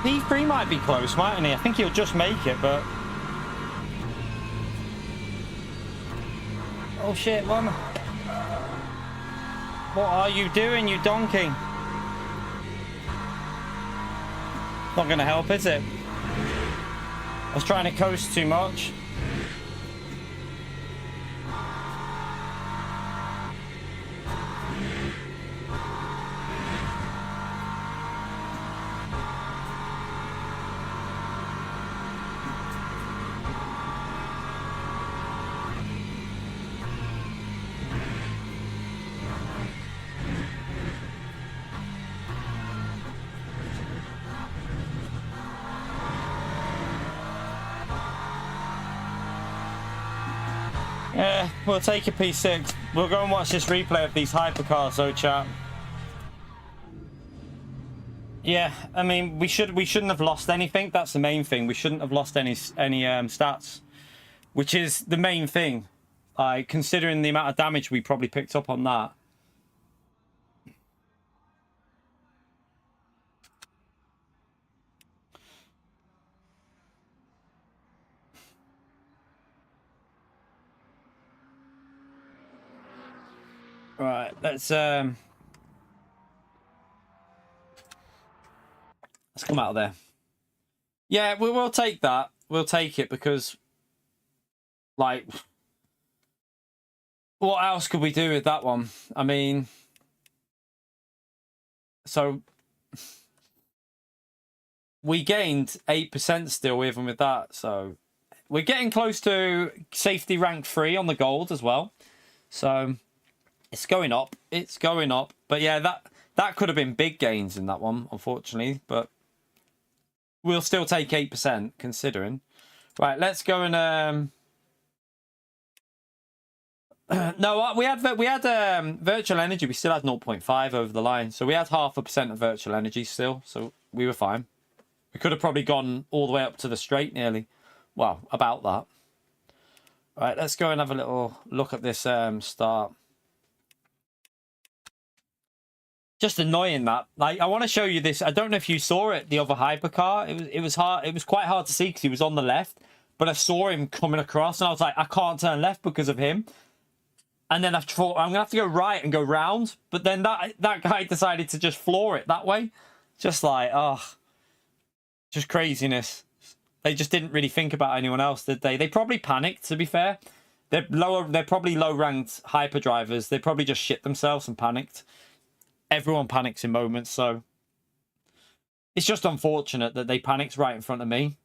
P3 might be close, mightn't he? I think he'll just make it, but... Oh shit, man. What are you doing, you donkey? Not gonna help, is it? I was trying to coast too much. Yeah, we'll take a P6. We'll go and watch this replay of these hypercars, though, chat. Yeah, I mean, we shouldn't have lost anything. That's the main thing. We shouldn't have lost any stats, which is the main thing. Considering the amount of damage we probably picked up on that. Right, let's come out of there. Yeah, we'll take that. We'll take it because, like, what else could we do with that one? I mean, so we gained 8% still even with that. So we're getting close to safety rank 3 on the gold as well. So it's going up. It's going up. But yeah, that could have been big gains in that one, unfortunately. But we'll still take 8% considering. Right, let's go and no, we had virtual energy. We still had 0.5 over the line, so we had 0.5% of virtual energy still, so we were fine. We could have probably gone all the way up to the straight nearly. Well, about that. Right, let's go and have a little look at this start. Just annoying that. Like, I want to show you this. I don't know if you saw it, the other hypercar. It was hard. It was quite hard to see because he was on the left. But I saw him coming across, and I was like, I can't turn left because of him. And then I thought, I'm gonna have to go right and go round. But then that guy decided to just floor it that way. Just like, oh, just craziness. They just didn't really think about anyone else, did they? They probably panicked. To be fair, they're probably low-ranked hyper drivers. They probably just shit themselves and panicked. Everyone panics in moments, so it's just unfortunate that they panicked right in front of me.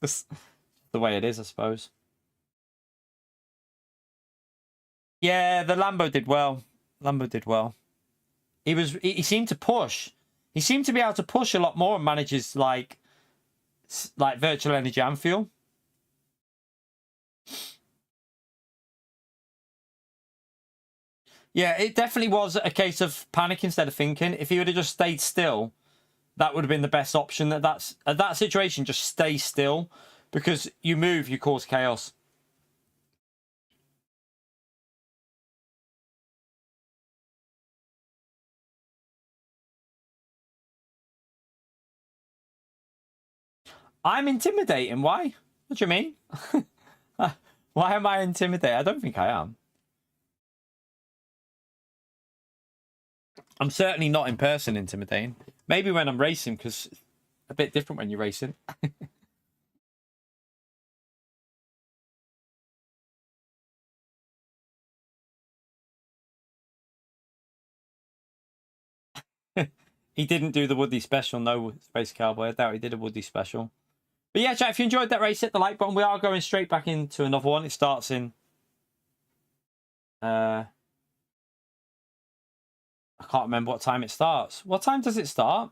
That's the way it is, I suppose. Yeah, the Lambo did well. Lambo did well. He seemed to push. He seemed to be able to push a lot more and manages like virtual energy and fuel. Yeah, it definitely was a case of panic instead of thinking. If he would have just stayed still, that would have been the best option. That's at that situation, just stay still, because you move, you cause chaos. I'm intimidating. Why? What do you mean? Why am I intimidating? I don't think I am. I'm certainly not in person intimidating. Maybe when I'm racing, because it's a bit different when you're racing. He didn't do the Woody special, no, Space Cowboy. I doubt he did a Woody special. But yeah, chat, if you enjoyed that race, hit the like button. We are going straight back into another one. It starts in... I can't remember what time it starts. What time does it start?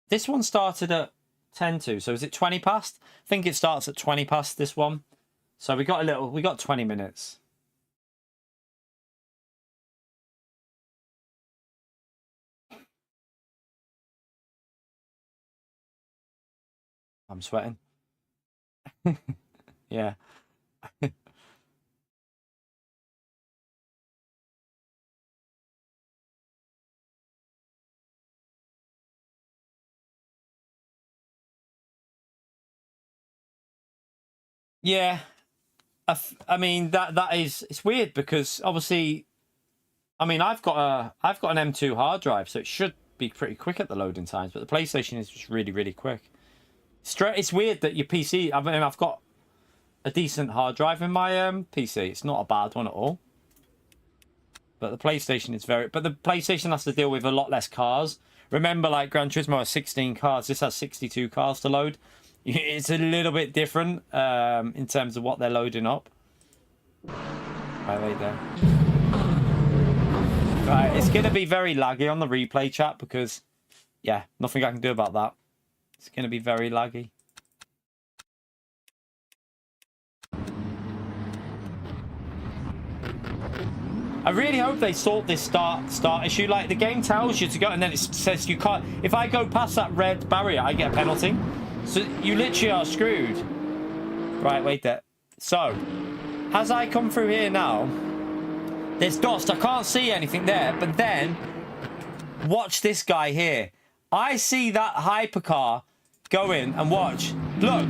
This one started at 10 to, so is it 20 past? I think it starts at 20 past, this one. So we got 20 minutes. I'm sweating. Yeah. Yeah. I mean, that is, it's weird because obviously, I mean, I've got an M2 hard drive, so it should be pretty quick at the loading times, but the PlayStation is just really, really quick. It's weird that your PC, I mean, I've got a decent hard drive in my PC. It's not a bad one at all. But the PlayStation is but the PlayStation has to deal with a lot less cars. Remember, like, Gran Turismo has 16 cars. This has 62 cars to load. It's a little bit different in terms of what they're loading up. Right there. Right, it's going to be very laggy on the replay chat because, yeah, nothing I can do about that. It's going to be very laggy. I really hope they sort this start issue. Like, the game tells you to go, and then it says you can't. If I go past that red barrier, I get a penalty. So you literally are screwed. Right, wait there. So, as I come through here now, there's dust. I can't see anything there. But then, watch this guy here. I see that hypercar go in, and watch. Look.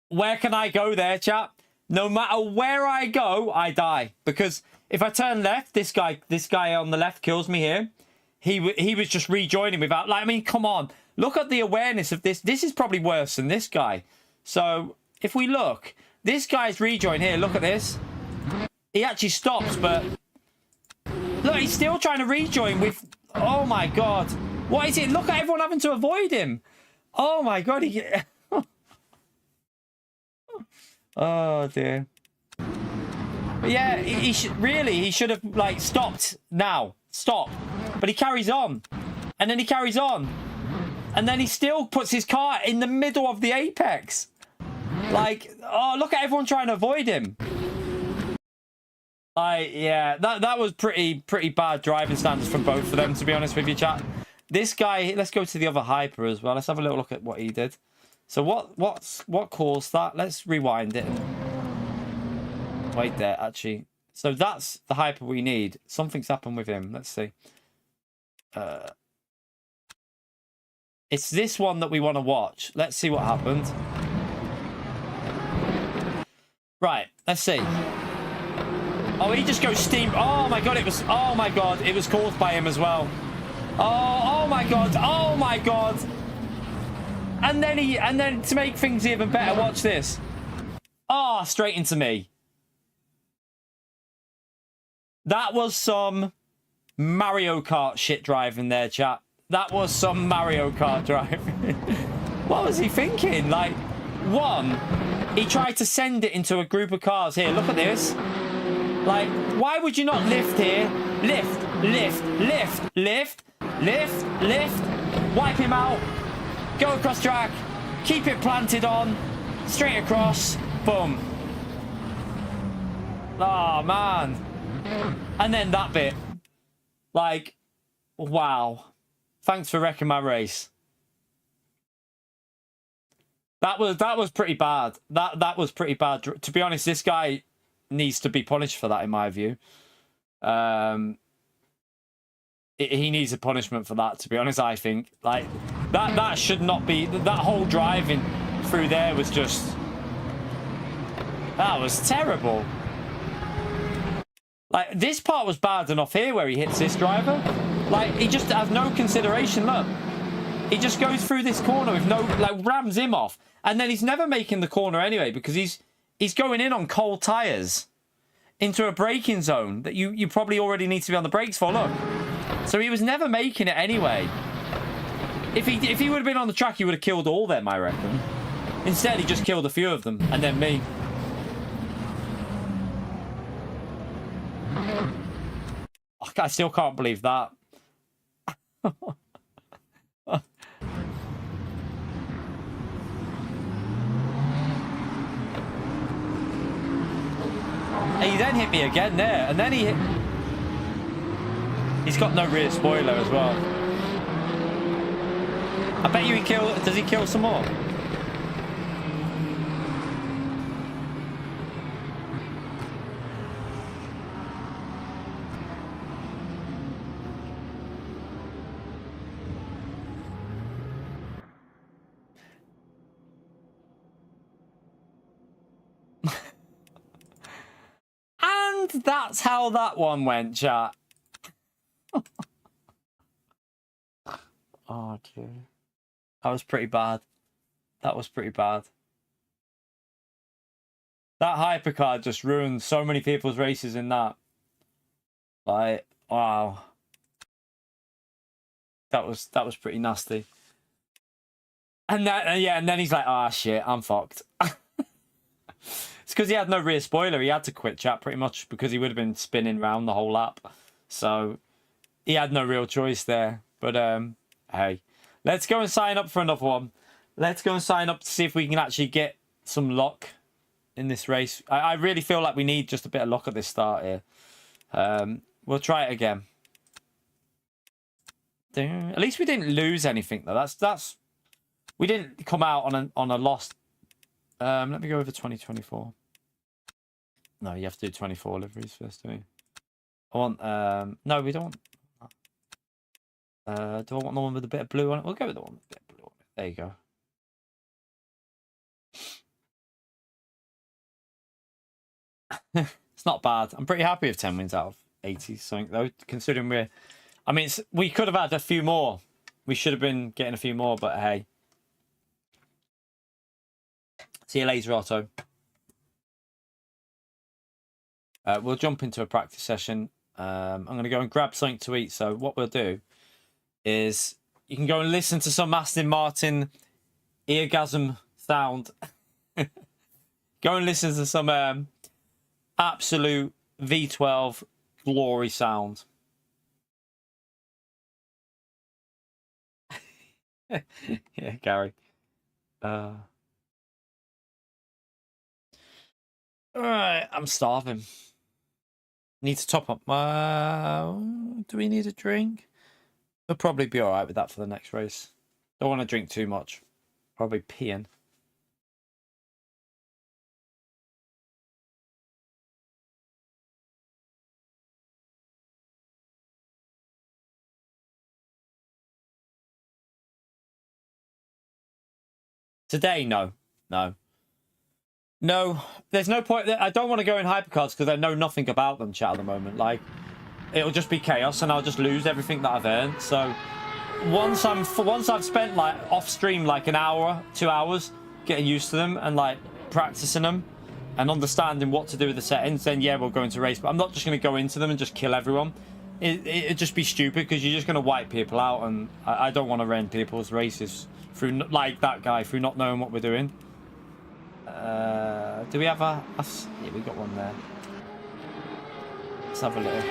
Where can I go there, chap? No matter where I go, I die. Because if I turn left, this guy on the left kills me here. He was just rejoining without, like, I mean, come on. Look at the awareness of this. This is probably worse than this guy. So, if we look, this guy's rejoin here. Look at this. He actually stops, but look, he's still trying to rejoin with, oh my God. What is it? Look at everyone having to avoid him. Oh my God. Oh dear. But yeah, he should have, like, stopped now. Stop. But he carries on. And then he carries on. And then he still puts his car in the middle of the apex. Like, oh, look at everyone trying to avoid him. Like, yeah, that was pretty bad driving standards from both of them, to be honest with you, chat. This guy, let's go to the other hyper as well. Let's have a little look at what he did. So what caused that? Let's rewind it. Wait there, actually. So that's the hyper we need. Something's happened with him. Let's see. It's this one that we want to watch. Let's see what happened. Right, let's see. Oh, he just goes steam. Oh my God, it was caused by him as well. Oh my God. Oh my God. And then to make things even better, watch this. Oh, straight into me. That was some Mario Kart shit driving there, chat. That was some Mario Kart driving. What was he thinking? Like, one, he tried to send it into a group of cars. Here, look at this. Like, why would you not lift here? Lift, lift, lift, lift, lift, lift. Wipe him out. Go across track. Keep it planted on. Straight across. Boom. Oh, man. And then that bit. Like, wow. Thanks for wrecking my race. That was pretty bad. That was pretty bad. To be honest, this guy needs to be punished for that, in my view. He needs a punishment for that, to be honest, I think. Like, that should not be... That whole driving through there was just... That was terrible. Like, this part was bad enough here where he hits this driver. Like, he just has no consideration. Look. He just goes through this corner with no... Like, rams him off. And then he's never making the corner anyway because he's going in on cold tyres into a braking zone that you probably already need to be on the brakes for. Look. So he was never making it anyway. If he would have been on the track, he would have killed all them, I reckon. Instead, he just killed a few of them. And then me. I still can't believe that. And he then hit me again there. And then he hit... He's got no rear spoiler as well. I bet you he kill... Does he kill some more? And that's how that one went, chat. Oh, dear. That was pretty bad. That was pretty bad. That hypercard just ruined so many people's races in that. Like, wow. That was pretty nasty. And that, yeah, and then he's like, "Ah, shit, I'm fucked." It's because he had no rear spoiler. He had to quit, chat, pretty much, because he would have been spinning round the whole lap. So he had no real choice there. But hey, let's go and sign up for another one. Let's go and sign up to see if we can actually get some luck in this race. I really feel like we need just a bit of luck at this start here. We'll try it again. At least we didn't lose anything though. That's we didn't come out on a loss. Let me go over 2024. No, you have to do 24 liveries first, don't you? I want no, we don't want do I want the one with a bit of blue on it? We'll go with the one with a bit of blue on it. There you go. It's not bad. I'm pretty happy with 10 wins out of 80 something though, considering we're I mean we could have had a few more. We should have been getting a few more, but hey. See you later, Otto. We'll jump into a practice session. I'm going to go and grab something to eat. So what we'll do is you can go and listen to some Aston Martin eargasm sound. Go and listen to some absolute V12 glory sound. Yeah, Gary. Alright, I'm starving. Need to top up my... Do we need a drink? We'll probably be alright with that for the next race. Don't want to drink too much. Probably peeing. Today, no. No. No, there's no point. I don't want to go in hypercards because I know nothing about them, chat, at the moment. Like, it'll just be chaos and I'll just lose everything that I've earned. So once I've spent like off stream like an hour, 2 hours getting used to them and like practicing them and understanding what to do with the settings, then yeah, we'll go into race. But I'm not just going to go into them and just kill everyone. It'd just be stupid because you're just going to wipe people out, and I don't want to end people's races through like that guy through not knowing what we're doing. Do we have a... Yeah, we got one there. Let's have a little.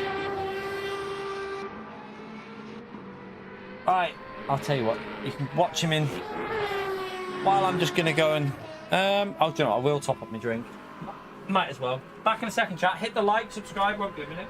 Alright, I'll tell you what. You can watch him in while I'm just going to go and... Oh, do you know what? I will top up my drink. Might as well. Back in a second, chat. Hit the like, subscribe. Won't be a minute.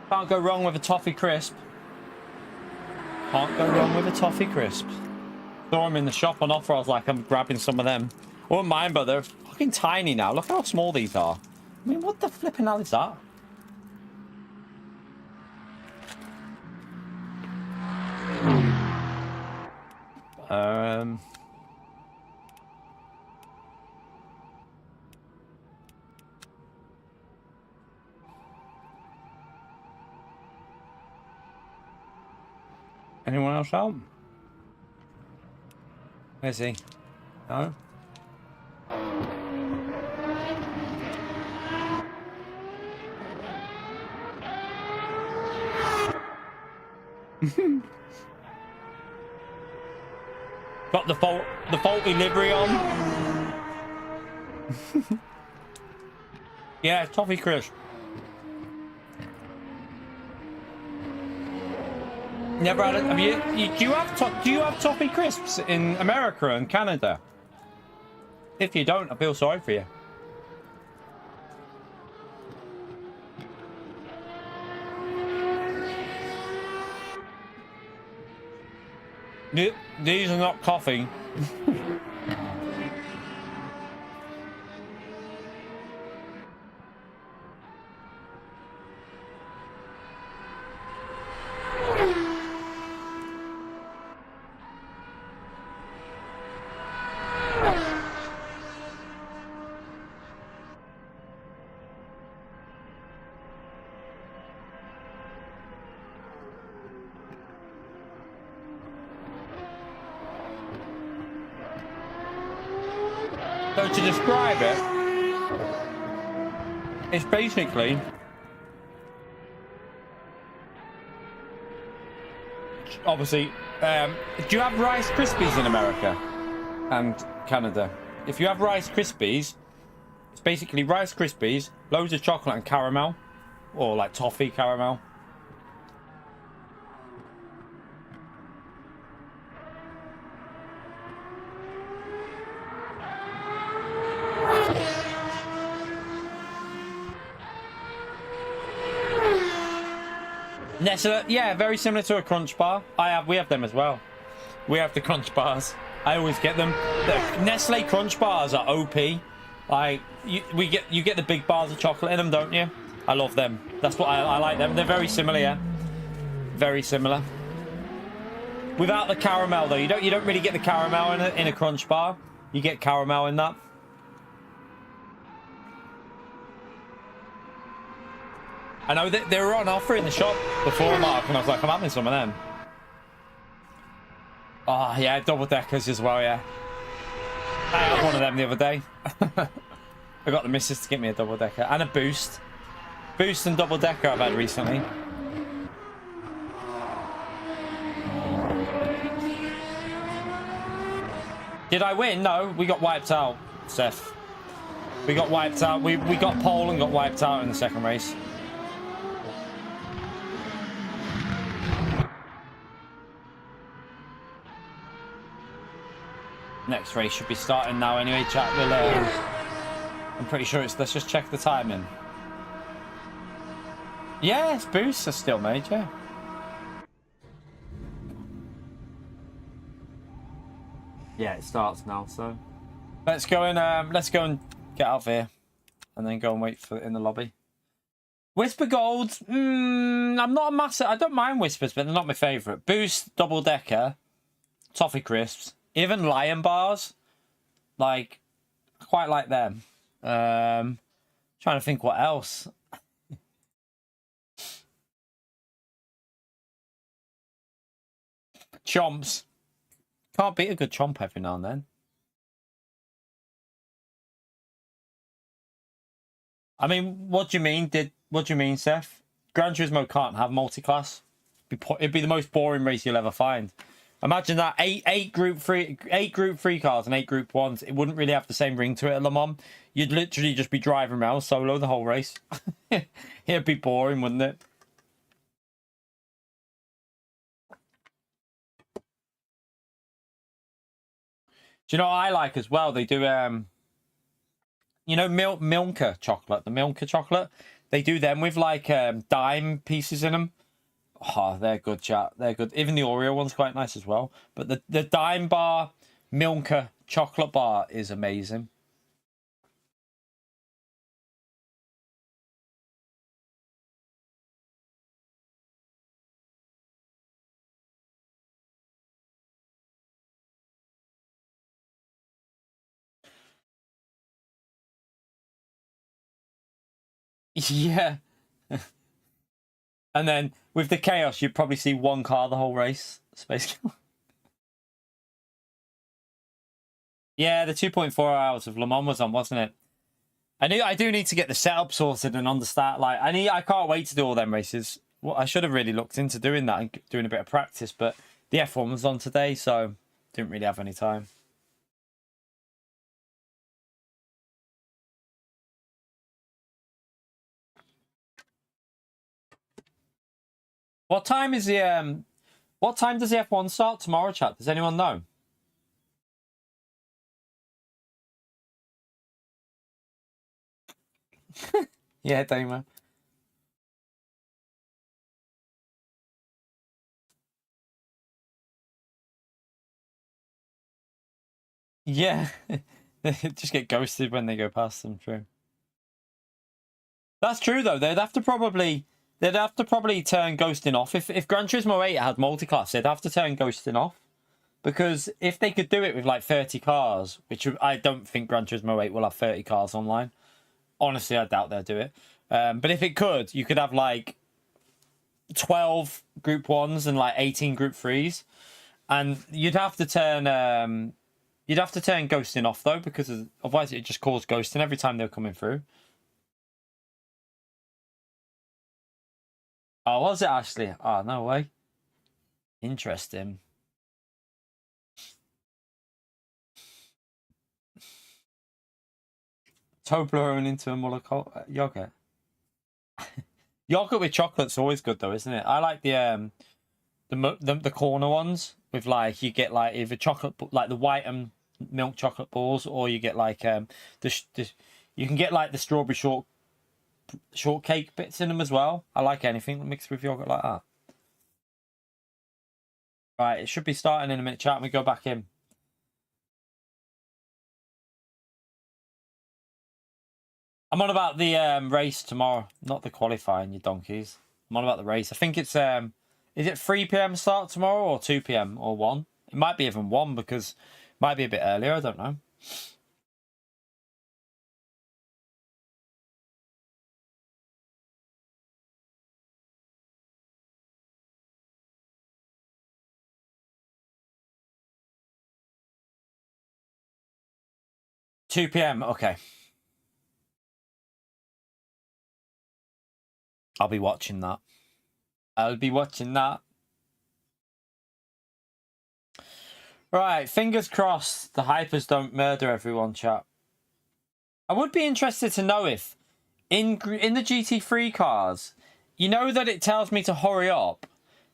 Can't go wrong with a toffee crisp. Can't go wrong with a toffee crisp. Saw them in the shop on offer. I was like, I'm grabbing some of them. I wouldn't mind, but they're fucking tiny now. Look how small these are. I mean, what the flipping hell is that? Anyone else out? Where's he? No? Got the faulty livery on. Yeah, toffee crisp. Never had it. Have do you have toffee crisps in America and Canada? If you don't, I feel sorry for you. These are not coffee. So to describe it, it's basically obviously, do you have Rice Krispies in America and Canada? If you have Rice Krispies, it's basically Rice Krispies, loads of chocolate and caramel, or like toffee caramel. Nestle, yeah, very similar to a Crunch Bar. We have them as well. We have the Crunch Bars. I always get them. The Nestle Crunch Bars are OP. Like you get the big bars of chocolate in them, don't you? I love them. That's what I like them. They're very similar, yeah. Very similar. Without the caramel though, you don't really get the caramel in a Crunch Bar. You get caramel in that. I know that they were on offer in the shop before, Mark, and I was like, I'm having some of them. Oh, yeah, double deckers as well, yeah. I had one of them the other day. I got the missus to get me a double decker and a boost. Boost and double decker I've had recently. Did I win? No, we got wiped out, Seth. We got wiped out. We got pole and got wiped out in the second race. Next race should be starting now anyway, chat. We'll, I'm pretty sure it's... Let's just check the timing. Yes, boosts are still made, yeah. Yeah, it starts now, so... Let's go and get out of here. And then go and wait for in the lobby. Whisper Gold. I'm not a massive... I don't mind Whispers, but they're not my favourite. Boost, double decker, toffee crisps. Even Lion Bars, like, I quite like them. Trying to think what else. Chomps. Can't beat a good chomp every now and then. I mean, what do you mean? What do you mean, Seth? Gran Turismo can't have multi-class. It'd be the most boring race you'll ever find. Imagine that eight group three cars and 8 group 1s. It wouldn't really have the same ring to it at Le Mans. You'd literally just be driving around solo the whole race. It'd be boring, wouldn't it? Do you know what I like as well? They do you know Milka chocolate, the Milka chocolate. They do them with like dime pieces in them. Oh, they're good, chat. They're good. Even the Oreo one's quite nice as well. But the dime bar Milka chocolate bar is amazing. Yeah. And then with the chaos, you'd probably see one car the whole race. Space. Yeah, the 2.4 hours of Le Mans was on, wasn't it? I do need to get the setup sorted and understand. Like, I can't wait to do all them races. Well, I should have really looked into doing that and doing a bit of practice, but the F1 was on today, so didn't really have any time. What time is the what time does the F1 start tomorrow, chat? Does anyone know? Yeah, Damo. Yeah. They just get ghosted when they go past them, true. That's true though. They'd have to probably turn ghosting off. If Gran Turismo 8 had multi-class, they'd have to turn ghosting off. Because if they could do it with like 30 cars, which I don't think Gran Turismo 8 will have 30 cars online. Honestly, I doubt they'll do it. But if it could, you could have like 12 Group 1s and like 18 Group 3s. And you'd have to turn ghosting off though, because otherwise it just cause ghosting every time they're coming through. Oh, was it actually? Oh, no way. Interesting. Toblerone into a Molotov yogurt. Yogurt with chocolate's always good though, isn't it? I like the corner ones with like you get like either chocolate like the white and milk chocolate balls, or you get like you can get like the strawberry shortcake bits in them as well. I like anything mixed with yogurt like that. Right, it should be starting in a minute, chat. We go back in. I'm on about the race tomorrow, not the qualifying, you donkeys. I'm on about the race. I think it's is it 3 p.m. start tomorrow or 2 p.m. or 1? It might be even 1 because it might be a bit earlier, I don't know. $2 p.m. Okay. I'll be watching that. I'll be watching that. Right, fingers crossed the hypers don't murder everyone, chat. I would be interested to know if in the GT3 cars, you know that it tells me to hurry up.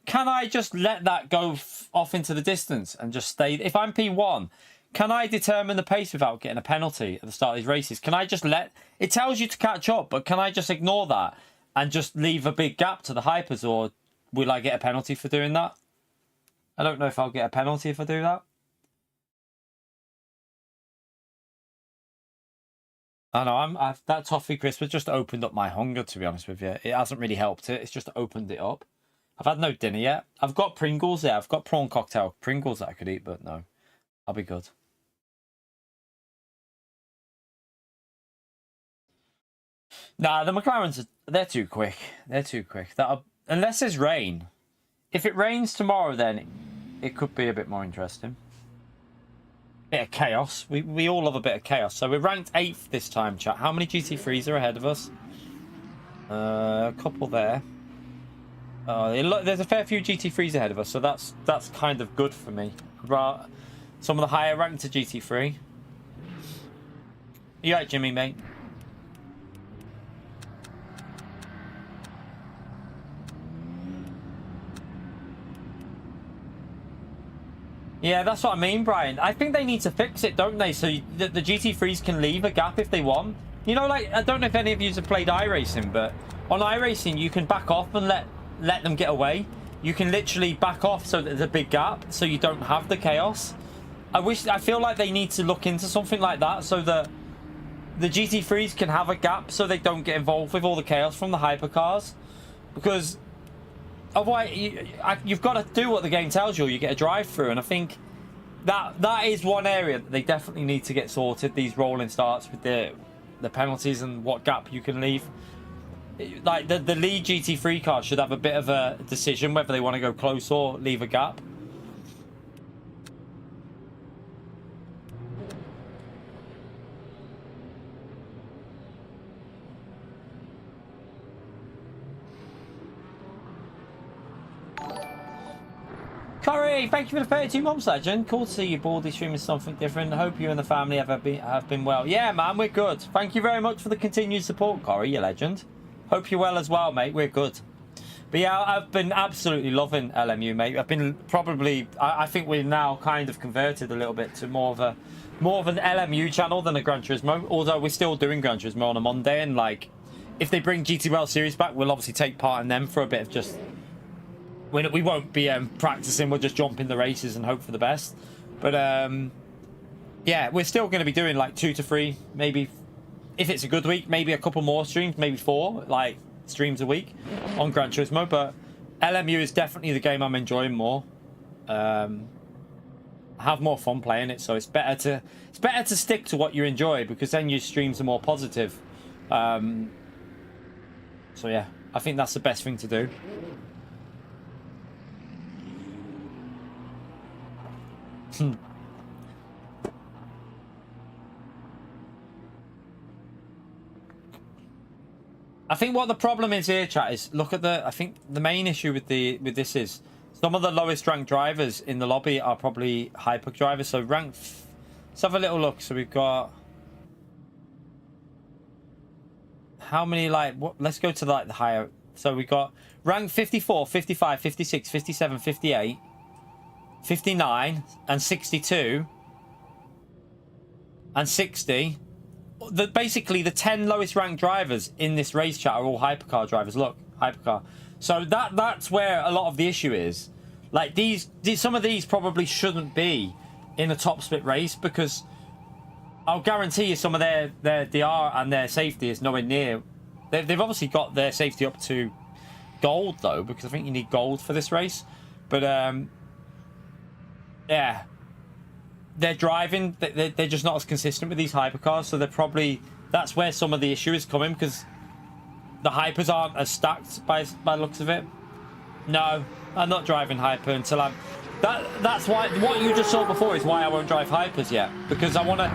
Can I just let that go off into the distance and just stay? If I'm P1, can I determine the pace without getting a penalty at the start of these races? Can I just let... It tells you to catch up, but can I just ignore that and just leave a big gap to the hypers, or will I get a penalty for doing that? I don't know if I'll get a penalty if I do that. I know, that toffee crisp has just opened up my hunger, to be honest with you. It hasn't really helped it. It's just opened it up. I've had no dinner yet. I've got Pringles there. I've got prawn cocktail Pringles that I could eat, but no. I'll be good. Nah, the McLarens, they're too quick. They're too quick. Unless there's rain. If it rains tomorrow, then it could be a bit more interesting. Bit of chaos. We all love a bit of chaos. So we're ranked 8th this time, chat. How many GT3s are ahead of us? A couple there. There's a fair few GT3s ahead of us, so that's kind of good for me. Some of the higher ranked to GT3. You right, Jimmy, mate? Yeah, that's what I mean, Brian. I think they need to fix it, don't they? So the GT3s can leave a gap if they want. You know, like, I don't know if any of you have played iRacing, but on iRacing, you can back off and let them get away. You can literally back off so that there's a big gap, so you don't have the chaos. I feel like they need to look into something like that so that the GT3s can have a gap so they don't get involved with all the chaos from the hypercars. Because otherwise, you've got to do what the game tells you. You get a drive through, and I think that is one area that they definitely need to get sorted. These rolling starts with the penalties and what gap you can leave. Like the lead GT3 car should have a bit of a decision whether they want to go close or leave a gap. Corey, thank you for the 32 months, legend. Cool to see you baldy streaming something different. Hope you and the family have been well. Yeah, man, we're good. Thank you very much for the continued support, Corey, you legend. Hope you're well as well, mate. We're good. But yeah, I've been absolutely loving LMU, mate. I've been probably, I think we're now kind of converted a little bit to more of an LMU channel than a Gran Turismo. Although we're still doing Gran Turismo on a Monday, and like, if they bring GT World Series back, we'll obviously take part in them for a bit of just. We won't be practicing. We'll just jump in the races and hope for the best. But yeah, we're still going to be doing like 2 to 3, maybe if it's a good week, maybe a couple more streams, maybe 4 like streams a week on Gran Turismo. But LMU is definitely the game I'm enjoying more. I have more fun playing it, so it's better to stick to what you enjoy, because then your streams are more positive. So yeah, I think that's the best thing to do. I think what the problem is here, chat, is look at I think the main issue with this is some of the lowest ranked drivers in the lobby are probably hyper drivers. So let's have a little look. So we've got how many, like, let's go to like the higher. So we got rank 54, 55, 56, 57, 58. 59 and 62 and 60. Basically the 10 lowest ranked drivers in this race chat are all hypercar drivers. Look, hypercar. So that's where a lot of the issue is. Like some of these probably shouldn't be in a top split race, because I'll guarantee you some of their DR and their safety is nowhere near. They've obviously got their safety up to gold though, because I think you need gold for this race. But yeah, they're driving. They're just not as consistent with these hypercars, so that's where some of the issue is coming, because the hypers aren't as stacked by the looks of it. No, I'm not driving hyper until I'm. That's why what you just saw before is why I won't drive hypers yet, because I want to.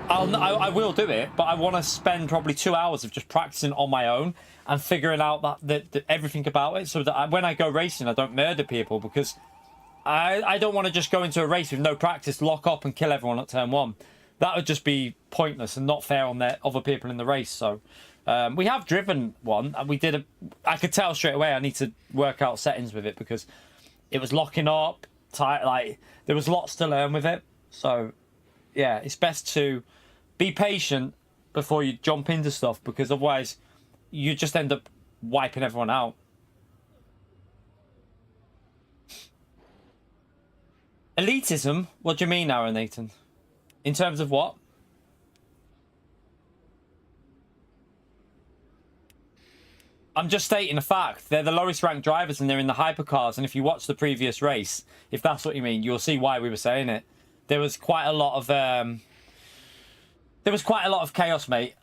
I will do it, but I want to spend probably 2 hours of just practicing on my own and figuring out that everything about it, so that when I go racing, I don't murder people, because. I don't want to just go into a race with no practice, lock up and kill everyone at turn 1. That would just be pointless and not fair on the other people in the race. So we have driven one, and I could tell straight away I need to work out settings with it, because it was locking up tight. Like, there was lots to learn with it. So yeah, it's best to be patient before you jump into stuff, because otherwise you just end up wiping everyone out. Elitism? What do you mean, Aaron Nathan? In terms of what? I'm just stating a fact. They're the lowest ranked drivers and they're in the hypercars. And if you watch the previous race, if that's what you mean, you'll see why we were saying it. There was quite a lot of chaos, mate.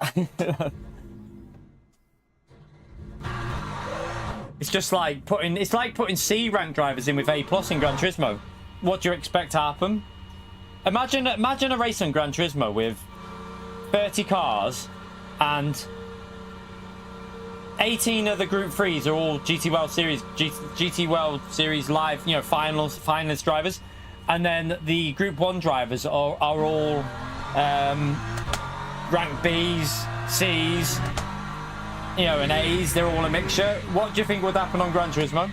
It's just like putting C ranked drivers in with A+ in Gran Turismo. What do you expect to happen? Imagine a race in Gran Turismo with 30 cars and 18 of the Group 3s are all GT World Series, GT World Series live, finalist drivers, and then the Group 1 drivers are all rank Bs, Cs, and A's. They're all a mixture. What do you think would happen on Gran Turismo?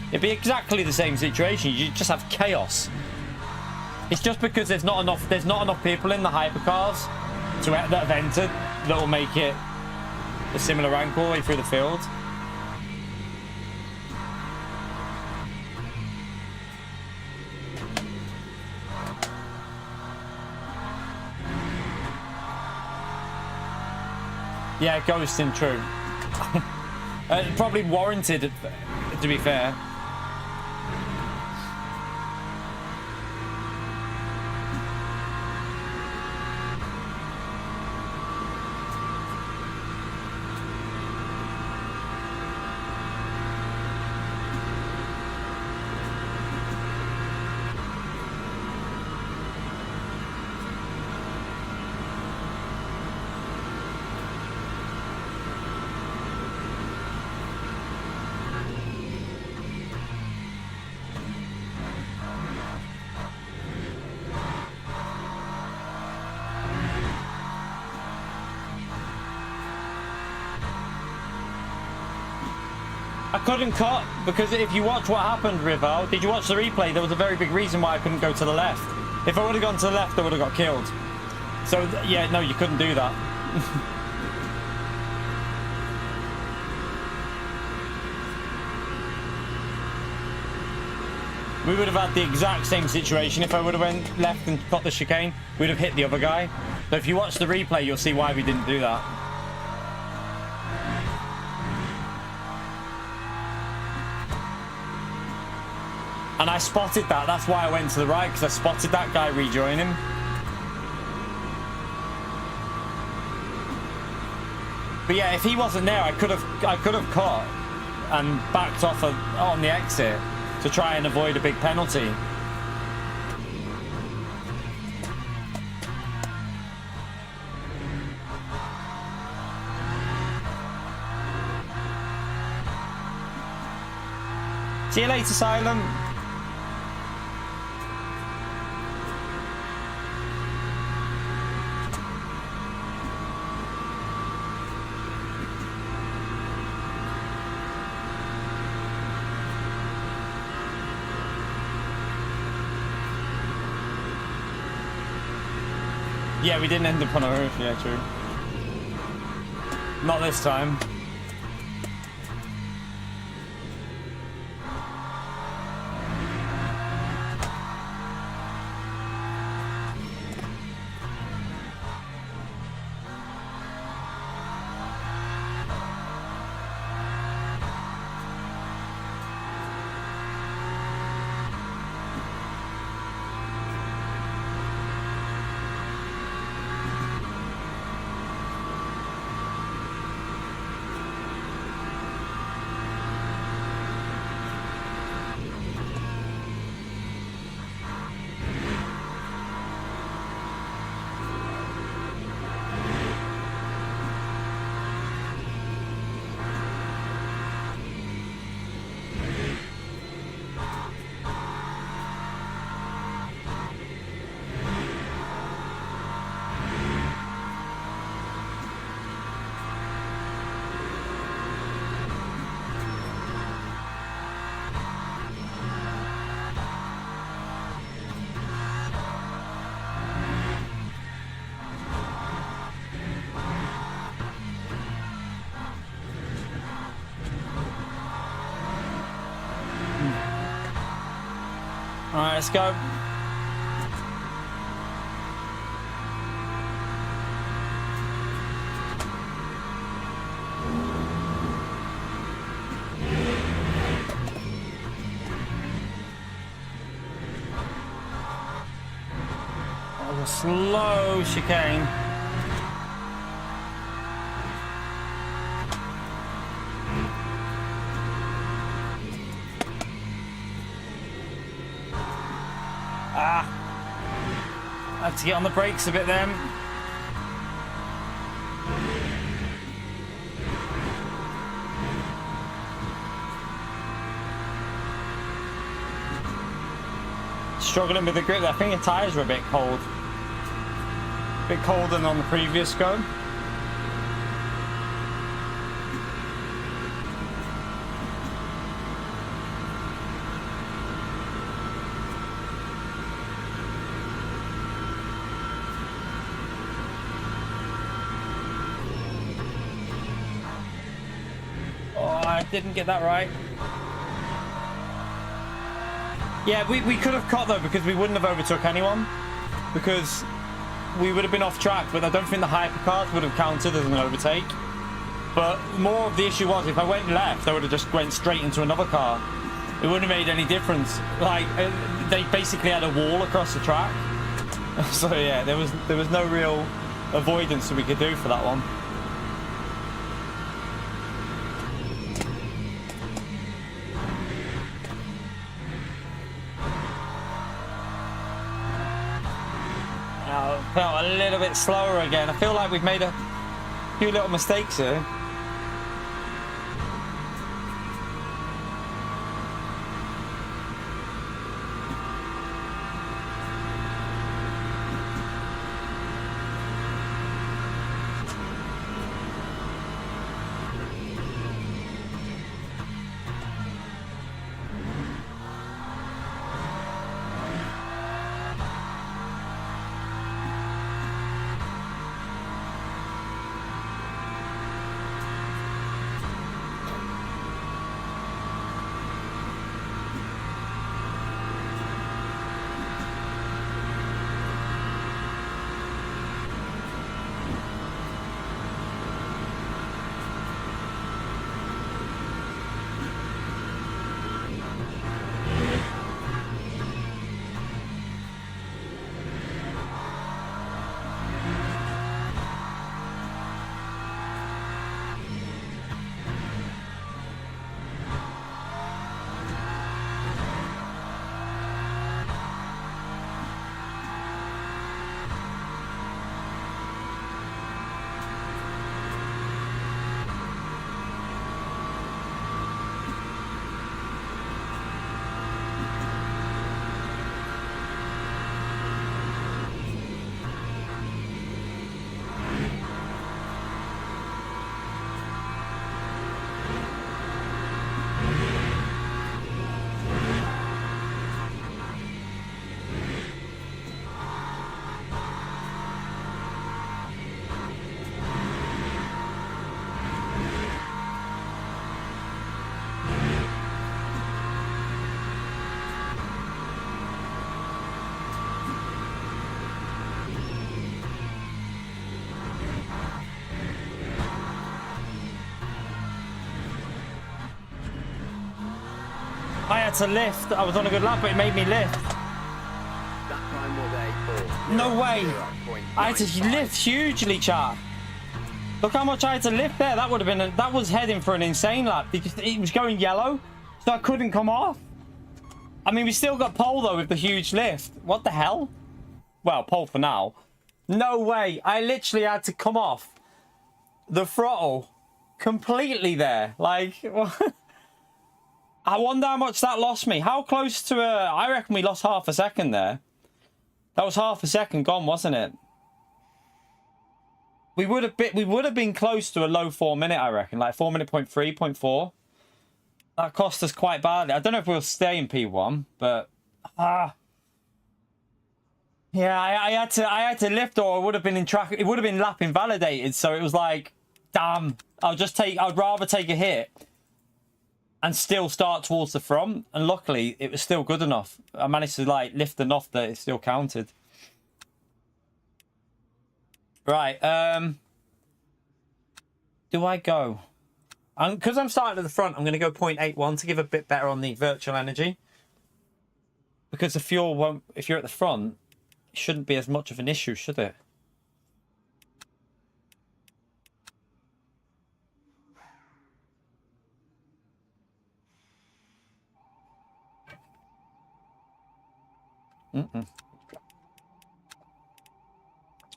It'd be exactly the same situation. You just have chaos. It's just because there's not enough people in the hypercars that have entered that'll make it a similar rank all the way through the field. Yeah, ghosting, true. Probably warranted, to be fair. I couldn't cut because if you watch what happened, Rival, did you watch the replay? There was a very big reason why I couldn't go to the left. If I would have gone to the left, I would have got killed. So, yeah, no, you couldn't do that. We would have had the exact same situation. If I would have went left and cut the chicane, we'd have hit the other guy. So if you watch the replay, you'll see why we didn't do that. And I spotted that. That's why I went to the right, because I spotted that guy rejoining. But yeah, if he wasn't there, I could have cut and backed off on the exit to try and avoid a big penalty. See you later, Silent. Yeah, we didn't end up on a roof. Yeah, true. Not this time. All right, let's go. That was a slow chicane. I had to get on the brakes a bit then. Struggling with the grip. I think the tyres were a bit cold. A bit colder than on the previous go. I didn't get that right. Yeah, we could have caught though, because we wouldn't have overtook anyone. Because we would have been off track, but I don't think the hypercars would have counted as an overtake. But more of the issue was, if I went left, I would have just went straight into another car. It wouldn't have made any difference. Like, they basically had a wall across the track. So yeah, there was no real avoidance that we could do for that one. Felt a little bit slower again. I feel like we've made a few little mistakes here. I had to lift. I was on a good lap, but it made me lift. That time was a 4. No way. I had to lift hugely, chat. Look how much I had to lift there. That would have been that was heading for an insane lap because it was going yellow, so I couldn't come off. I mean, we still got pole though with the huge lift. What the hell? Well, pole for now. No way. I literally had to come off the throttle completely there. Like, I wonder how much that lost me. How close to I reckon we lost half a second there. That was half a second gone, wasn't it? We would have been close to a low 4 minute, I reckon, like 4 minute 0.3, 0.4. That cost us quite badly. I don't know if we'll stay in P1, but yeah, I had to lift, or I would have been in track. It would have been lap invalidated. So it was like, damn. I'd rather take a hit and still start towards the front. And luckily, it was still good enough. I managed to like lift enough that it still counted. Right. Do I go? Because I'm starting at the front, I'm going to go 0.81 to give a bit better on the virtual energy. Because the fuel won't, if you're at the front, it shouldn't be as much of an issue, should it?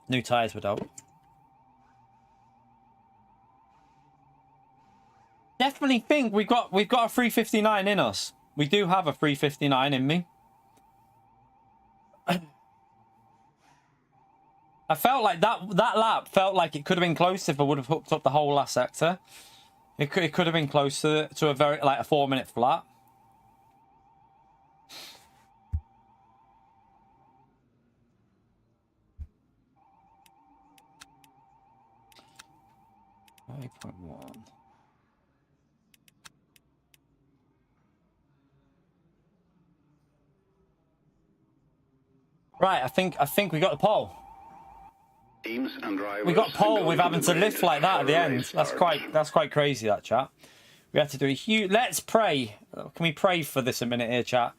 New tyres would help. Definitely think we've got a 359 in us. We do have a 359 in me. I felt like that lap felt like it could have been close if I would have hooked up the whole last sector. It could have been close to a very like a 4 minute flat. Right, I think we got the pole. Teams and drivers We got pole go with to having the to grid lift like that at for the a end. race That's start. quite crazy, that, chat. We had to do a huge... Let's pray. Can we pray for this a minute here, chat?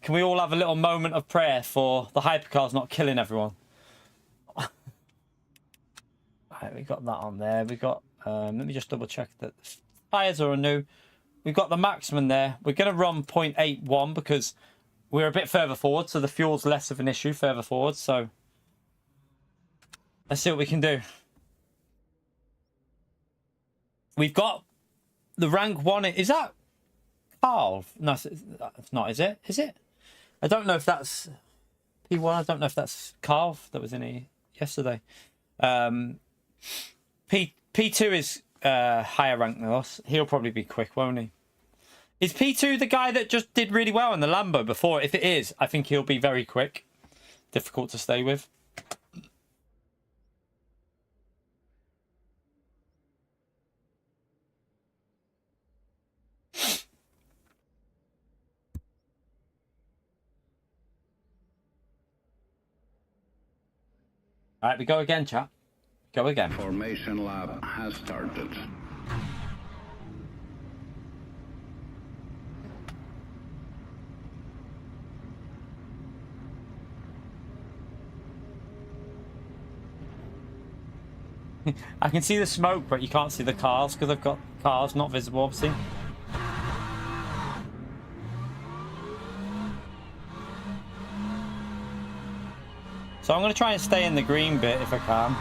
Can we all have a little moment of prayer for the hypercars not killing everyone? Right, we got that on there. We got... let me just double check that the tyres are new. We've got the maximum there. We're going to run 0.81 because we're a bit further forward, so the fuel's less of an issue further forward. So let's see what we can do. We've got the rank 1. Is that Carl? No, it's not, is it? Is it? I don't know if that's P1. I don't know if that's Carl that was in here yesterday. P2 is higher rank than us. He'll probably be quick, won't he? Is P2 the guy that just did really well in the Lambo before? If it is, I think he'll be very quick. Difficult to stay with. All right, we go again, chat. Go again. Formation lap has started. I can see the smoke, but you can't see the cars because I've got cars not visible, obviously. So I'm going to try and stay in the green bit if I can.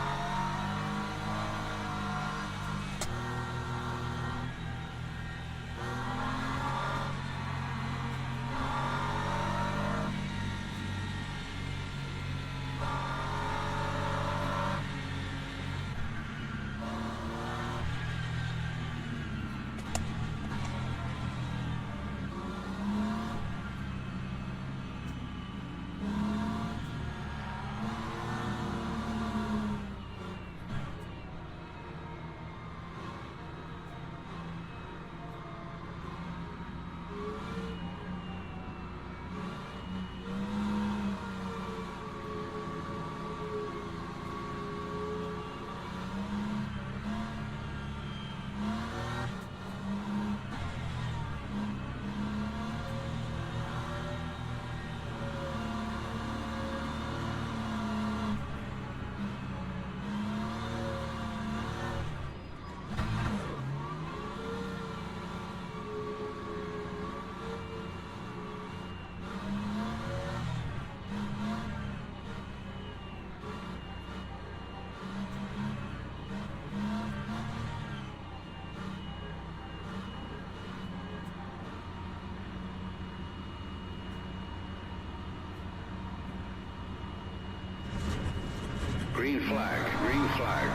Green flag, green flag.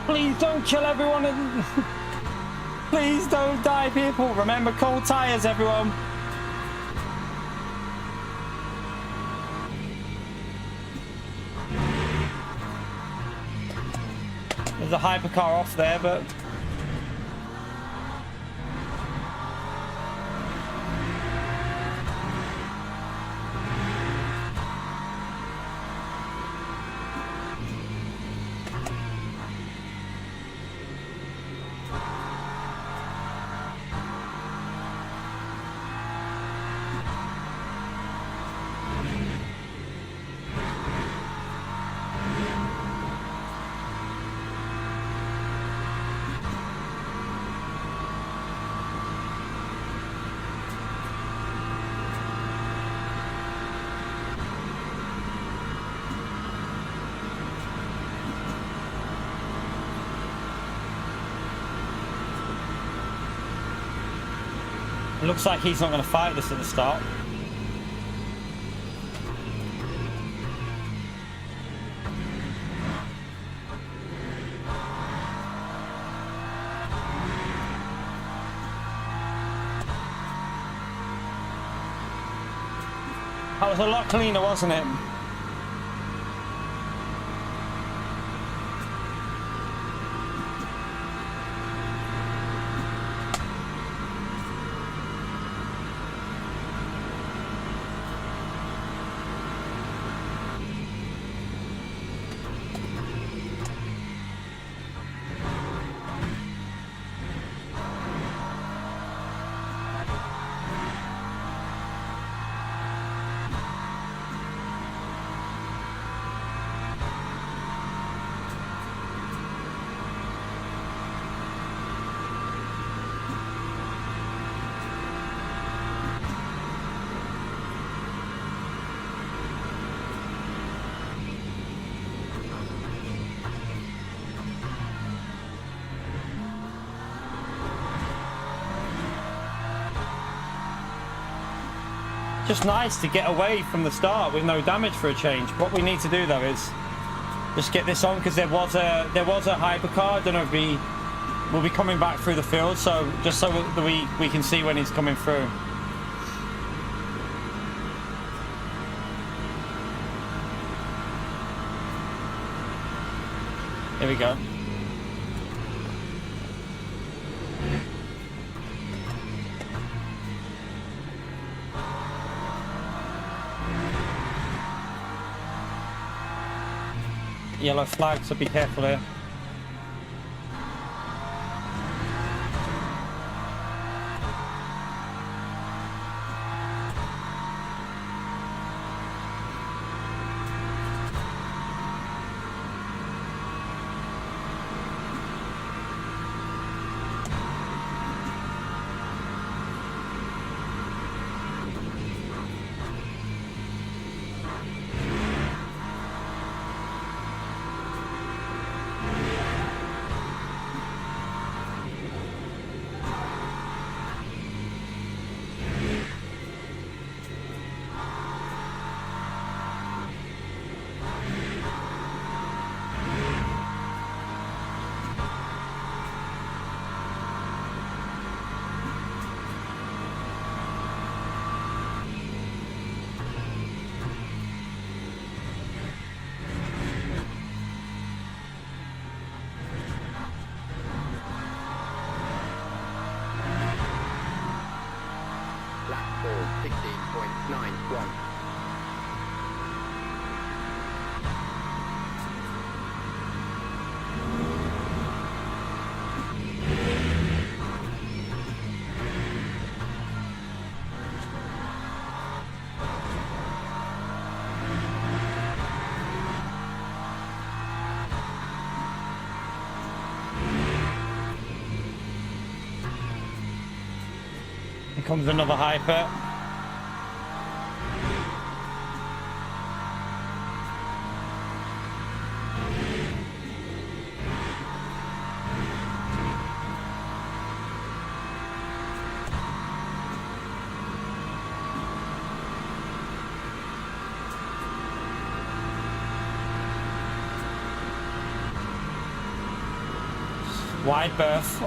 Please don't kill everyone. Please don't die, people. Remember, cold tires, everyone. There's a hypercar off there, but... It looks like he's not going to fight this at the start. That was a lot cleaner, wasn't it? just nice to get away from the start with no damage for a change. What we need to do though is just get this on, because there was a hypercar. I don't know if we'll be coming back through the field, so just so that we can see when he's coming through. Here we go. Yellow flag, so be careful here. Lap 4, 16.91. Here comes another hyper. Wide berth.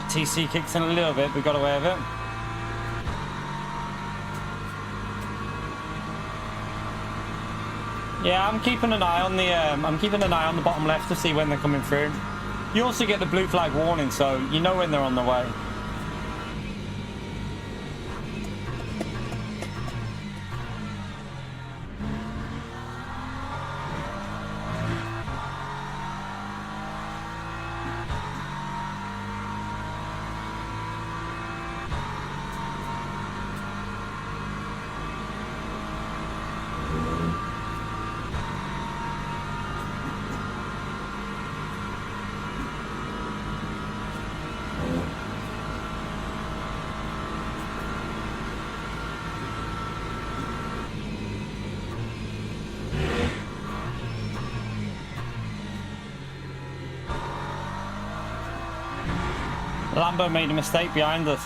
TC kicks in a little bit, we got away with it. Yeah, I'm keeping an eye on the bottom left to see when they're coming through. You also get the blue flag warning, so you know when they're on the way. Lambo made a mistake behind us.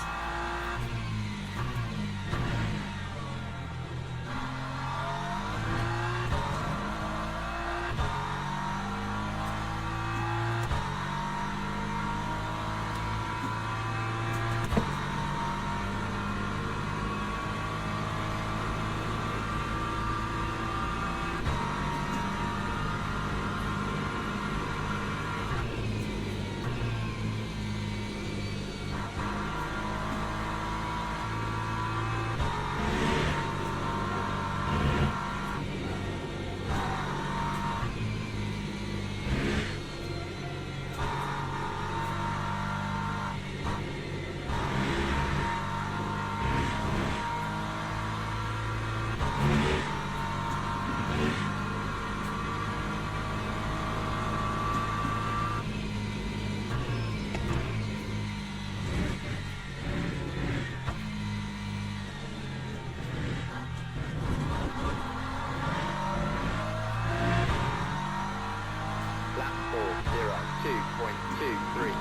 2.23.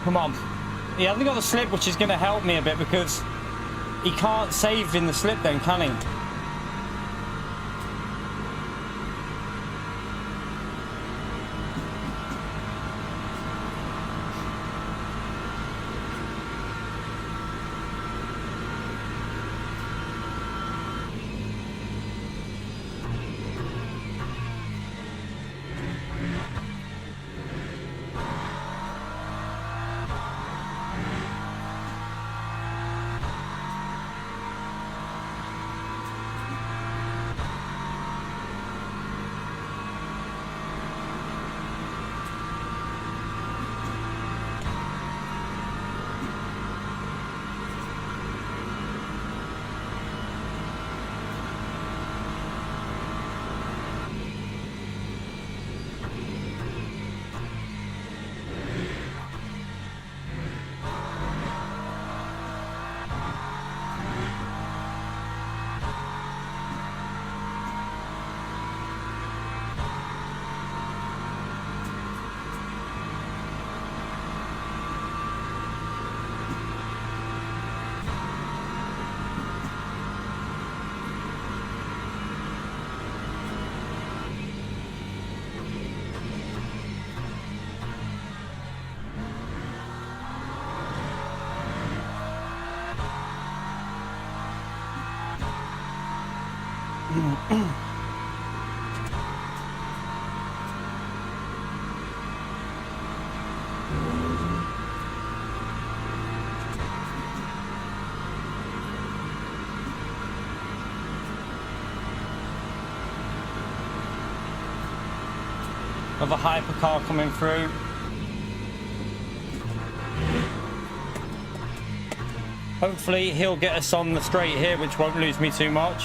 Come on. He hasn't got the slip, which is going to help me a bit because he can't save in the slip then, can he? Another hypercar coming through. Hopefully he'll get us on the straight here, which won't lose me too much.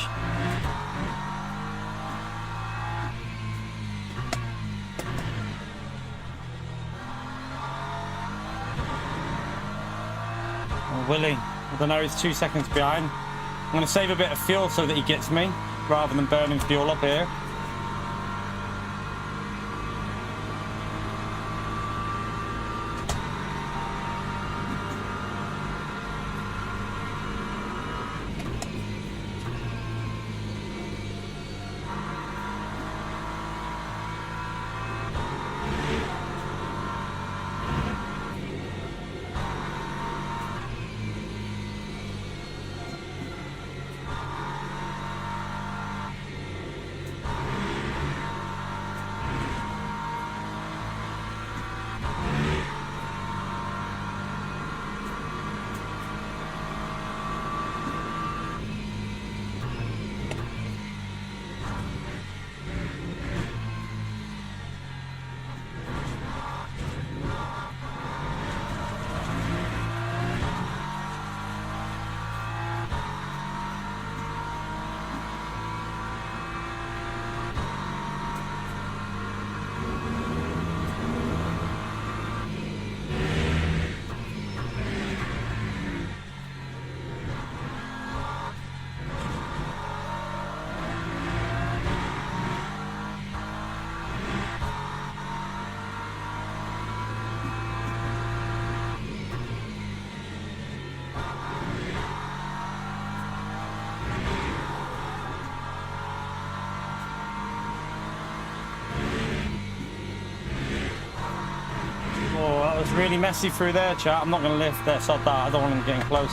Oh, Willie, I don't know, he's 2 seconds behind. I'm going to save a bit of fuel so that he gets me, rather than burning fuel up here. was really messy through there, chat. I'm not going to lift there, sod that. I don't want him getting close.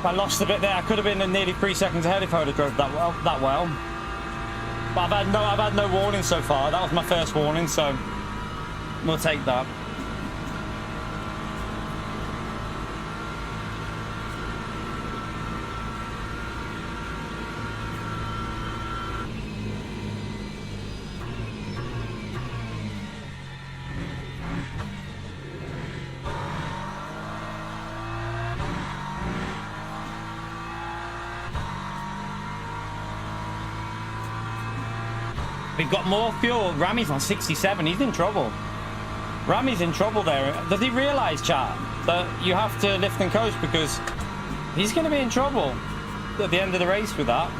I lost a bit there. I could have been nearly 3 seconds ahead if I would have drove that well. But I've had no warning so far. That was my first warning, so we'll take that. We've got more fuel. Rami's on 67. He's in trouble. Rami's in trouble there. Does he realise, chat, that you have to lift and coast because he's going to be in trouble at the end of the race with that?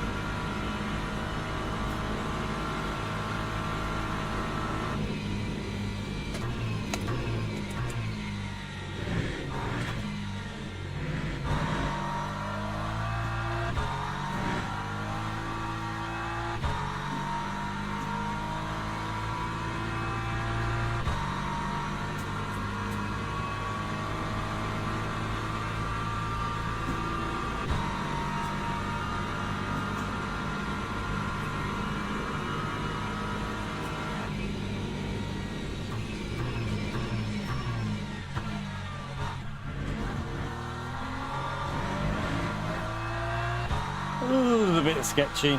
Ooh, a bit sketchy.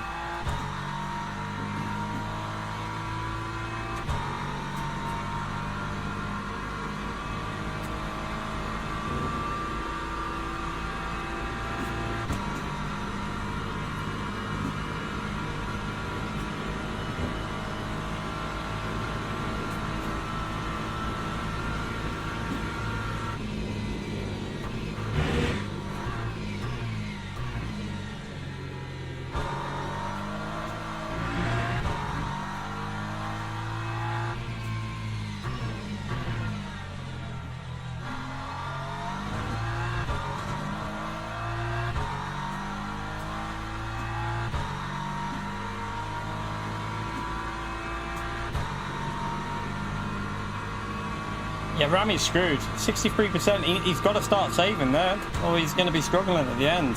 Yeah, Rami's screwed. 63%. He's got to start saving there, or he's going to be struggling at the end.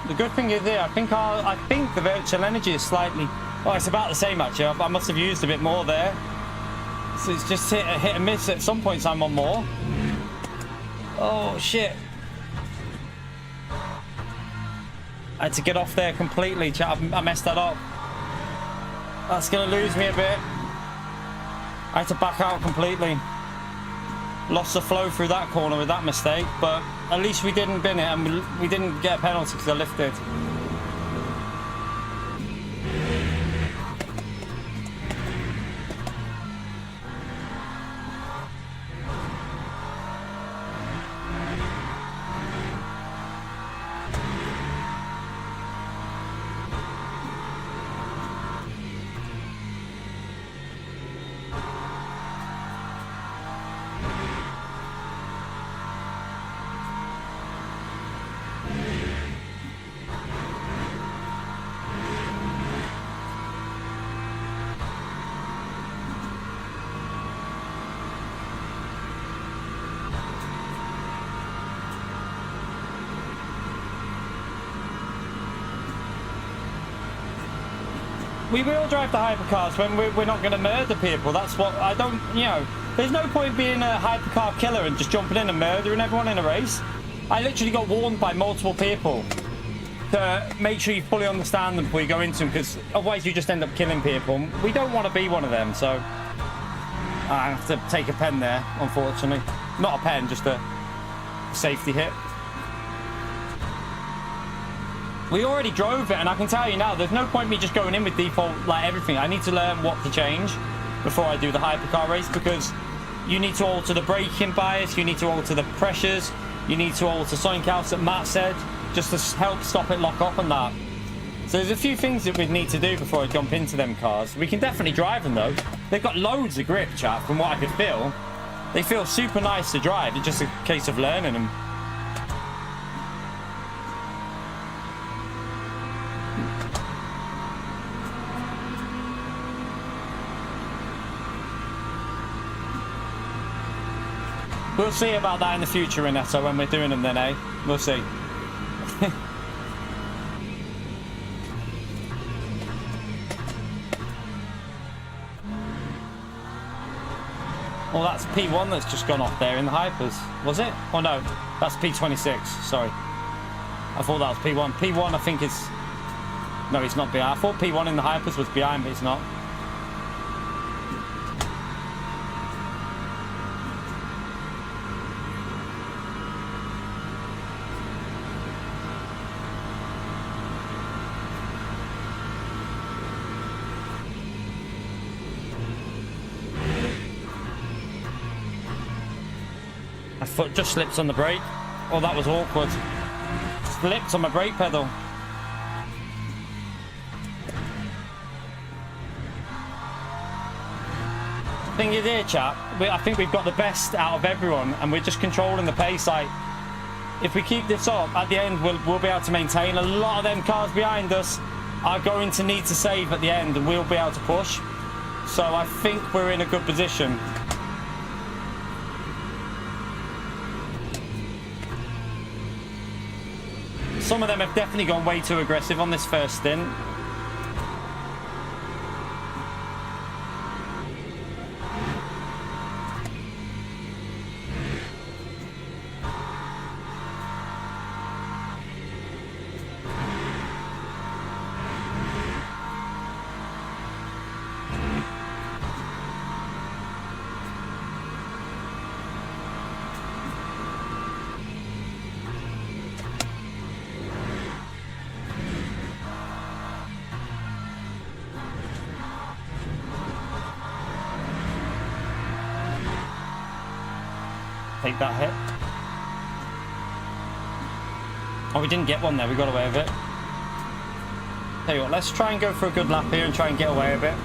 The good thing is here, I think the virtual energy is slightly, well, it's about the same actually. I must have used a bit more there. So it's just hit and miss. At some points I'm on more. Oh shit. I had to get off there completely, chat. I messed that up. That's gonna lose me a bit. I had to back out completely. Lost the flow through that corner with that mistake, but at least we didn't bin it and we didn't get a penalty because I lifted. We will drive the hypercars when we're not going to murder people. That's what I don't, you know, there's no point being a hypercar killer and just jumping in and murdering everyone in a race. I literally got warned by multiple people to make sure you fully understand them before you go into them, because otherwise you just end up killing people. We don't want to be one of them, so I have to take a pen there, unfortunately. Not a pen, just a safety hit. We already drove it, and I can tell you now, there's no point me just going in with default, like everything. I need to learn what to change before I do the hypercar race, because you need to alter the braking bias, you need to alter the pressures, you need to alter something else that Matt said, just to help stop it lock up and that. So there's a few things that we'd need to do before I jump into them cars. We can definitely drive them though. They've got loads of grip, chat, from what I could feel. They feel super nice to drive. It's just a case of learning them. We'll see about that in the future, Renato, when we're doing them then, eh? We'll see. Well, that's P1 that's just gone off there in the hypers. Was it? Oh no, that's P26. Sorry. I thought that was P1. P1 I think is... No, it's not behind. I thought P1 in the hypers was behind, but it's not. My foot just slipped on the brake. Oh, that was awkward. Slipped on my brake pedal. Thing is here, chap, I think we've got the best out of everyone, and we're just controlling the pace. Like, if we keep this up, at the end, we'll be able to maintain. A lot of them cars behind us are going to need to save at the end, and we'll be able to push. So I think we're in a good position. Some of them have definitely gone way too aggressive on this first stint. Take that hit. Oh, we didn't get one there. We got away with it. Tell you what, let's try and go for a good lap here and try and get away with it.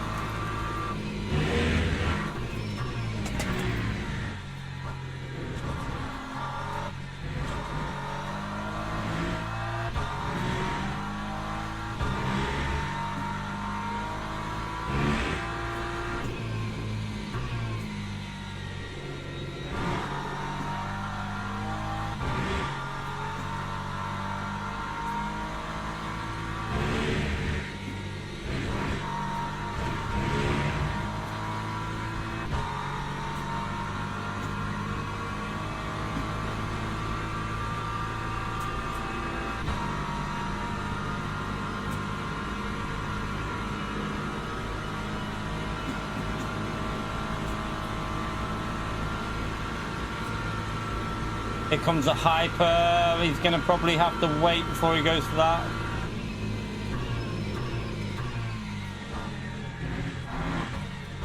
Here comes a hyper. He's going to probably have to wait before he goes for that.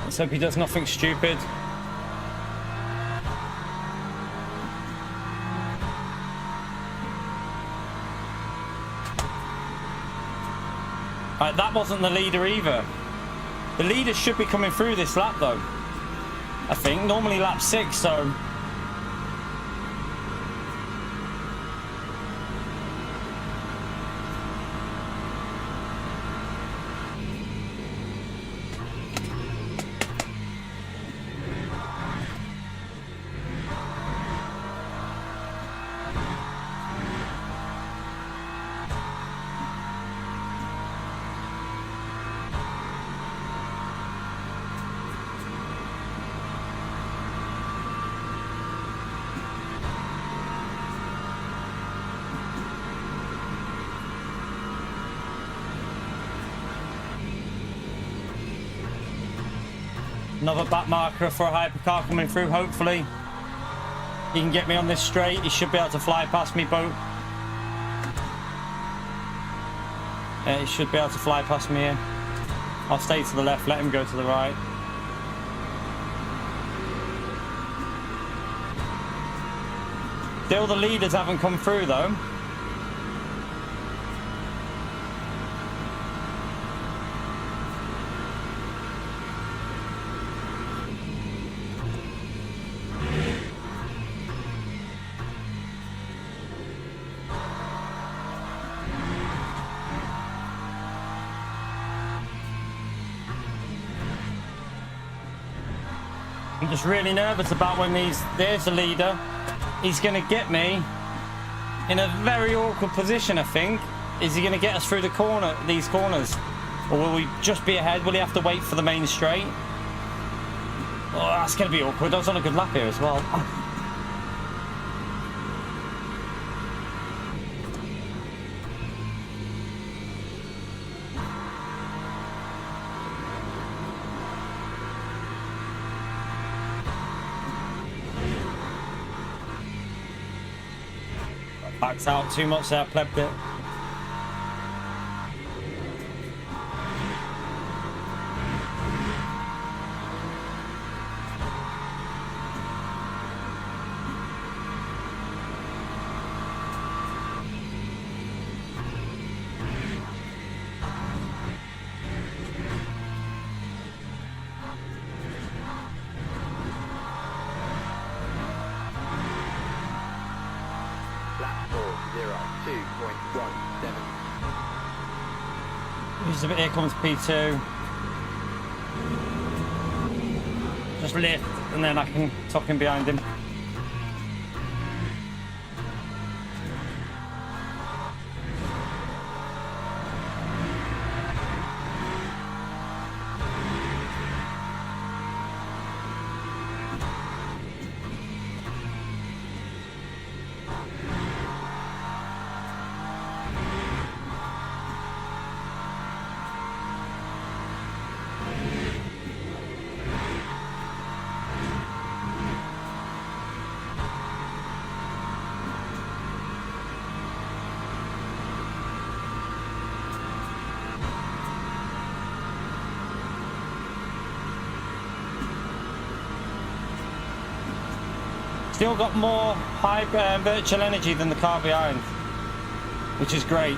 Let's hope he does nothing stupid. Right, that wasn't the leader either. The leader should be coming through this lap though. I think normally lap 6, so... Another back marker for a hypercar coming through. Hopefully he can get me on this straight. He should be able to fly past me, boat. Yeah, he should be able to fly past me here. I'll stay to the left, let him go to the right. Still the leaders haven't come through though. I'm just really nervous about when there's the leader. He's going to get me in a very awkward position, I think. Is he going to get us through these corners? Or will we just be ahead? Will he have to wait for the main straight? Oh, that's going to be awkward. I was on a good lap here as well. Backs out too much there, plebbed it. Lap 402.17. Here comes P2. Just lift, and then I can tuck him behind him. Still got more high virtual energy than the car behind, which is great.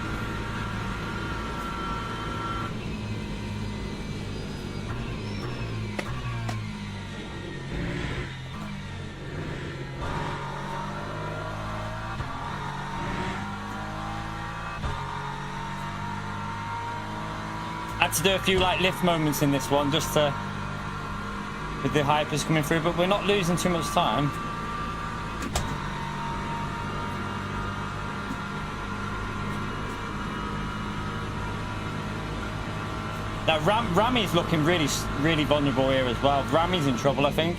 Had to do a few like lift moments in this one just to with the hypers coming through, but we're not losing too much time. Now Rami's looking really vulnerable here as well. Rami's in trouble, I think.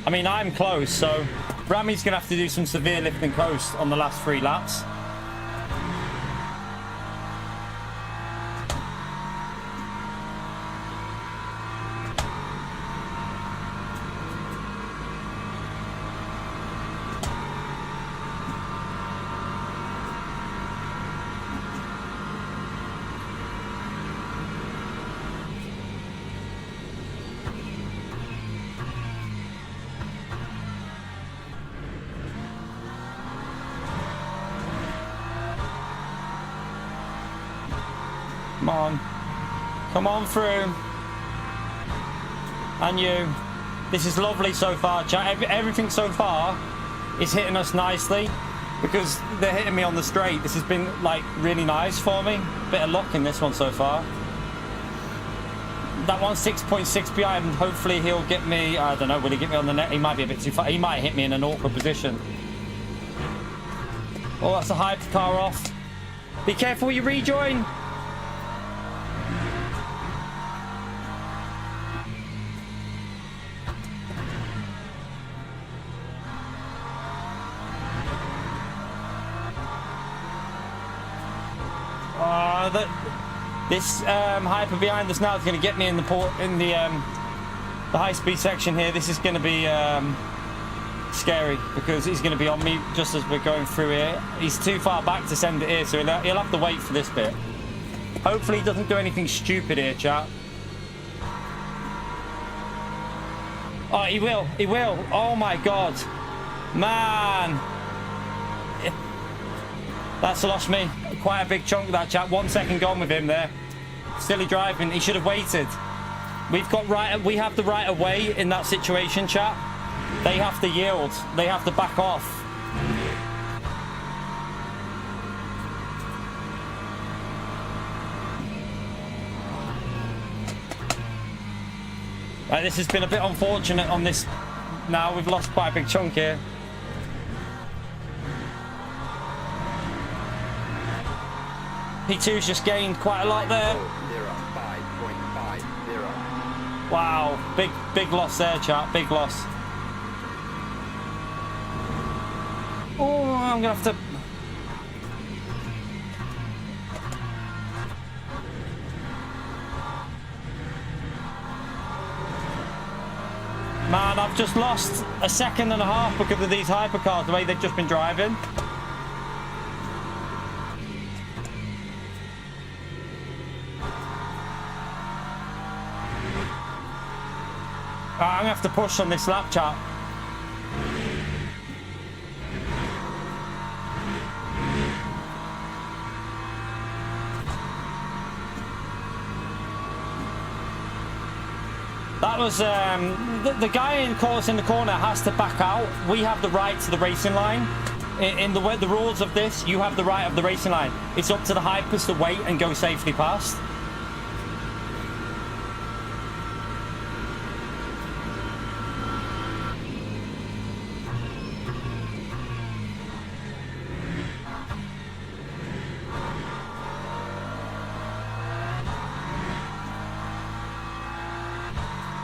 I mean, I'm close, so Rami's gonna have to do some severe lifting coast on the last 3 laps. Come on. Come on through. And you. This is lovely so far, chat. Everything so far is hitting us nicely because they're hitting me on the straight. This has been, like, really nice for me. Bit of luck in this one so far. That one's 6.6 behind, and hopefully he'll get me, I don't know, will he get me on the net? He might be a bit too far. He might hit me in an awkward position. Oh, that's a hyper car off. Be careful when you rejoin. This hyper behind us now is going to get me in the high-speed section here. This is going to be scary because he's going to be on me just as we're going through here. He's too far back to send it here, so he'll have to wait for this bit. Hopefully he doesn't do anything stupid here, chat. Oh, he will. He will. Oh, my God. Man. That's lost me quite a big chunk of that, chat. 1 second gone with him there. Silly driving. He should have waited. We have the right of way in that situation, chat. They have to yield. They have to back off. Right, this has been a bit unfortunate on this. Now we've lost quite a big chunk here. P2's just gained quite a lot there. Wow, big loss there, chat. Big loss. Oh, I'm gonna have to. Man, I've just lost a second and a half because of these hypercars, the way they've just been driving. I'm gonna have to push on this lap, chat. That was the guy in course in the corner has to back out. We have the right to the racing line. In the rules of this, you have the right of the racing line. It's up to the hypers to wait and go safely past.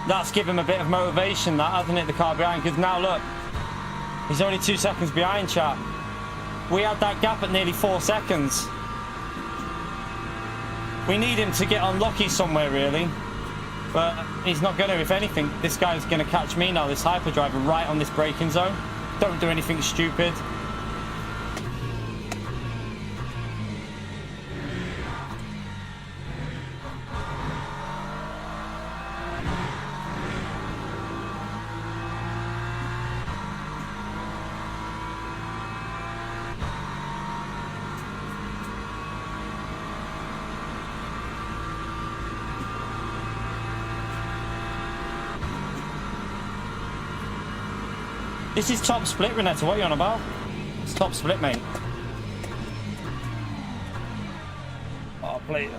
That's given him a bit of motivation, that, hasn't it, the car behind? Because now, look, he's only 2 seconds behind, chat. We had that gap at nearly 4 seconds. We need him to get unlucky somewhere, really. But he's not going to. If anything, this guy's going to catch me now, this hyperdriver, right on this braking zone. Don't do anything stupid. This is top split, Renetta. What are you on about? It's top split, mate. Oh, please.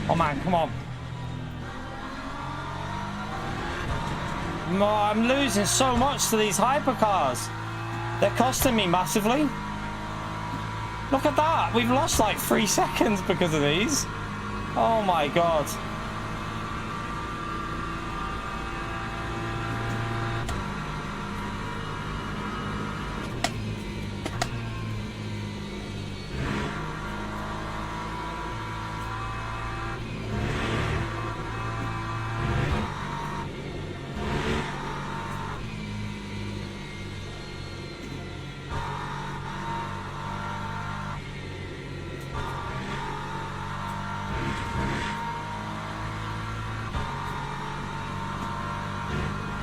Oh man, come on. No, I'm losing so much to these hypercars. They're costing me massively. Look at that. We've lost like 3 seconds because of these. Oh my god.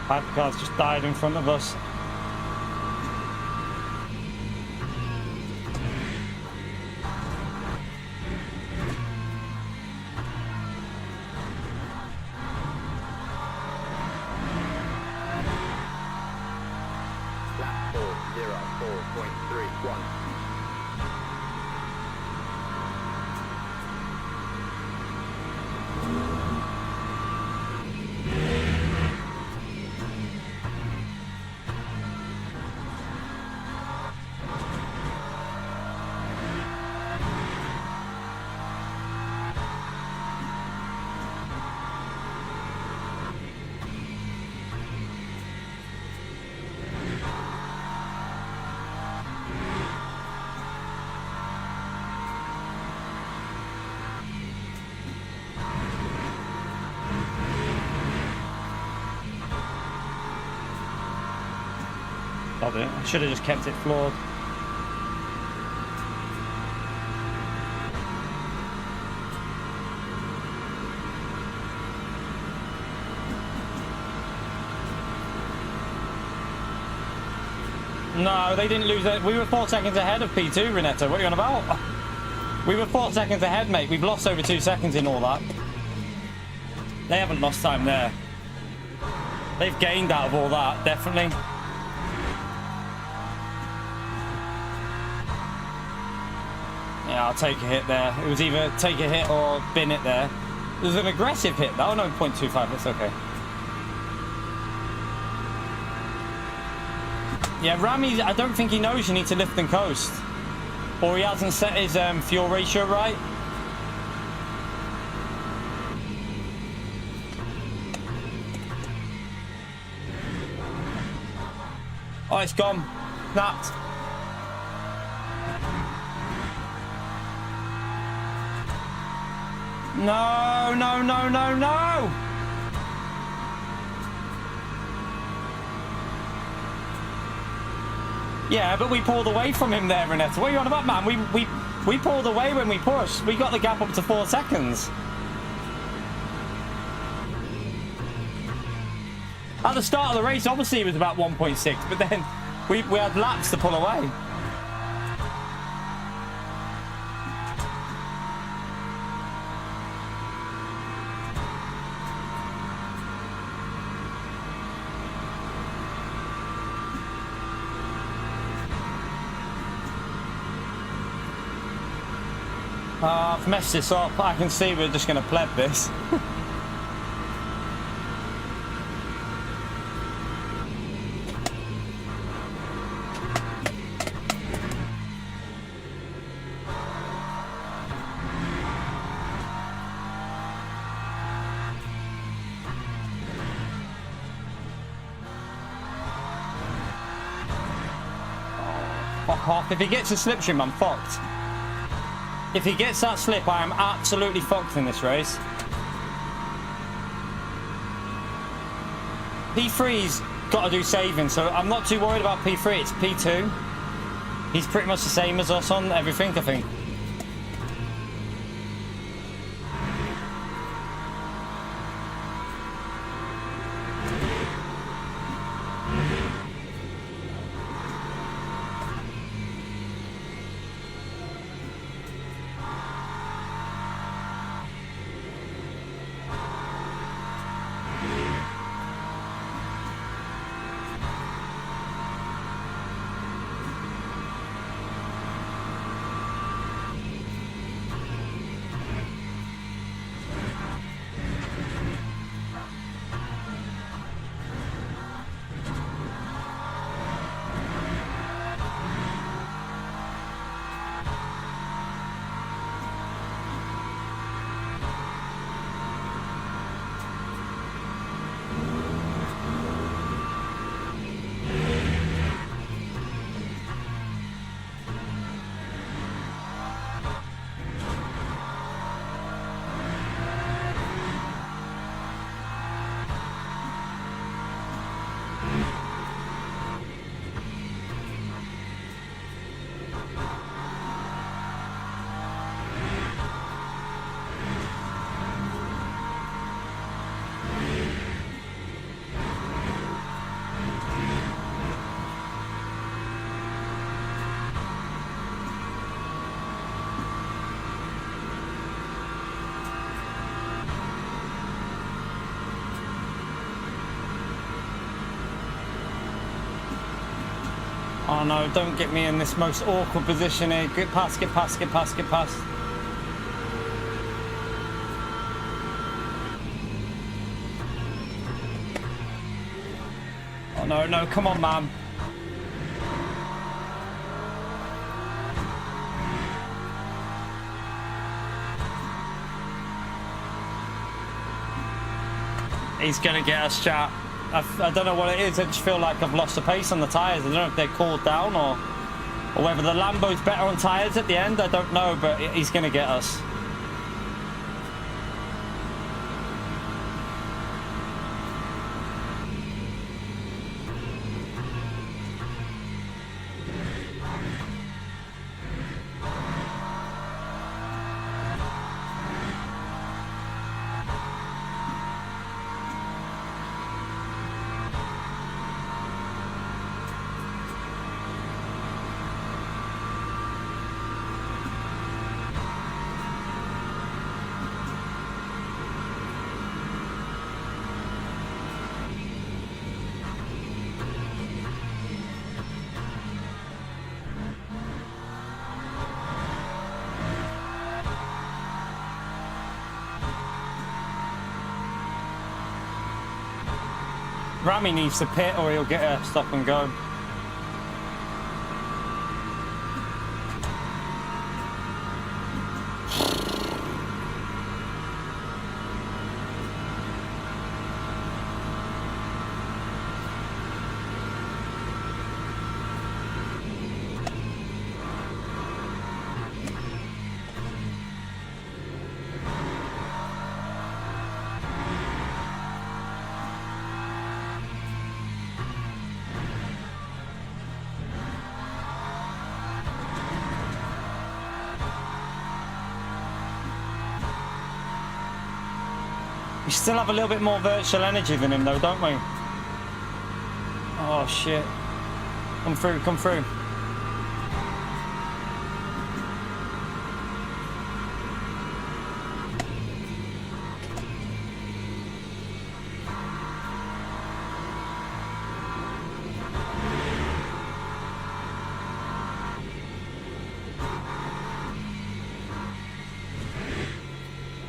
Hypercars just died in front of us. Lap 404.31. I should have just kept it floored. No, they didn't lose it. We were 4 seconds ahead of P2, Renetta. What are you on about? We were 4 seconds ahead, mate. We've lost over 2 seconds in all that. They haven't lost time there. They've gained out of all that, definitely. Yeah, I'll take a hit there. It was either take a hit or bin it there. It was an aggressive hit, though. No, 0.25. That's okay. Yeah, Rami, I don't think he knows you need to lift and coast. Or he hasn't set his fuel ratio right. Oh, it's gone. Snapped. No, no, no, no, no! Yeah, but we pulled away from him there, Renetta. What are you on about, man? We pulled away when we pushed. We got the gap up to 4 seconds. At the start of the race, obviously it was about 1.6, but then we had laps to pull away. I've messed this up. I can see we're just going to pleb this. Fuck off. If he gets a slipstream, I'm fucked. If he gets that slip, I am absolutely fucked in this race. P3's got to do saving, so I'm not too worried about P3. It's P2. He's pretty much the same as us on everything, I think. Oh no, don't get me in this most awkward position here. Get past, get past, get past, get past. Oh no, no, come on, man. He's gonna get us, chat. I don't know what it is. I just feel like I've lost the pace on the tyres. I don't know if they're cooled down or whether the Lambo's better on tyres at the end. I don't know, but he's going to get us. Rami needs to pit or he'll get a stop and go. We still have a little bit more virtual energy than him though, don't we? Oh shit. Come through, come through.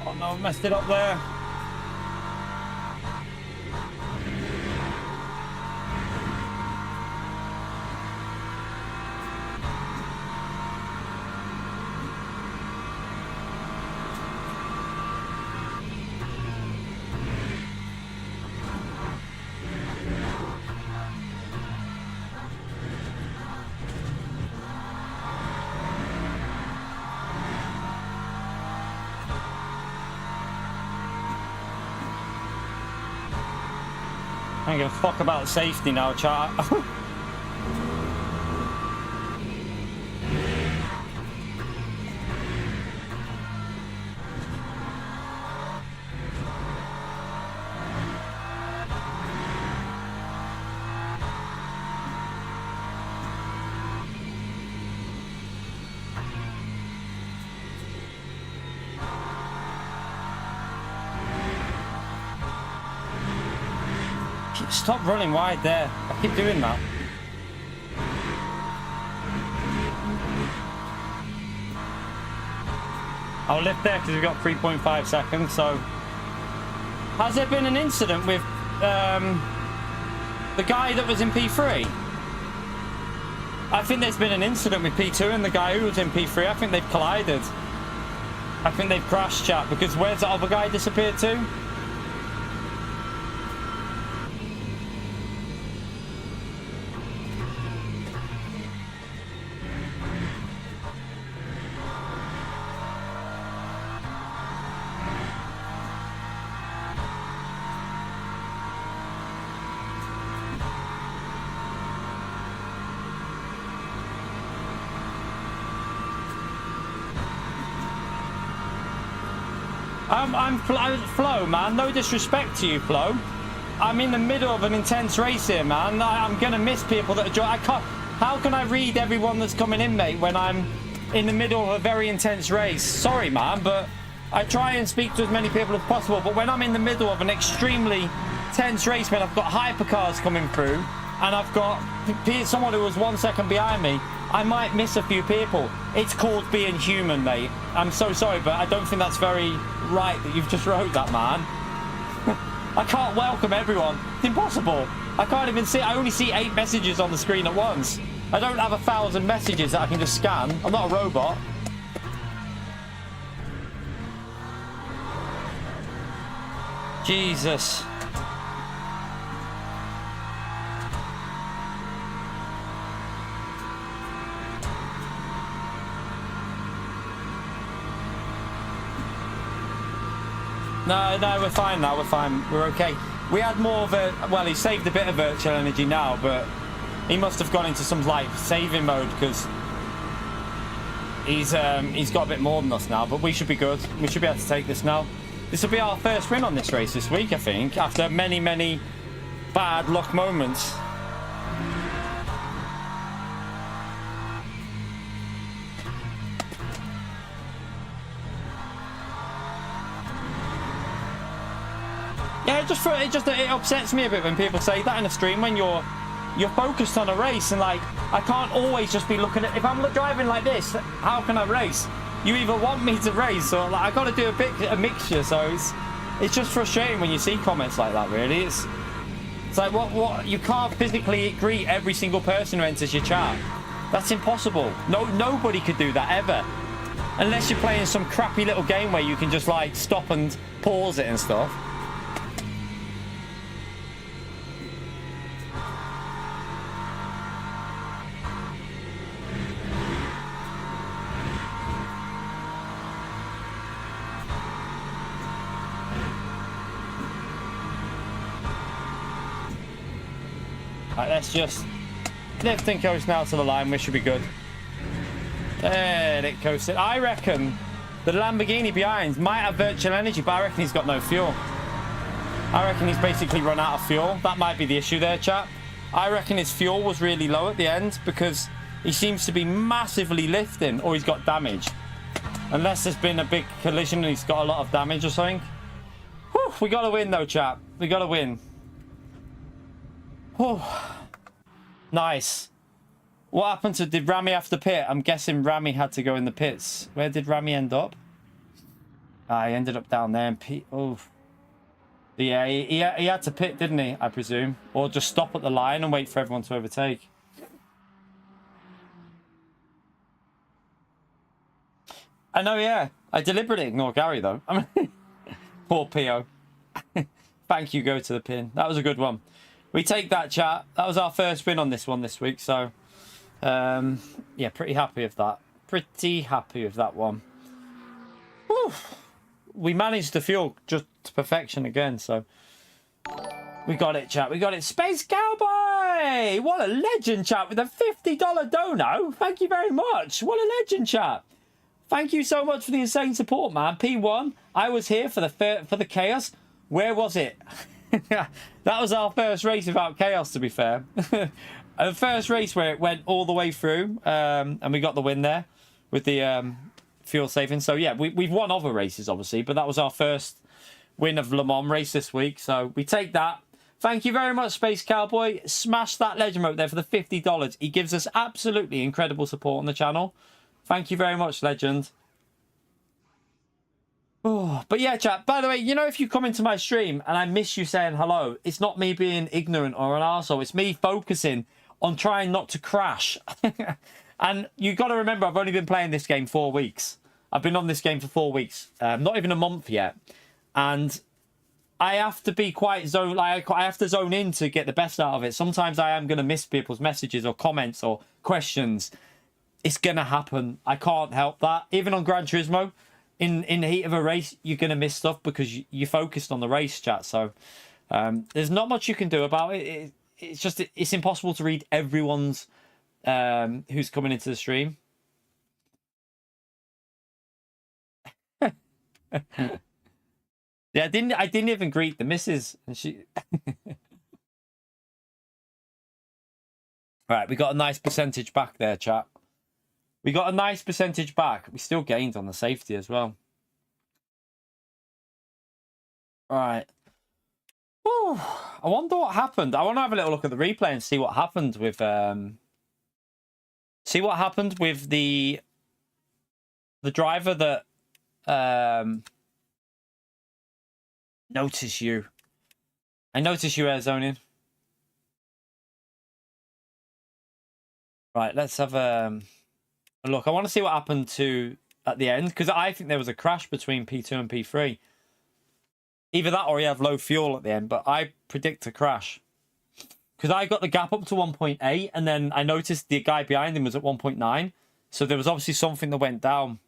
Oh no, I messed it up there. I don't give a fuck about safety now, chat. Stop running wide there. I keep doing that. I'll lift there because we've got 3.5 seconds. So, has there been an incident with the guy that was in P3? I think there's been an incident with P2 and the guy who was in P3. I think they've collided. I think they've crashed, chat, because where's the other guy disappeared to? I'm Flo, man. No disrespect to you, Flo. I'm in the middle of an intense race here, man. I'm gonna miss people that are joining. I can't. How can I read everyone that's coming in, mate, when I'm in the middle of a very intense race? Sorry, man, but I try and speak to as many people as possible. But when I'm in the middle of an extremely tense race, when I've got hypercars coming through and I've got someone who was 1 second behind me, I might miss a few people. It's called being human, mate. I'm so sorry, but I don't think that's very right that you've just wrote that, man. I can't welcome everyone. It's impossible. I can't even see. I only see 8 messages on the screen at once. I don't have 1,000 messages that I can just scan. I'm not a robot. Jesus. No, we're fine now. We're fine. We're okay. We had more of a... Well, he saved a bit of virtual energy now, but he must have gone into some, like, saving mode because he's got a bit more than us now, but we should be good. We should be able to take this now. This will be our first win on this race this week, I think, after many, many bad luck moments. Yeah, it upsets me a bit when people say that in a stream when you're focused on a race and like I can't always just be looking at. If I'm driving like this, how can I race? You either want me to race or like I got to do a mixture. So it's just frustrating when you see comments like that. Really, it's It's like, what? You can't physically greet every single person who enters your chat. That's impossible. Nobody could do that ever. Unless you're playing some crappy little game where you can just like stop and pause it and stuff. Right, let's just lift and coast now to the line. We should be good. There it coasted. I reckon the Lamborghini behind might have virtual energy, but I reckon he's got no fuel. I reckon he's basically run out of fuel. That might be the issue there, chap. I reckon his fuel was really low at the end because he seems to be massively lifting, or he's got damage. Unless there's been a big collision and he's got a lot of damage or something. Whew, we got to win though, chap. We got to win. Whew. Nice. What happened to... Did Rami have to pit? I'm guessing Rami had to go in the pits. Where did Rami end up? Ah, he ended up down there. And oh. Yeah, he had to pit, didn't he? I presume. Or just stop at the line and wait for everyone to overtake. I know, yeah. I deliberately ignored Gary, though. I mean, poor PO. Thank you, go to the pin. That was a good one. We take that, chat. That was our first win on this one this week, so... yeah, pretty happy with that. Pretty happy with that one. Whew. We managed the fuel just to perfection again, so... We got it, chat. We got it. Space Cowboy! What a legend, chat, with a $50 dono. Thank you very much. What a legend, chat. Thank you so much for the insane support, man. P1, I was here for the chaos. Where was it? That was our first race without chaos, to be fair. The first race where it went all the way through, and we got the win there with the fuel saving. So, yeah, we've won other races, obviously, but that was our first win of Le Mans race this week. So we take that. Thank you very much, Space Cowboy. Smash that legend remote there for the $50. He gives us absolutely incredible support on the channel. Thank you very much, legend. Oh, but yeah, chat, by the way, you know, if you come into my stream and I miss you saying hello, it's not me being ignorant or an arsehole. It's me focusing on trying not to crash. And you got to remember, I've only been playing this game 4 weeks. I've been on this game for 4 weeks, not even a month yet. And I have to be quite I have to zone in to get the best out of it. Sometimes I am going to miss people's messages or comments or questions. It's going to happen. I can't help that. Even on Gran Turismo, in the heat of a race, you're going to miss stuff because you're focused on the race, chat. So there's not much you can do about it. It's just, it's impossible to read everyone's who's coming into the stream. Yeah, I didn't even greet the missus, and she. Right, we got a nice percentage back there, chat. We got a nice percentage back. We still gained on the safety as well. All right. Whew. I wonder what happened. I want to have a little look at the replay and see what happened with the driver that notice you. I notice you air zoning. Right, let's have a look. I want to see what happened at the end, because I think there was a crash between P2 and P3. Either that or he had low fuel at the end, but I predict a crash. Because I got the gap up to 1.8, and then I noticed the guy behind him was at 1.9. So there was obviously something that went down.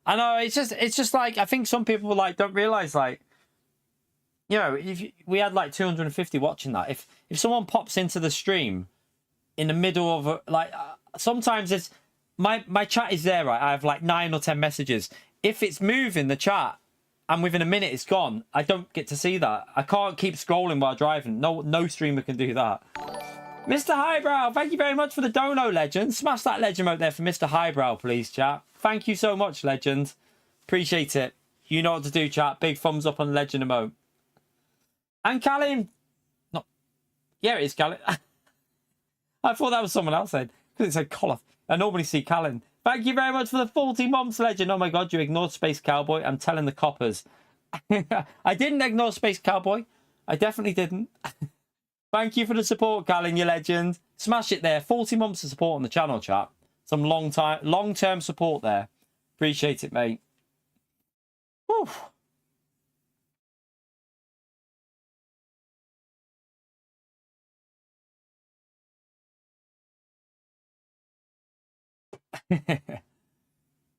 I know, it's just like, I think some people like don't realize, like, you know, we had like 250 watching that. If someone pops into the stream in the middle of sometimes it's my chat is there, right? I have like 9 or 10 messages. If it's moving the chat and within a minute it's gone, I don't get to see that. I can't keep scrolling while driving. No streamer can do that. Mr. Highbrow, thank you very much for the dono, legend. Smash that legend out there for Mr. Highbrow, please, chat. Thank you so much, legend. Appreciate it. You know what to do, chat. Big thumbs up on legend emote. And Callum. No. Yeah, it is Callum. I thought that was someone else then, because it said Colin. I normally see Callum. Thank you very much for the 40 months, legend. Oh my god, you ignored Space Cowboy. I'm telling the coppers. I didn't ignore Space Cowboy. I definitely didn't. Thank you for the support, Callan, you legend. Smash it there. 40 months of support on the channel, chat. Some long-term support there. Appreciate it, mate. Whew.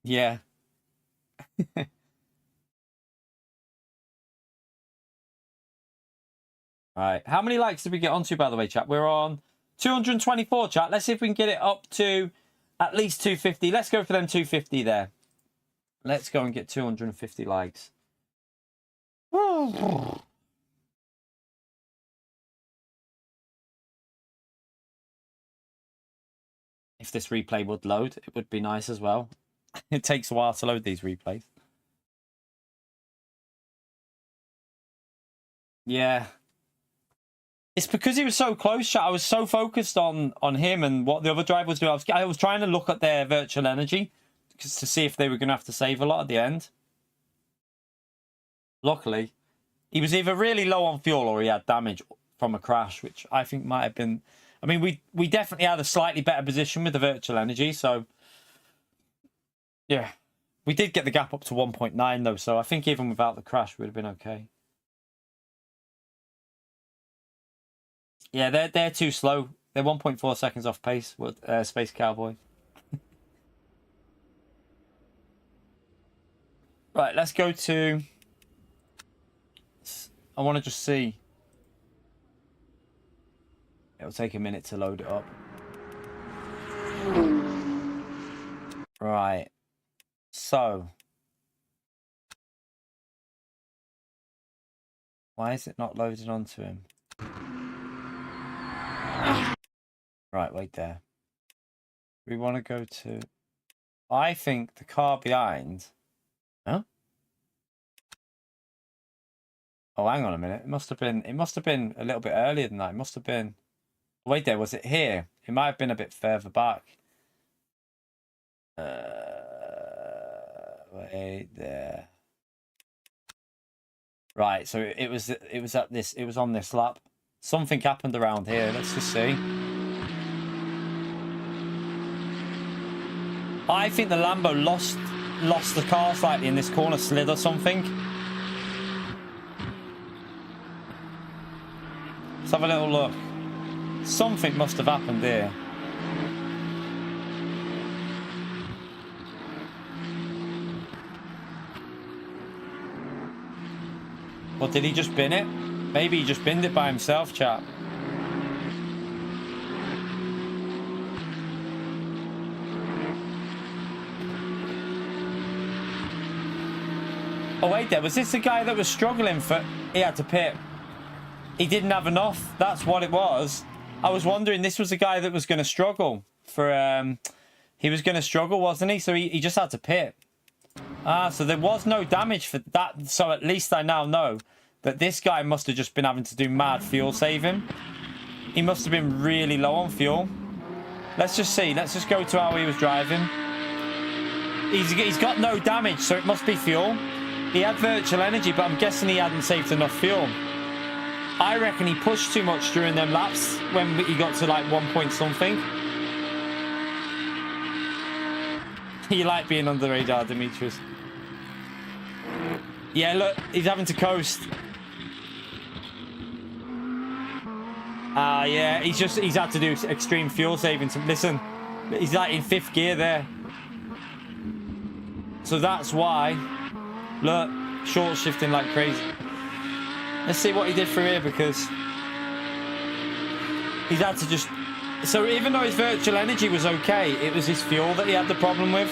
Yeah. Right. How many likes did we get onto, by the way, chat? We're on 224, chat. Let's see if we can get it up to at least 250. Let's go for them 250 there. Let's go and get 250 likes. If this replay would load, it would be nice as well. It takes a while to load these replays. Yeah. It's because he was so close, chat. I was so focused on him and what the other driver was doing. I was trying to look at their virtual energy just to see if they were going to have to save a lot at the end. Luckily, he was either really low on fuel or he had damage from a crash, which I think might have been... I mean, we definitely had a slightly better position with the virtual energy, so... Yeah. We did get the gap up to 1.9, though, so I think even without the crash, we would have been okay. Yeah, they're too slow. They're 1.4 seconds off pace with Space Cowboy. Right, let's go to... I want to just see. It'll take a minute to load it up. Right. So. Why is it not loading onto him? Right, wait there. We want to go to... I think the car behind... Huh? Oh, hang on a minute. It must have been a little bit earlier than that. It must have been... Wait there, was it here? It might have been a bit further back. Wait there. Right, so it was on this lap. Something happened around here. Let's just see. I think the Lambo lost the car slightly in this corner slid or something. Let's have a little look. Something must have happened here. Or did he just bin it? Maybe he just binned it by himself, chat. Oh wait there, was this the guy that was struggling for... He had to pit. He didn't have enough. That's what it was. I was wondering, this was the guy that was going to struggle for... he was going to struggle, wasn't he? So he just had to pit. Ah, so there was no damage for that. So at least I now know that this guy must have just been having to do mad fuel saving. He must have been really low on fuel. Let's just see. Let's just go to how he was driving. He's got no damage, so it must be fuel. He had virtual energy, but I'm guessing he hadn't saved enough fuel. I reckon he pushed too much during them laps when he got to like 1 point something. You like being under the radar, Demetrius. Yeah, look, he's having to coast. Yeah, he's had to do extreme fuel saving. Listen, he's like in 5th gear there. So that's why. Look, short shifting like crazy. Let's see what he did for here, because he's had to just... So even though his virtual energy was okay, it was his fuel that he had the problem with.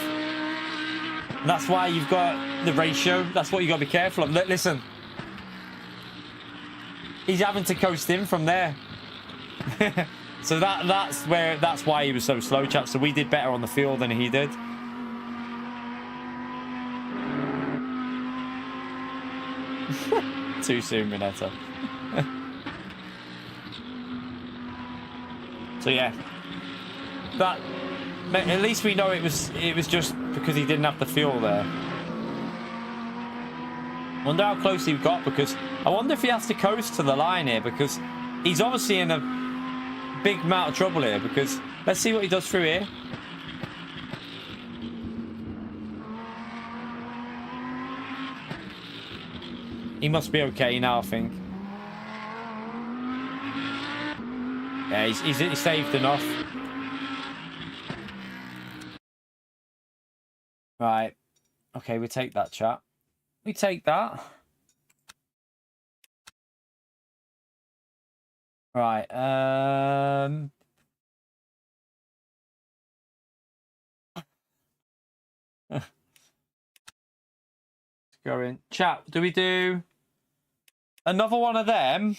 And that's why you've got the ratio. That's what you've got to be careful of. Listen. He's having to coast in from there. So that's why he was so slow, chat. So we did better on the fuel than he did. Too soon, Minetta. So yeah, At least we know it was just because he didn't have the fuel there. Wonder how close he got, because I wonder if he has to coast to the line here, because he's obviously in a big amount of trouble here. Because let's see what he does through here. He must be okay now, I think. Yeah, he's saved enough. Right. Okay, we take that, chat. We take that. Right. Let's go in. Chat, do we do another one of them?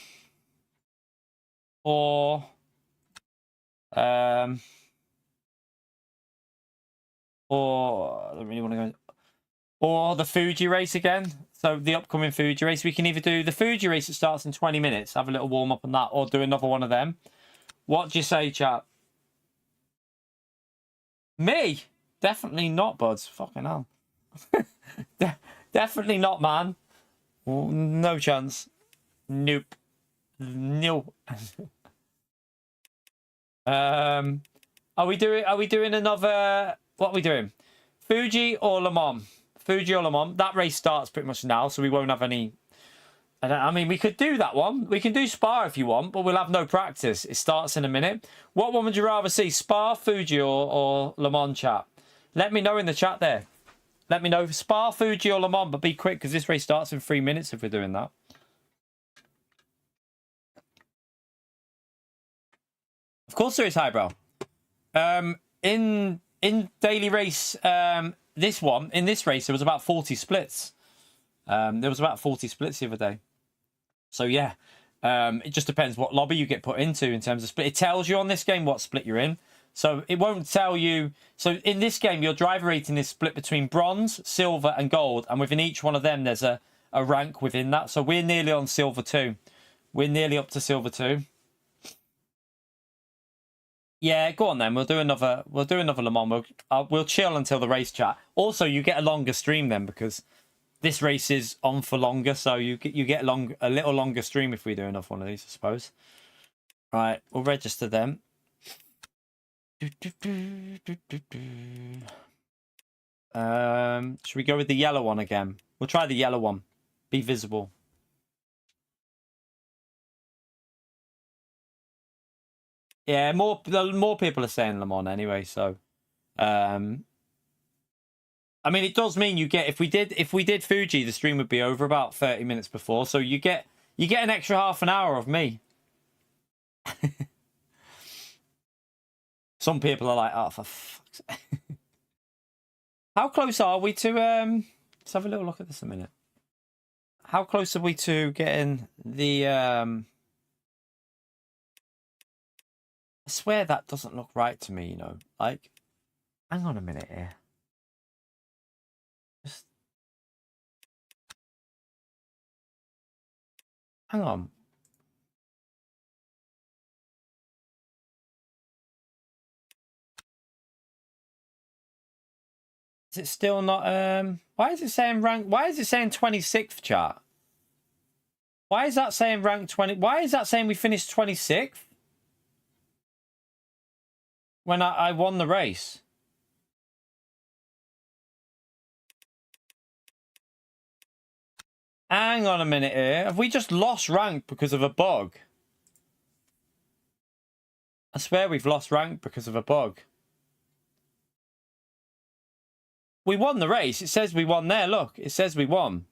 Or I don't really want to go. Or the Fuji race again. So the upcoming Fuji race. We can either do the Fuji race that starts in 20 minutes, have a little warm up on that, or do another one of them. What do you say, chat? Me? Definitely not, buds. Fucking hell. Definitely not, man. No chance. Nope. No. Are we doing another, what are we doing? Fuji or Le Mans? Fuji or Le Mans. That race starts pretty much now, so we won't have any. I mean, we could do that one. We can do Spa if you want, but we'll have no practice. It starts in a minute. What one would you rather see? Spa, Fuji, or Le Mans, chat? Let me know in the chat there. Let me know. Spa, Fuji, or Le Mans, but be quick, because this race starts in 3 minutes if we're doing that. Of course there is, highbrow. In daily race, in this race, there was about 40 splits. There was about 40 splits the other day. So yeah, it just depends what lobby you get put into in terms of split. It tells you on this game what split you're in. So it won't tell you. So in this game, your driver rating is split between bronze, silver, and gold. And within each one of them, there's a rank within that. So we're nearly on silver 2. We're nearly up to silver 2. Yeah, go on then. We'll do another Le Mans. We'll chill until the race, chat. Also, you get a longer stream then, because this race is on for longer, so you get a little longer stream if we do another one of these, I suppose. Right, we'll register them. Should we go with the yellow one again? We'll try the yellow one. Be visible. Yeah, more people are saying Le Mans anyway, so I mean, it does mean you get, if we did Fuji, the stream would be over about 30 minutes before, so you get an extra half an hour of me. Some people are like, oh, for fuck's sake. How close are we to let's have a little look at this a minute. How close are we to getting the I swear that doesn't look right to me, you know. Like, hang on a minute here. Just hang on. Is it still not why is it saying rank, why is it saying 26th, chat? Why is that saying rank 20? Why is that saying we finished 26th? When I won the race. Hang on a minute here. Have we just lost rank because of a bug? I swear we've lost rank because of a bug. We won the race. It says we won there. Look, it says we won.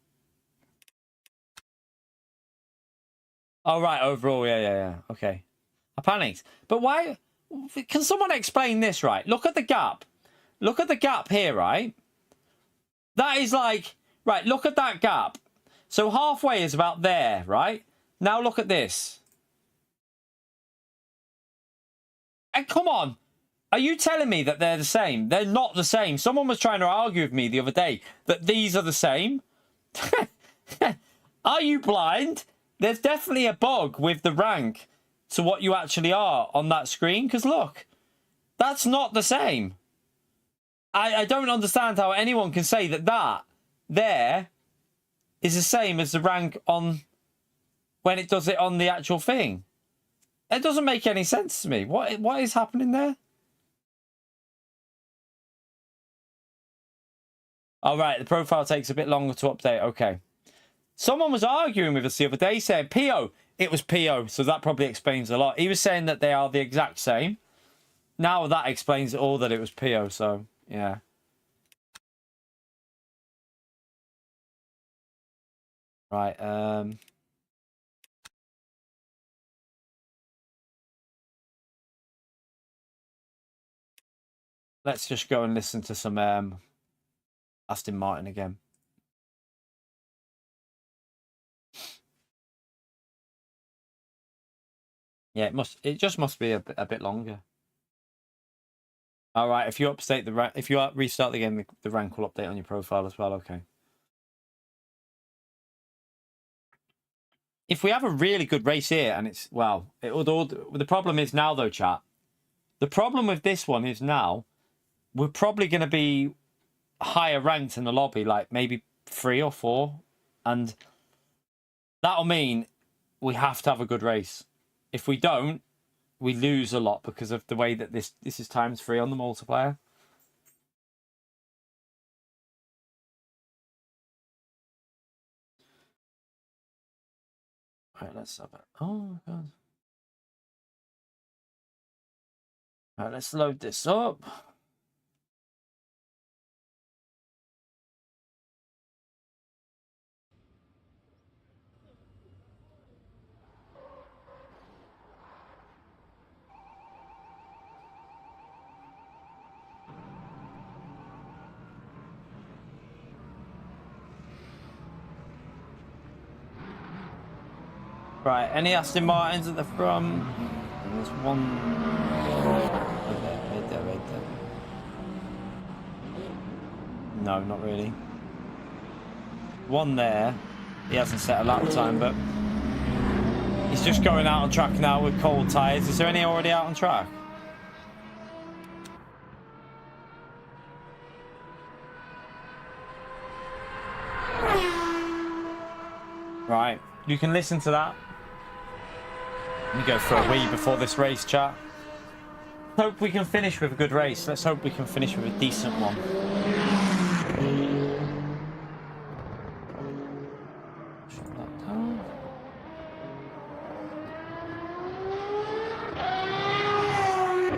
Oh, right. Overall. Yeah. Okay. I panicked. But why? Can someone explain this, right? Look at the gap. Look at the gap here, right? That is like, right, look at that gap. So halfway is about there, right? Now look at this. And come on. Are you telling me that they're the same? They're not the same. Someone was trying to argue with me the other day that these are the same. Are you blind? There's definitely a bug with the rank to what you actually are on that screen, because look, that's not the same. I don't understand how anyone can say that that there is the same as the rank on when it does it on the actual thing. It doesn't make any sense to me. What is happening there? All right, the profile takes a bit longer to update. Okay. Someone was arguing with us the other day saying PO. It was PO, so that probably explains a lot. He was saying that they are the exact same. Now that explains it all, that it was PO, so yeah. Right, let's just go and listen to some Aston Martin again. Yeah, it just must be a bit longer. All right, if you update the rank, if you restart the game, the rank will update on your profile as well. Okay. If we have a really good race here, and it's well, it would all. The problem is now though, chat. The problem with this one is now we're probably going to be higher ranked in the lobby, like maybe 3 or 4, and that'll mean we have to have a good race. If we don't, we lose a lot because of the way that this is ×3 on the multiplayer. Right, let's have it. Oh god. Right, let's load this up. Right, any Aston Martins at the front? There's one right there. No, not really. One there. He hasn't set a lap time, but he's just going out on track now with cold tyres. Is there any already out on track? Right, you can listen to that. Let me go for a wee before this race, chat. Hope we can finish with a good race. Let's hope we can finish with a decent one. Shut that down.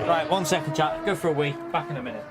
Right, 1 second, chat. Go for a wee. Back in a minute.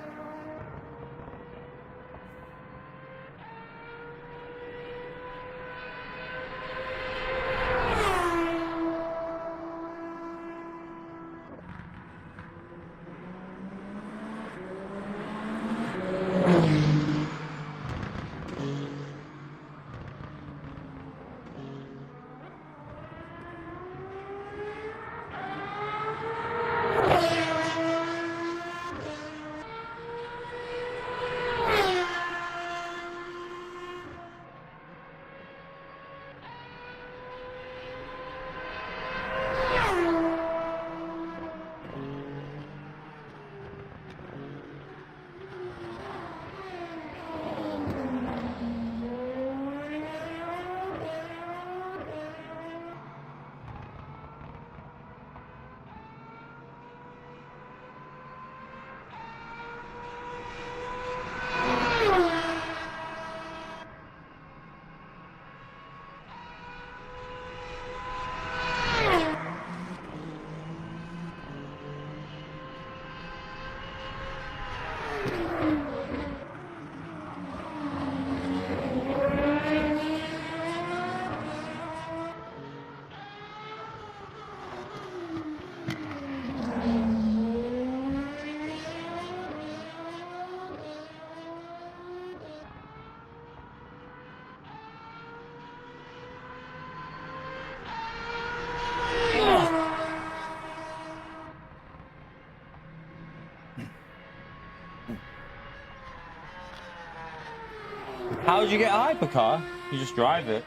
How did you get a hypercar? You just drive it.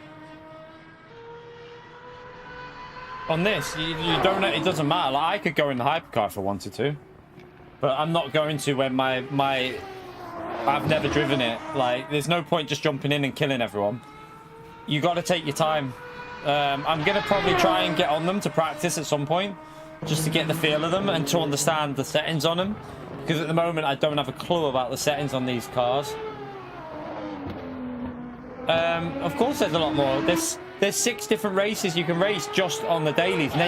On this, you don't. It doesn't matter. Like, I could go in the hypercar if I wanted to, but I'm not going to when my I've never driven it. Like, there's no point just jumping in and killing everyone. You got to take your time. I'm going to probably try and get on them to practice at some point, just to get the feel of them and to understand the settings on them. Because at the moment, I don't have a clue about the settings on these cars. Of course, there's a lot more. There's 6 different races you can race just on the dailies, and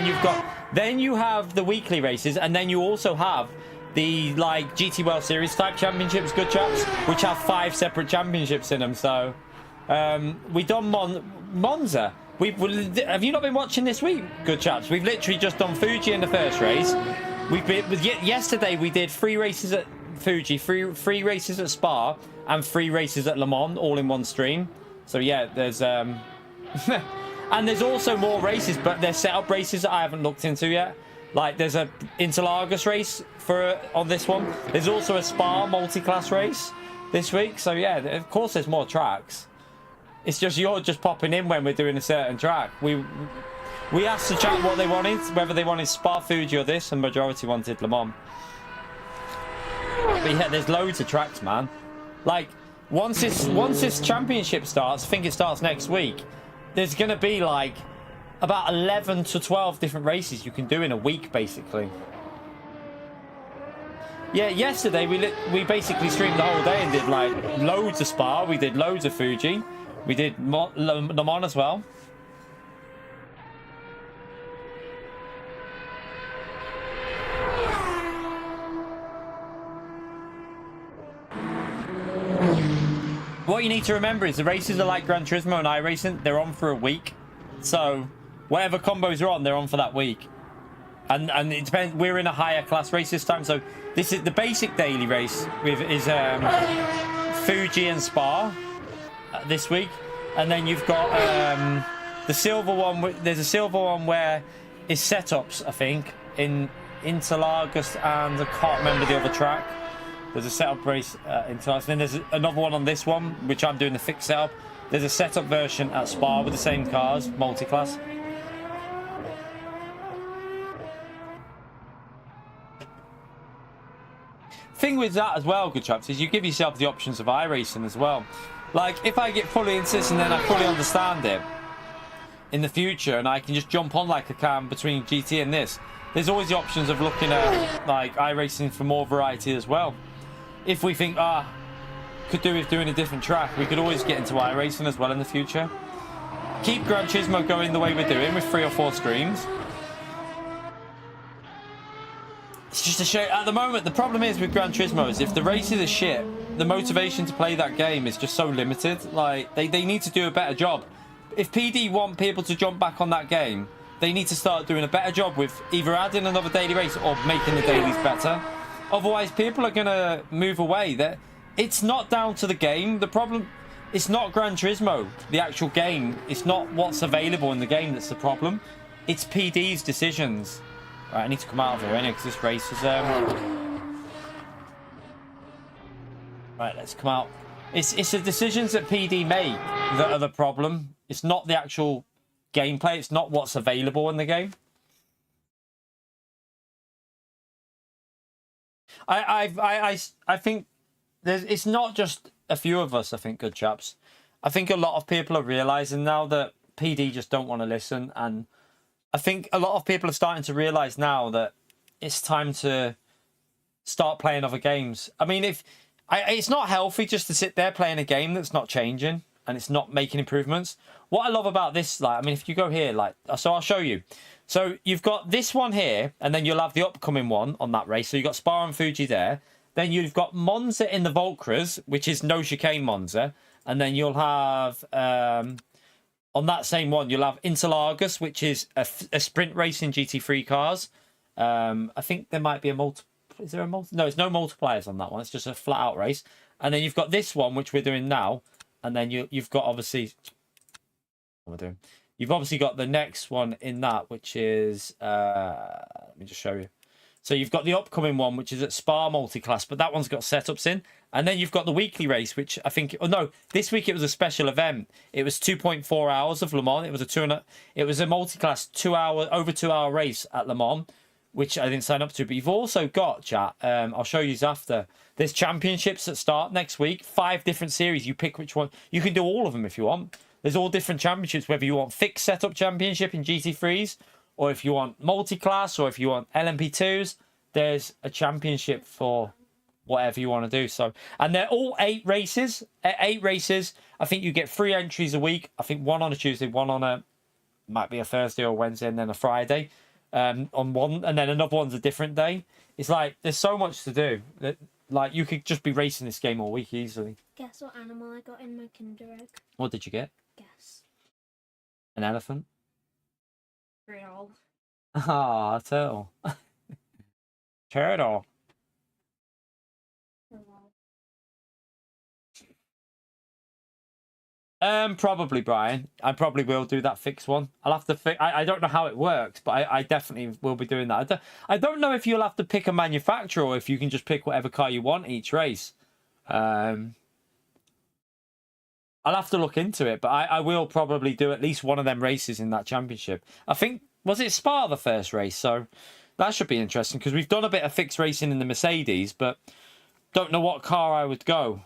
then you have the weekly races, and then you also have the like GT World Series type championships, good chaps, which have 5 separate championships in them. So we done Monza. Have you not been watching this week, good chaps? We've literally just done Fuji in the first race. Yesterday we did 3 races at Fuji, 3 races at Spa, and 3 races at Le Mans, all in one stream. So yeah, there's and there's also more races, but there's setup races that I haven't looked into yet. Like there's a Interlagos race on this one. There's also a Spa multi-class race this week. So yeah, of course there's more tracks. It's just you're just popping in when we're doing a certain track. We asked the chat what they wanted, whether they wanted Spa, Fuji, or this, and majority wanted Le Mans. But yeah, there's loads of tracks, man. Like once this championship starts, I think it starts next week. There's gonna be like about 11 to 12 different races you can do in a week, basically. Yeah, yesterday we basically streamed the whole day and did like loads of Spa. We did loads of Fuji. We did Le Mans as well. What you need to remember is the races are like Gran Turismo and iRacing. They're on for a week. So whatever combos are on, they're on for that week. And it depends. We're in a higher class race this time. So this is the basic daily race is Fuji and Spa this week. And then you've got the silver one. There's a silver one where it's setups, I think, in Interlagos, and I can't remember the other track. There's a setup race in Interlagos. Then there's another one on this one, which I'm doing the fixed setup. There's a setup version at Spa with the same cars, multi-class. Thing with that as well, good chaps, is you give yourself the options of iRacing as well. Like, if I get fully into this and then I fully understand it in the future and I can just jump on like I can between GT and this, there's always the options of looking at like iRacing for more variety as well. If we think, could do with doing a different track, we could always get into iRacing as well in the future. Keep Gran Turismo going the way we're doing with 3 or 4 streams. It's just a shame. At the moment, the problem is with Gran Turismo is if the races are shit, the motivation to play that game is just so limited. Like, they need to do a better job. If PD want people to jump back on that game, they need to start doing a better job with either adding another daily race or making the dailies better. Otherwise, people are going to move away. It's not down to the game. The problem, it's not Gran Turismo, the actual game. It's not what's available in the game that's the problem. It's PD's decisions. Right, I need to come out of here anyway because this race is... Right, let's come out. It's the decisions that PD make that are the problem. It's not the actual gameplay. It's not what's available in the game. I think it's not just a few of us, I think, good chaps. I think a lot of people are realising now that PD just don't want to listen, and I think a lot of people are starting to realise now that it's time to start playing other games. I mean, it's not healthy just to sit there playing a game that's not changing and it's not making improvements. What I love about this, like, I mean, if you go here, like, so I'll show you. So you've got this one here, and then you'll have the upcoming one on that race. So you've got Spa and Fuji there. Then you've got Monza in the Volcras, which is no chicane Monza. And then you'll have, on that same one, you'll have Interlagos, which is a sprint race in GT3 cars. I think there might be a is there a multi? No, there's no multipliers on that one. It's just a flat out race. And then you've got this one, which we're doing now. And then you've got obviously, what am I doing? You've obviously got the next one in that, which is, let me just show you. So you've got the upcoming one, which is at Spa multi-class, but that one's got setups in. And then you've got the weekly race, which I think, oh no, this week it was a special event. It was 2.4 hours of Le Mans. It was a multi-class over 2 hour race at Le Mans, which I didn't sign up to. But you've also got, chat, I'll show you after. There's championships that start next week. 5 different series. You pick which one. You can do all of them if you want. There's all different championships, whether you want fixed setup championship in GT3s, or if you want multi-class, or if you want LMP2s. There's a championship for whatever you want to do. So, and they're all 8 races. At 8 races, I think you get 3 entries a week. I think 1 on a Tuesday, 1 on a, might be a Thursday or Wednesday, and then a Friday on one, and then another one's a different day. It's like there's so much to do that, like, you could just be racing this game all week easily. Guess what animal I got in my Kinder Egg? What did you get? Guess. An elephant? Real. Ah, a turtle. Turtle. Probably, Brian. I probably will do that fixed one. I'll have to I don't know how it works, but I definitely will be doing that. I don't know if you'll have to pick a manufacturer or if you can just pick whatever car you want each race. I'll have to look into it, but I will probably do at least one of them races in that championship. I think, was it Spa the first race? So that should be interesting because we've done a bit of fixed racing in the Mercedes, but don't know what car I would go.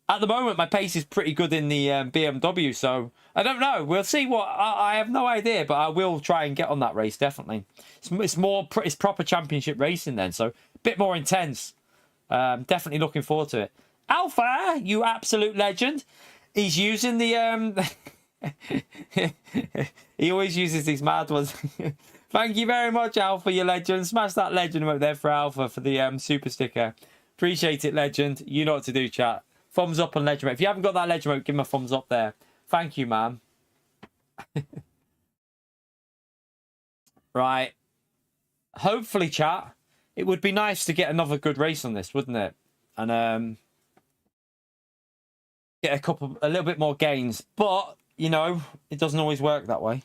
At the moment, my pace is pretty good in the BMW, so I don't know. We'll see what... I have no idea, but I will try and get on that race, definitely. It's proper championship racing then, so a bit more intense. Definitely looking forward to it. Alpha, you absolute legend. He's using the... he always uses these mad ones. Thank you very much, Alpha, you legend. Smash that legend up there for Alpha for the super sticker. Appreciate it, legend. You know what to do, chat. Thumbs up on Legend. If you haven't got that Legend, give him a thumbs up there. Thank you, man. Right. Hopefully, chat, it would be nice to get another good race on this, wouldn't it? And get a little bit more gains. But, you know, it doesn't always work that way.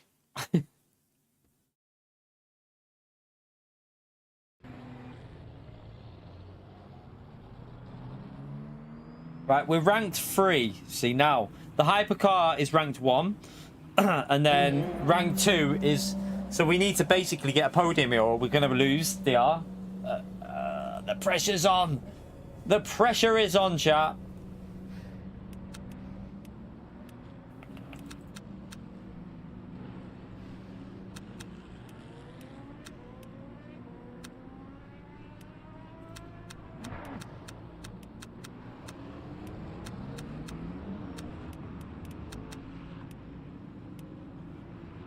Right, we're ranked 3. See, now, the hypercar is ranked 1. And then rank 2 is... So we need to basically get a podium here or we're going to lose. They are. The pressure's on. The pressure is on, chat.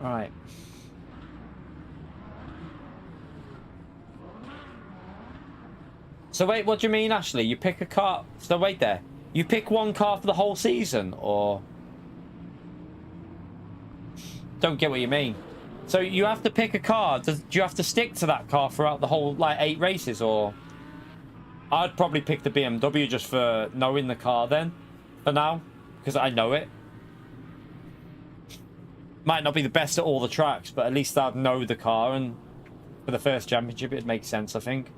Right. So wait, what do you mean, Ashley? You pick a car... So wait there. You pick one car for the whole season, or... Don't get what you mean. So you have to pick a car. Do you have to stick to that car throughout the whole, like, 8 races, or... I'd probably pick the BMW just for knowing the car then, for now, because I know it. Might not be the best at all the tracks, but at least I'd know the car, and for the first championship, it makes sense, I think.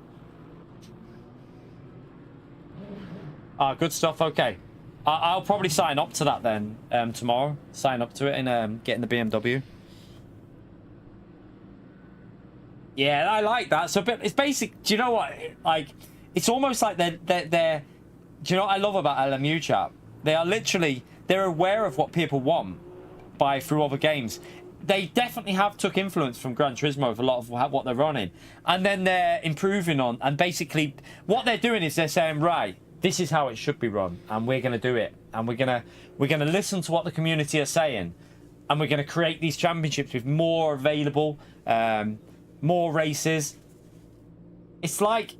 Ah, good stuff. Okay. I'll probably sign up to that then tomorrow. Sign up to it and get in the BMW. Yeah, I like that. So it's basic. Do you know what? Like, it's almost like they're do you know what I love about LMU, chat? They are literally, they're aware of what people want through other games. They definitely have took influence from Gran Turismo with a lot of what they're running, and then they're improving on, and basically what they're doing is they're saying, right, this is how it should be run, and we're going to do it, and we're going to listen to what the community are saying, and we're going to create these championships with more available, more races. It's like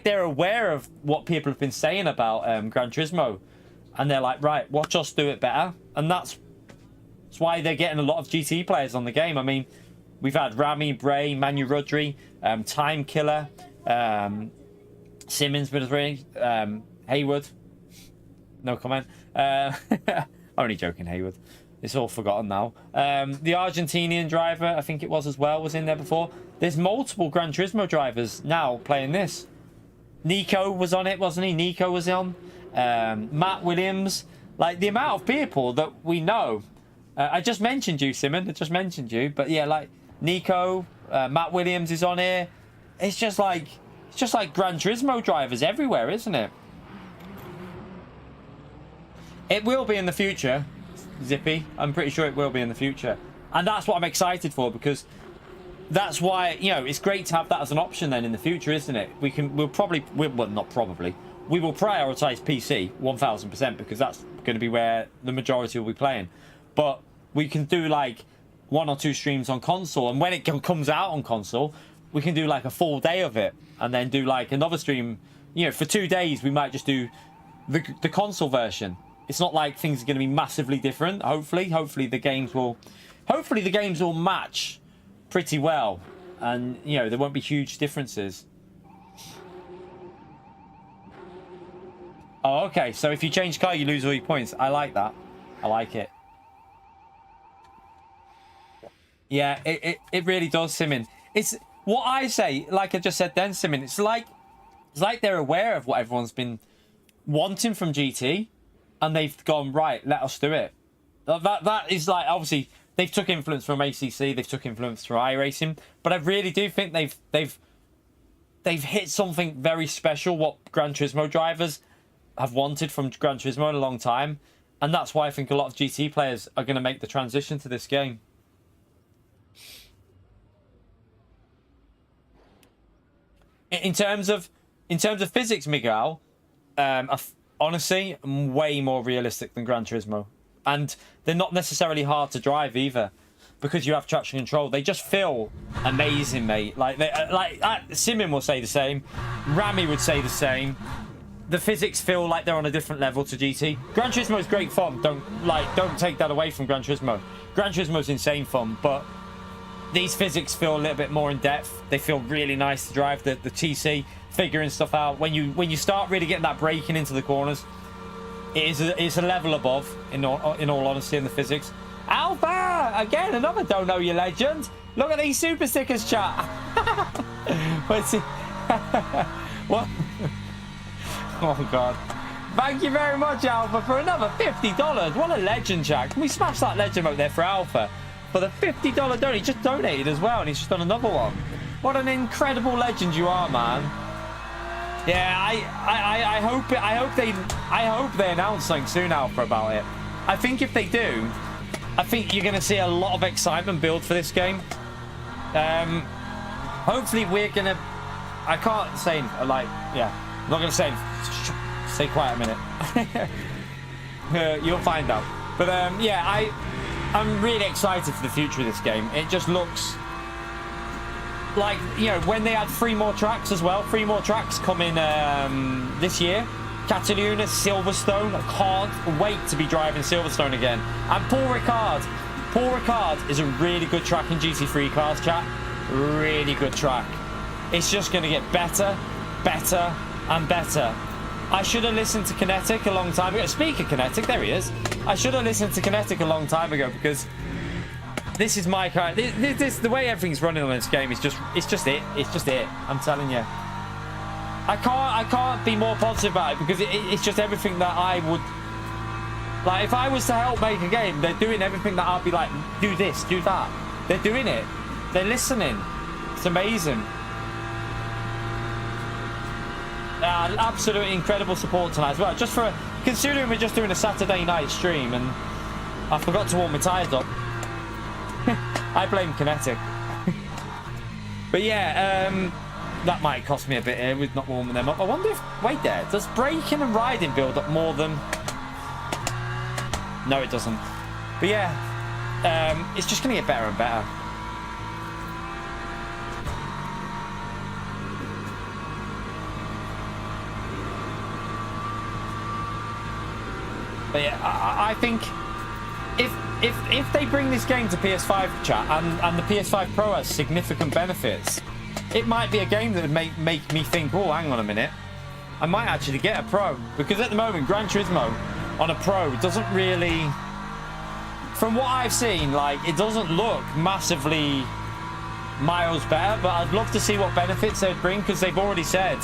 they're aware of what people have been saying about Gran Turismo, and they're like, right, watch us do it better. And that's why they're getting a lot of GT players on the game. I mean, we've had Rami, Bray, Manu Rudry, Time Killer, Simmons, Hayward. No comment. Only joking, Hayward. It's all forgotten now. The Argentinian driver, I think it was as well, was in there before. There's multiple Gran Turismo drivers now playing this. Nico was on it, wasn't he? Nico was on. Matt Williams. Like, the amount of people that we know. I just mentioned you, Simon. I just mentioned you. But yeah, like, Nico, Matt Williams is on here. It's just like, It's just like Gran Turismo drivers everywhere, isn't it? It will be in the future, Zippy. I'm pretty sure it will be in the future. And that's what I'm excited for, because that's why, you know, it's great to have that as an option then in the future, isn't it? We will not probably. We will prioritize PC 1000% because that's going to be where the majority will be playing. But we can do like 1 or 2 streams on console, and when it comes out on console, we can do like a full day of it, and then do like another stream. You know, for 2 days we might just do the console version. It's not like things are going to be massively different. Hopefully the games will match pretty well, and you know, there won't be huge differences. Oh, okay, so if you change car you lose all your points. I like that. I like it. Yeah, it really does, Simon. It's what I say, like I just said then, Simon, it's like they're aware of what everyone's been wanting from GT, and they've gone, right, let us do it. That is like, obviously they've took influence from ACC, they've took influence from iRacing, but I really do think they've hit something very special, what Gran Turismo drivers have wanted from Gran Turismo in a long time, and that's why I think a lot of GT players are going to make the transition to this game. In terms of physics, Miguel, honestly, way more realistic than Gran Turismo, and they're not necessarily hard to drive either, because you have traction control. They just feel amazing, mate. Like Simon will say the same, Rami would say the same. The physics feel like they're on a different level to GT. Gran Turismo is great fun. Don't take that away from Gran Turismo. Gran Turismo is insane fun, but these physics feel a little bit more in depth. They feel really nice to drive. The TC, figuring stuff out. When you start really getting that braking into the corners, it's a level above, in all honesty, in the physics. Alpha! Again, another Don't Know Your Legend. Look at these super stickers, chat. What's it? What? Oh, God. Thank you very much, Alpha, for another $50. What a legend, chat. Can we smash that legend out there for Alpha? For the $50 donate, he just donated as well, and he's just done another one. What an incredible legend you are, man. Yeah, I hope they announce something soon, Alpha, about it. I think if they do, I think you're going to see a lot of excitement build for this game. Hopefully we're going to... I can't say, like, yeah, I'm not going to say... Stay quiet a minute. You'll find out. But, yeah, I'm really excited for the future of this game. It just looks like, you know, when they add 3 more tracks as well. 3 more tracks coming this year. Cataluna, Silverstone. I can't wait to be driving Silverstone again. And Paul Ricard is a really good track in GT3 cars, chat. Really good track. It's just going to get better, better, and better. I should have listened to Kinetic a long time ago. Speaking of Kinetic, there he is. I should have listened to Kinetic a long time ago, because this is my kind. This the way everything's running on this game is just it. I'm telling you. I can't be more positive about it, because it's just everything that I would like. If I was to help make a game, they're doing everything that I'd be like, do this, do that. They're doing it. They're listening. It's amazing. Absolutely incredible support tonight as well. Just for considering we're just doing a Saturday night stream, and I forgot to warm my tyres up. I blame Kinetic. But yeah, that might cost me a bit here with not warming them up. I wonder if, wait there, does braking and riding build up more than... No, it doesn't. But yeah, it's just going to get better and better. But yeah, I think if they bring this game to PS5, chat, and the PS5 Pro has significant benefits, it might be a game that would make me think, oh, hang on a minute, I might actually get a Pro. Because at the moment, Gran Turismo on a Pro doesn't really, from what I've seen, like, it doesn't look massively miles better, but I'd love to see what benefits they'd bring, because they've already said,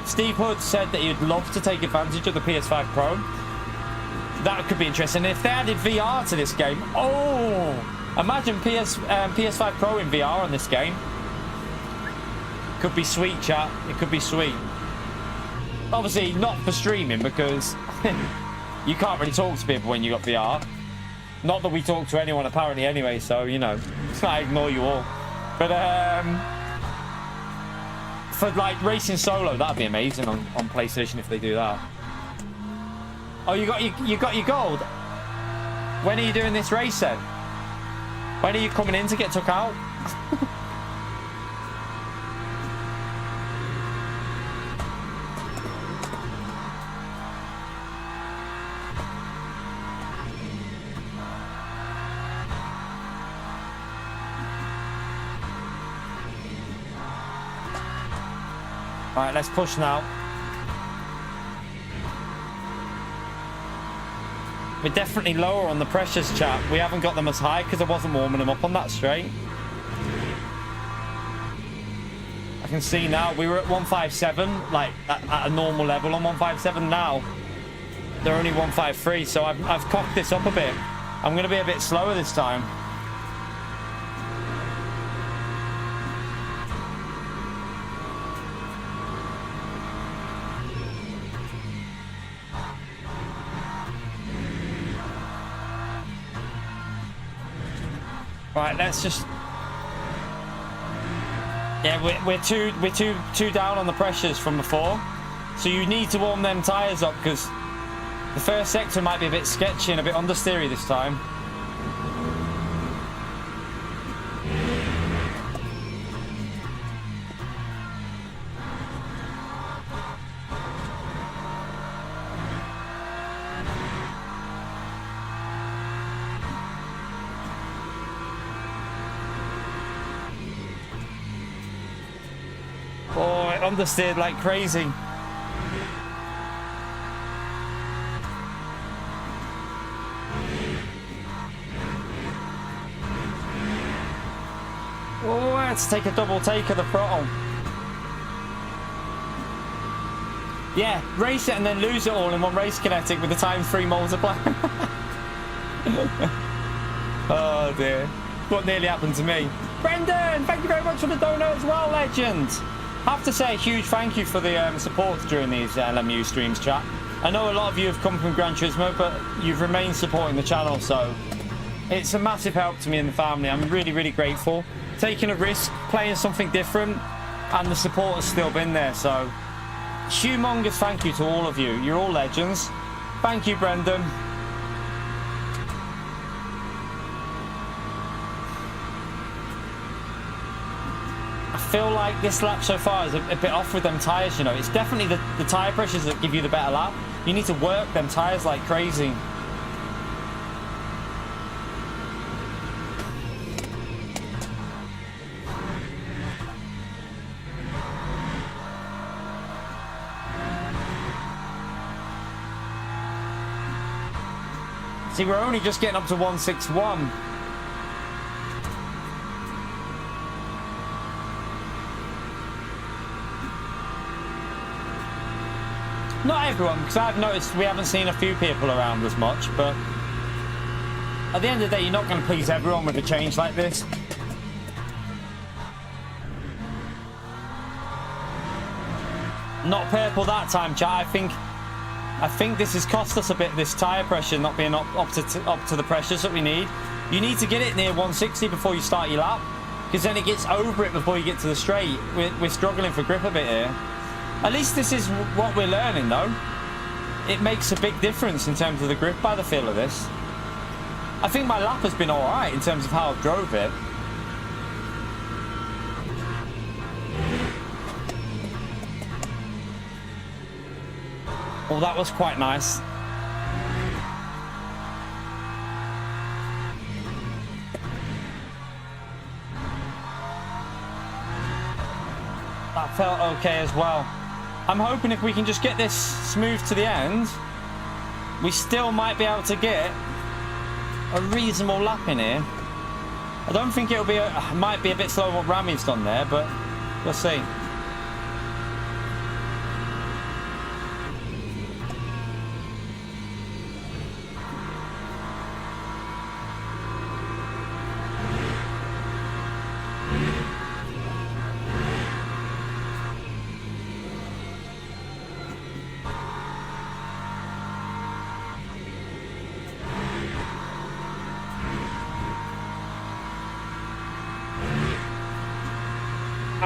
Steve Hood said that he'd love to take advantage of the PS5 Pro. That could be interesting. If they added VR to this game, oh, imagine PS5 Pro in VR on this game. Could be sweet, chat. It could be sweet. Obviously, not for streaming because you can't really talk to people when you got VR. Not that we talk to anyone apparently anyway, so, you know, I ignore you all. But, for, like, racing solo, that'd be amazing on PlayStation if they do that. Oh, you got your gold? When are you doing this race then? When are you coming in to get took out? All right, let's push now. We're definitely lower on the pressures, chat. We haven't got them as high because I wasn't warming them up on that straight. I can see now we were at 157, like at a normal level on 157. Now they're only 153, so I've cocked this up a bit. I'm going to be a bit slower this time. Right, let's just. Yeah, we're too down on the pressures from before, so you need to warm them tires up because the first sector might be a bit sketchy and a bit understeery this time. Oh, it understeered like crazy. Oh, let's take a double take of the throttle. Yeah, race it and then lose it all in one race kinetic with the ×3 multiplier. Oh dear. What nearly happened to me. Brendan, thank you very much for the donut as well, legend. I have to say a huge thank you for the support during these LMU streams, chat. I know a lot of you have come from Gran Turismo, but you've remained supporting the channel, so it's a massive help to me and the family. I'm really, really grateful. Taking a risk, playing something different, and the support has still been there, so humongous thank you to all of you. You're all legends. Thank you, Brendan. I feel like this lap so far is a bit off with them tyres, you know. It's definitely the tyre pressures that give you the better lap. You need to work them tyres like crazy. See, we're only just getting up to 161. Not everyone, because I've noticed we haven't seen a few people around as much, but at the end of the day, you're not going to please everyone with a change like this. Not purple that time, chat. I think this has cost us a bit, this tyre pressure not being up to the pressures that we need. You need to get it near 160 before you start your lap, because then it gets over it before you get to the straight. We're struggling for grip a bit here. At least this is what we're learning, though. It makes a big difference in terms of the grip by the feel of this. I think my lap has been alright in terms of how I've drove it. Oh, that was quite nice. That felt okay as well. I'm hoping if we can just get this smooth to the end, we still might be able to get a reasonable lap in here. I don't think it'll be might be a bit slow what Rami's done there, but we'll see.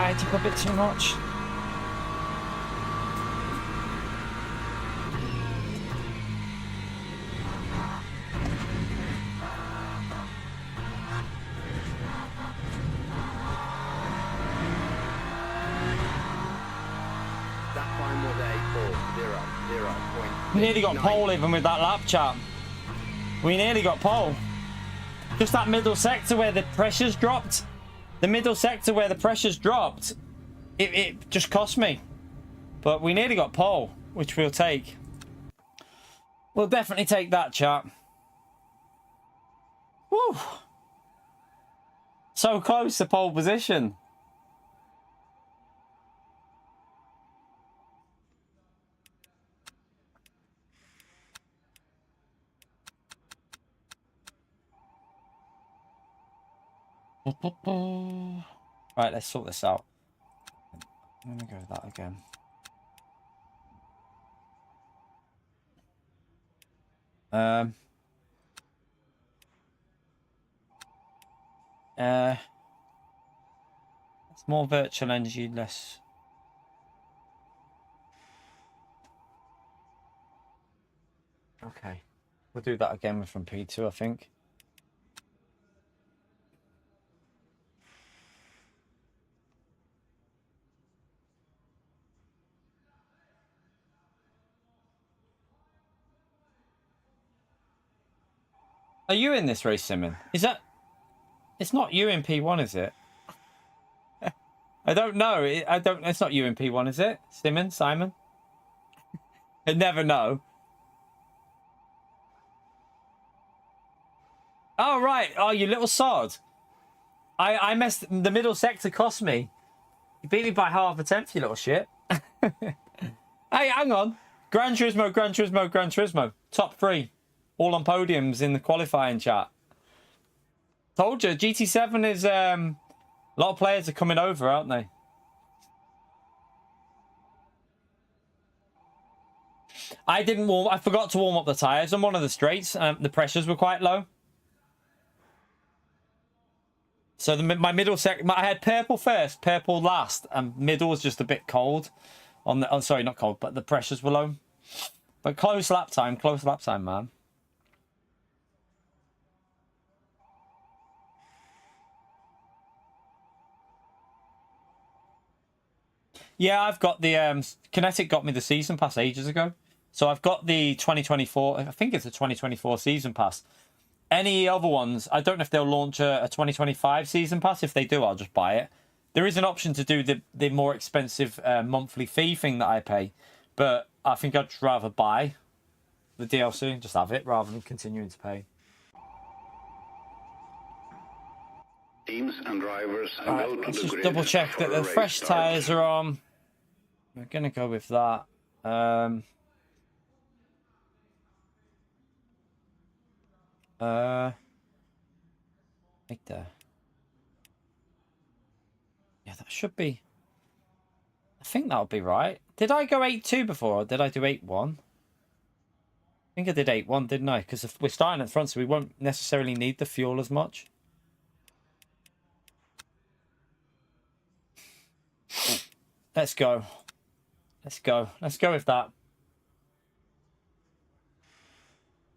I took a bit too much. That time was a 4.0. We nearly got pole even with that lap chat. We nearly got pole. Just that middle sector where the pressure's dropped. The middle sector where the pressure's dropped. It just cost me. But we nearly got pole, which we'll take. We'll definitely take that, chat. Woo! So close to pole position. Right, let's sort this out. I'm gonna go with that again. It's more virtual energy, less. Okay, we'll do that again from P2, I think. Are you in this race, Simon? Is that... It's not you in P1, is it? I don't know. It's not you in P1, is it? Simon? I never know. Oh, right. Oh, you little sod. I messed... The middle sector cost me. You beat me by half a tenth, you little shit. Hey, hang on. Gran Turismo. Top 3. All on podiums in the qualifying chat. Told you, GT7 is... a lot of players are coming over, aren't they? I forgot to warm up the tyres on one of the straights. The pressures were quite low. So my middle I had purple first, purple last, and middle was just a bit cold. Oh, sorry, not cold, but the pressures were low. But close lap time, man. Yeah, I've got the Kinetic got me the season pass ages ago. So I've got the 2024, I think it's a 2024 season pass. Any other ones, I don't know if they'll launch a 2025 season pass. If they do, I'll just buy it. There is an option to do the more expensive monthly fee thing that I pay. But I think I'd rather buy the DLC and just have it rather than continuing to pay. Teams and drivers Right, go to let's the just grid double check for that a the race fresh start. tyres are on. We're going to go with that. Right there. Yeah, that should be... I think that'll be right. Did I go 8.2 before, or did I do 8.1? I think I did 8.1, didn't I? Because we're starting at front, so we won't necessarily need the fuel as much. Let's go. Let's go with that.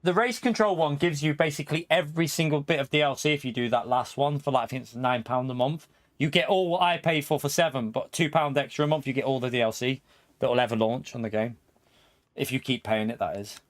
The race control one gives you basically every single bit of DLC if you do that last one for like, I think it's £9 a month. You get all what I pay for £7, but £2 extra a month, you get all the DLC that will ever launch on the game. If you keep paying it, that is.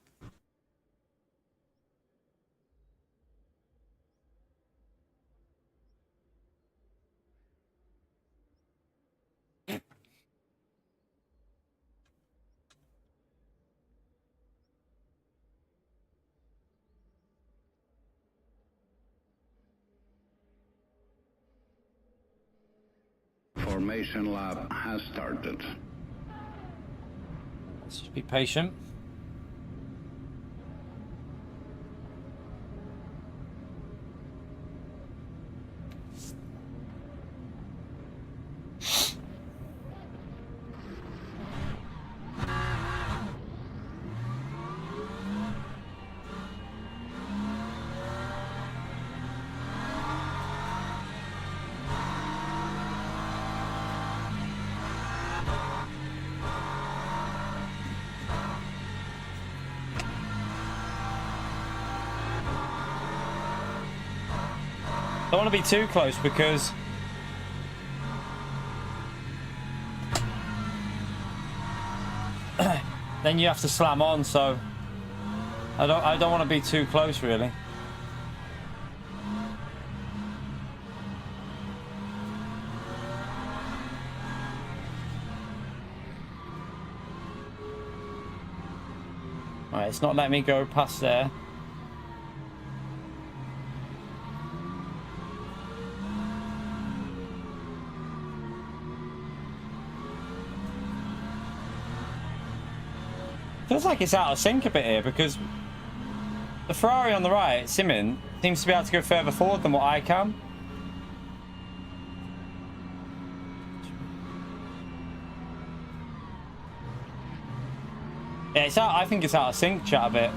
Formation lap has started. Let's just be patient. Don't want to be too close because then you have to slam on, so I don't want to be too close really. Alright, it's not letting me go past there. Feels like it's out of sync a bit here because the Ferrari on the right, Simon, seems to be able to go further forward than what I can. Yeah, it's out. I think it's out of sync, chat, a bit.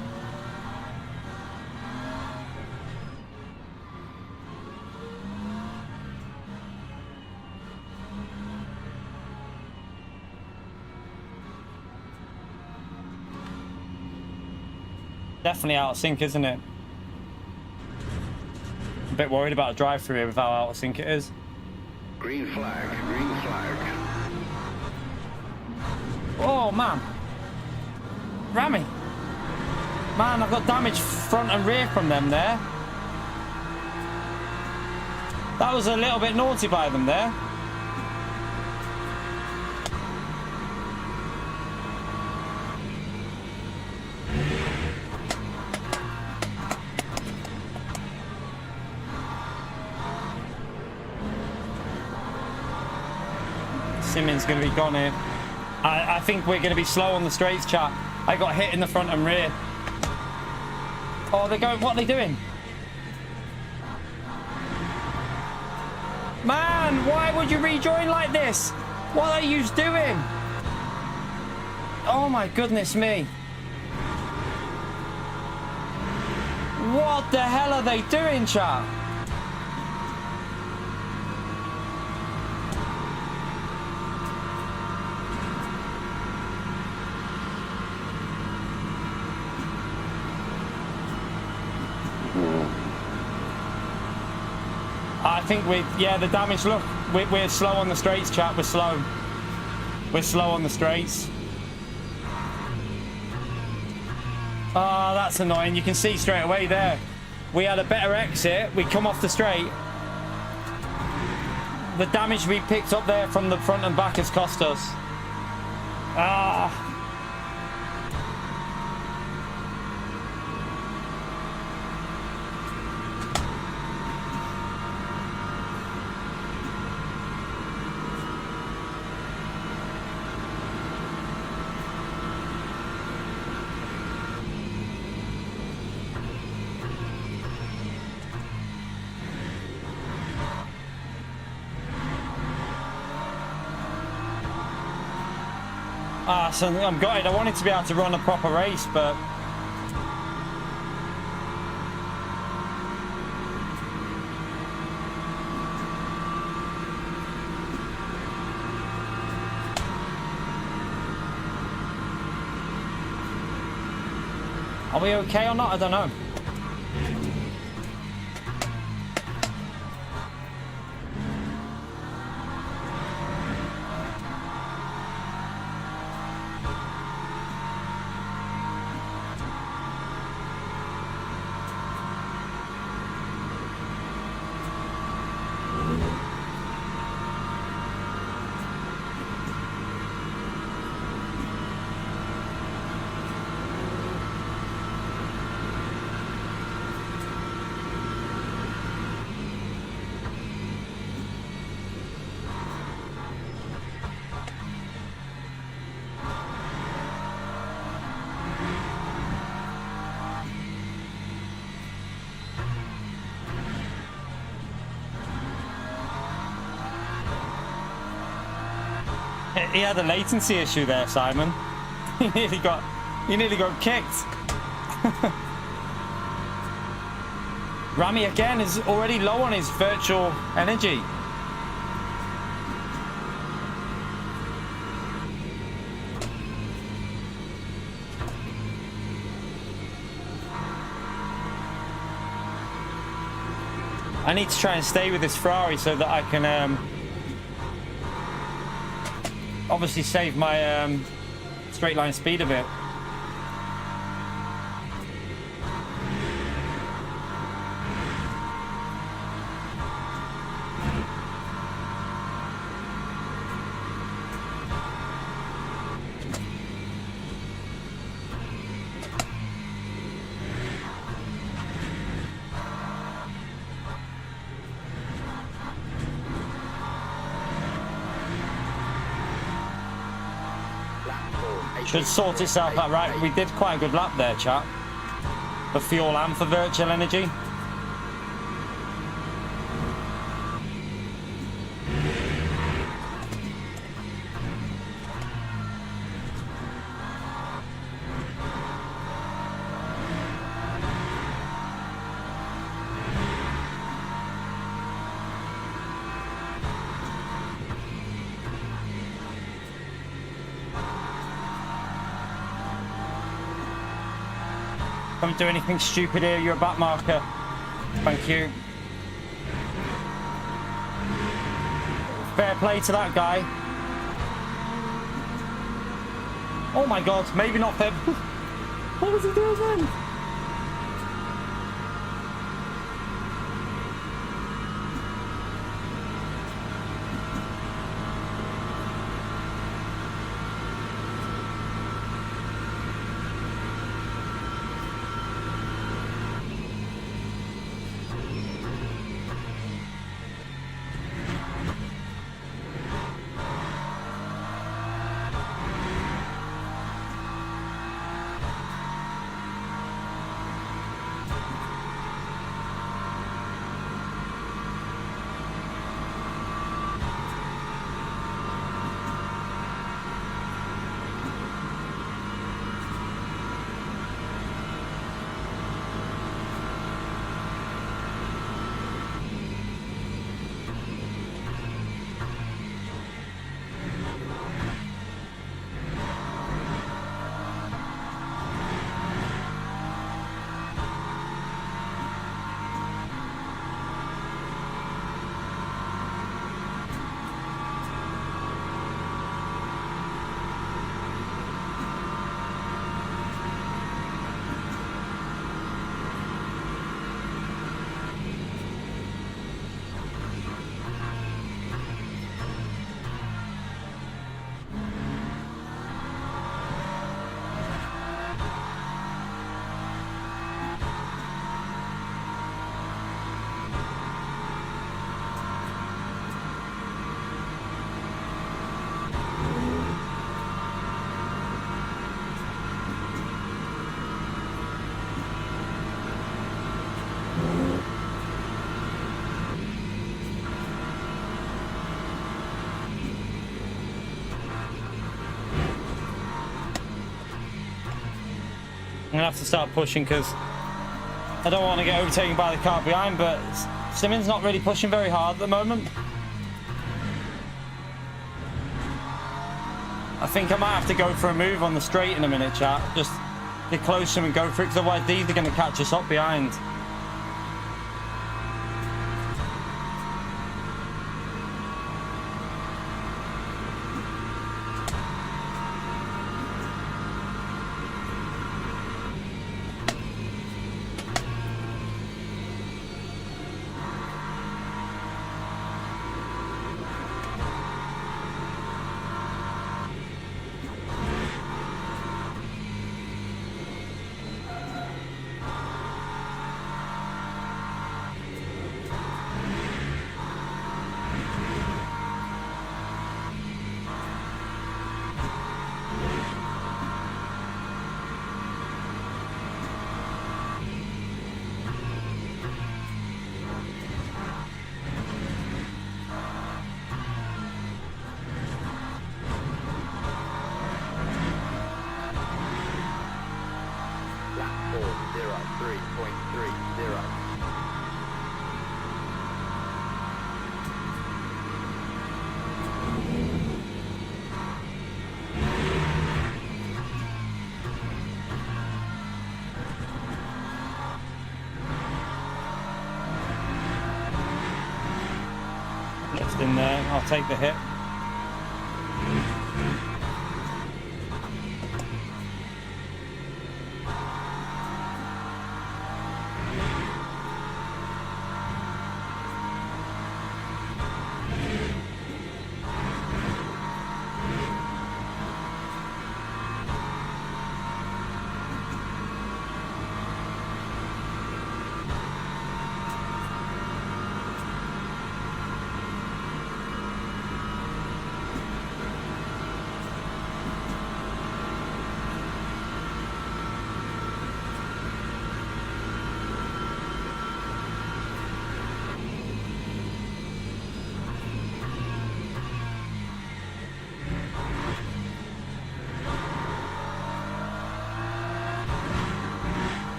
Definitely out of sync, isn't it? I'm a bit worried about a drive-through here with how out of sync it is. Green flag, green flag. Oh, man. Rami. Man, I've got damage front and rear from them there. That was a little bit naughty by them there. Simmons going to be gone here. I think we're going to be slow on the straights, chat. I got hit in the front and rear. Oh, they're going... What are they doing? Man, why would you rejoin like this? What are you doing? Oh my goodness me. What the hell are they doing, chat? I think yeah, the damage, look, we're slow on the straights, chat, we're slow. We're slow on the straights. Oh, that's annoying. You can see straight away there. We had a better exit, we come off the straight. The damage we picked up there from the front and back has cost us. Ah. So I'm gutted. I wanted to be able to run a proper race, but are we okay or not? I don't know. He had a latency issue there, Simon. He nearly got kicked. Rami again is already low on his virtual energy. I need to try and stay with this Ferrari so that I can obviously save my straight line speed a bit. Should sort itself out, right? We did quite a good lap there, chap. For fuel and for virtual energy. Don't do anything stupid here, you're a back marker. Thank you. Fair play to that guy. Oh my god, maybe not fair. What was he doing then? I'm gonna have to start pushing because I don't want to get overtaken by the car behind, but Simmons not really pushing very hard at the moment. I think I might have to go for a move on the straight in a minute, chat. Just get close to him and go for it, because otherwise these are going to catch us up behind. Just in there. I'll take the hit.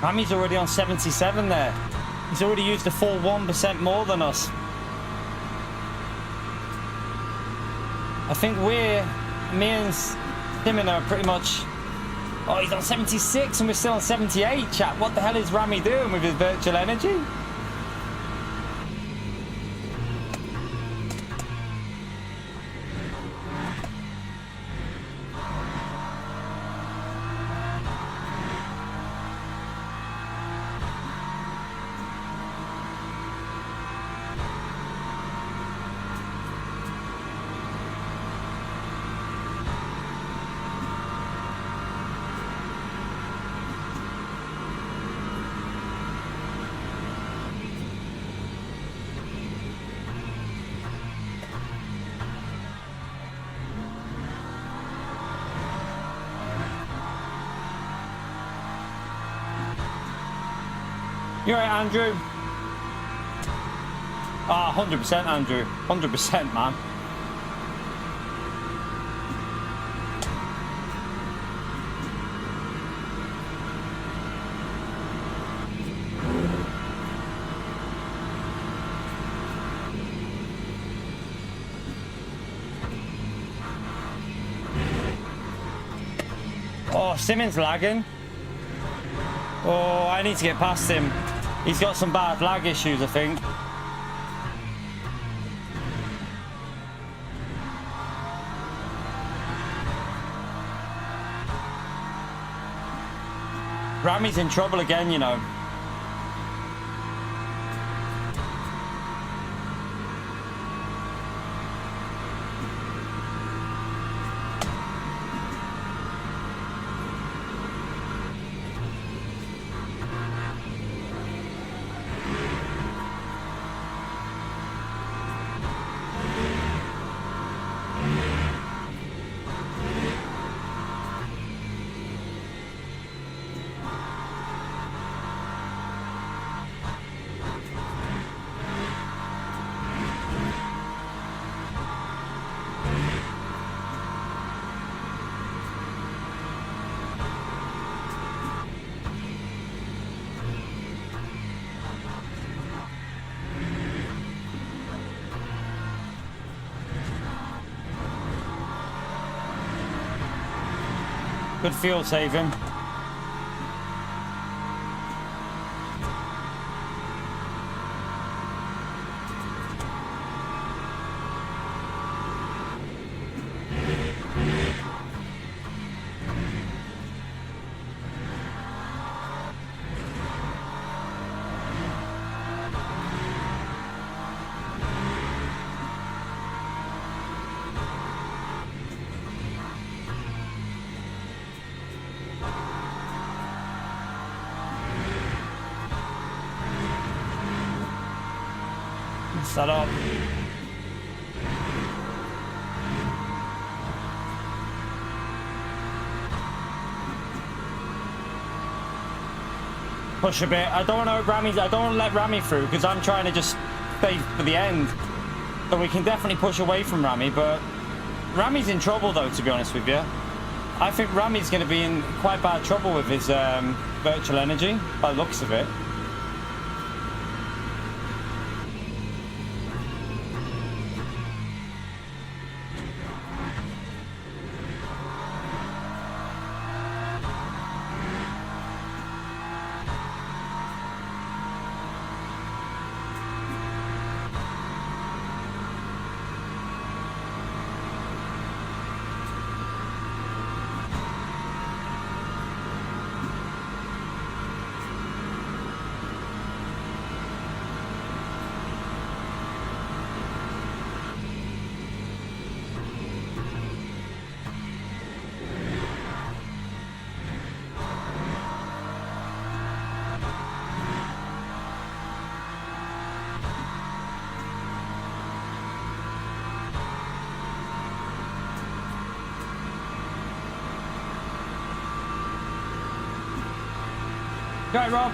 Rami's already on 77 there. He's already used a full 1% more than us. I think me and Simon are pretty much... Oh, he's on 76 and we're still on 78, chat. What the hell is Rami doing with his virtual energy? You're right, Andrew. Ah, 100%, Andrew. 100%, man. Oh, Simon's lagging. Oh, I need to get past him. He's got some bad lag issues, I think. Rami's in trouble again, you know. Good fuel saving. Set up. Push a bit. I don't want to let Rami through because I'm trying to just stay for the end. So we can definitely push away from Rami, but Rami's in trouble though, to be honest with you. I think Rami's going to be in quite bad trouble with his virtual energy, by the looks of it. Go ahead, Rob.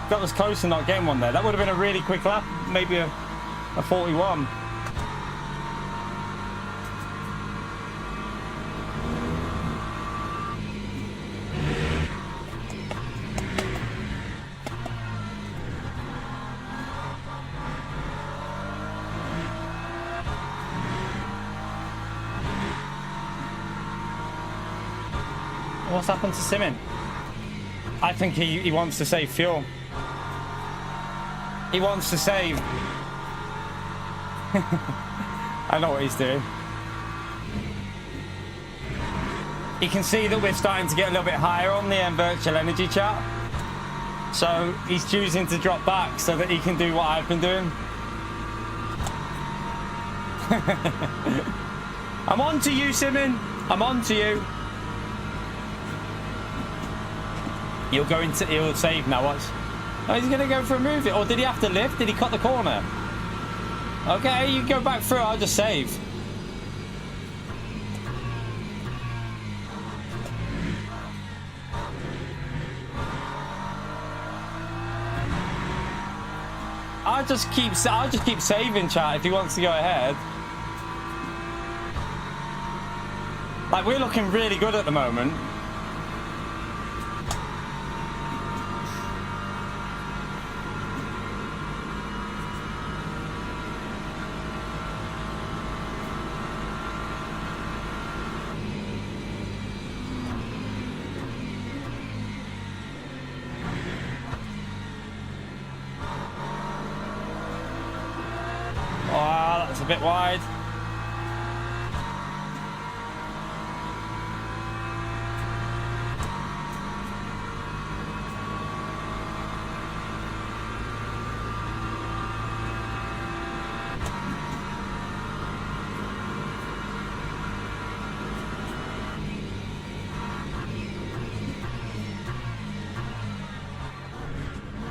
That was close to not getting one there. That would have been a really quick lap, maybe a 41. What's happened to Simon? I think he wants to save fuel. He wants to save. I know what he's doing. You can see that we're starting to get a little bit higher on the virtual energy chat. So he's choosing to drop back so that he can do what I've been doing. I'm on to you, Simon. I'm on to you. He'll save now, watch. Oh, he's gonna go for a move it. Or did he have to lift? Did he cut the corner? Okay, you go back through, I'll just save. I'll just keep saving, chat, if he wants to go ahead. Like, we're looking really good at the moment. A bit wide.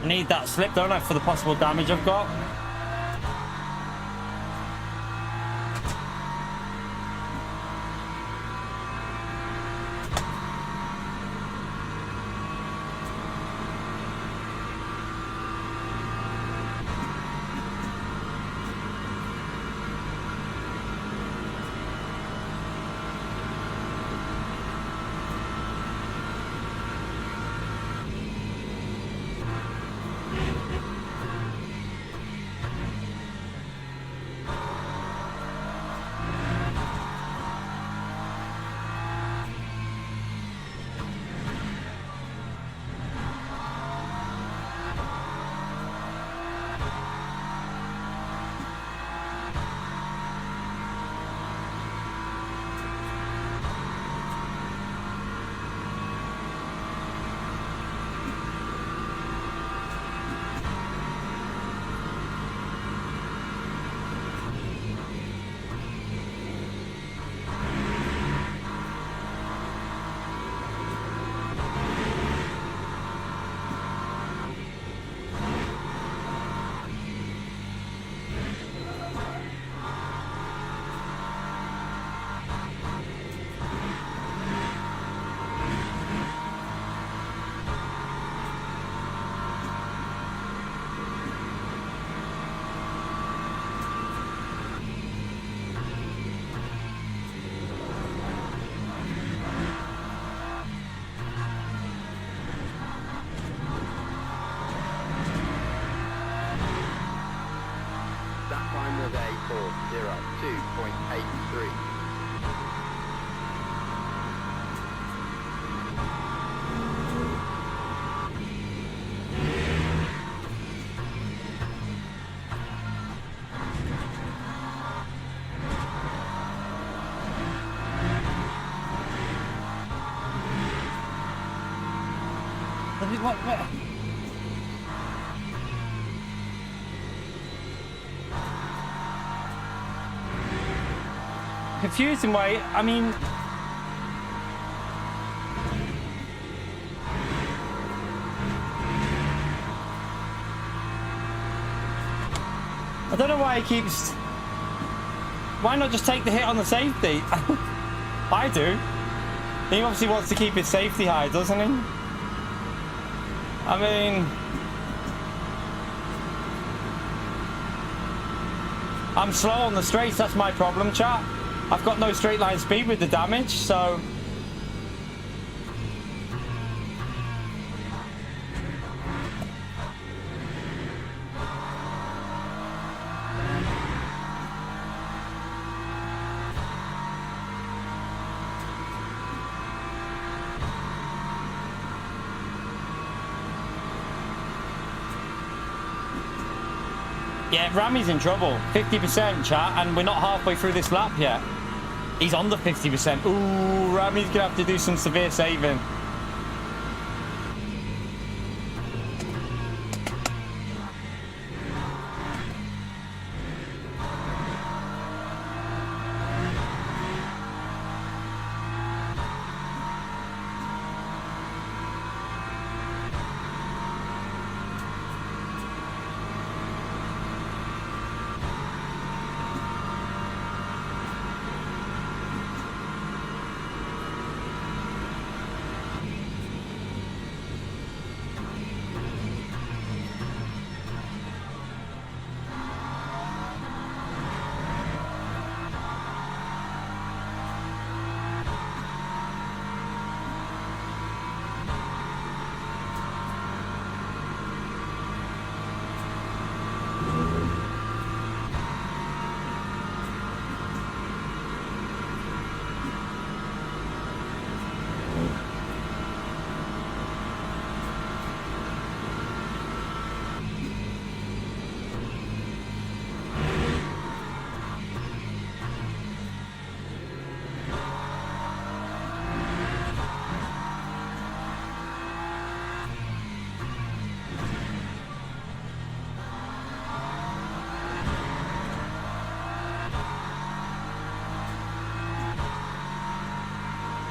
I need that slip, don't I, for the possible damage I've got. was a 402.83. What? Confusing way. I mean, I don't know why he keeps. Why not just take the hit on the safety? I do. He obviously wants to keep his safety high, doesn't he? I mean, I'm slow on the straights, that's my problem, chat. I've got no straight line speed with the damage, so... Yeah, Rami's in trouble. 50% chat, and we're not halfway through this lap yet. He's on the 50%. Ooh, Rami's gonna have to do some severe saving.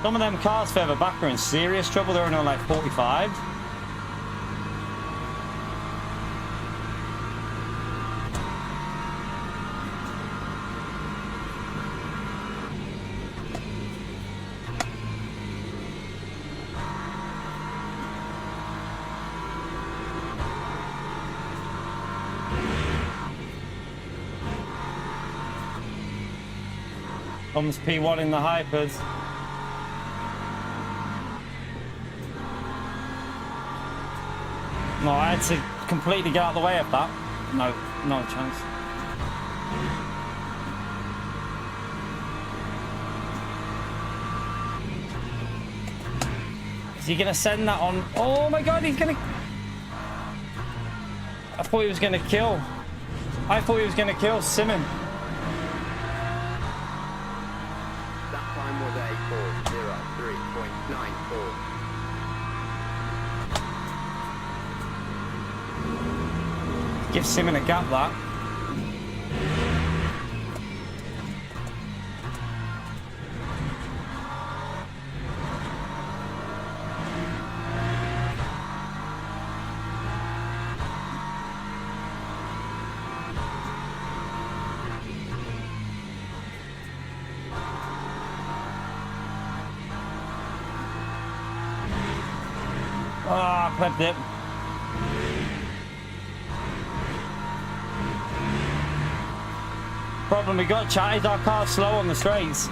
Some of them cars further back are in serious trouble. They're only on like 45. Comes P1 in the hypers. No, I had to completely get out of the way of that. No, no chance. Is he gonna send that on? Oh my god, he's gonna... I thought he was gonna kill. I thought he was gonna kill Simon. That time was a 403.94. Give Simon a gap, that. Ah, clipped it. Problem we got, chat, is our car's slow on the straights.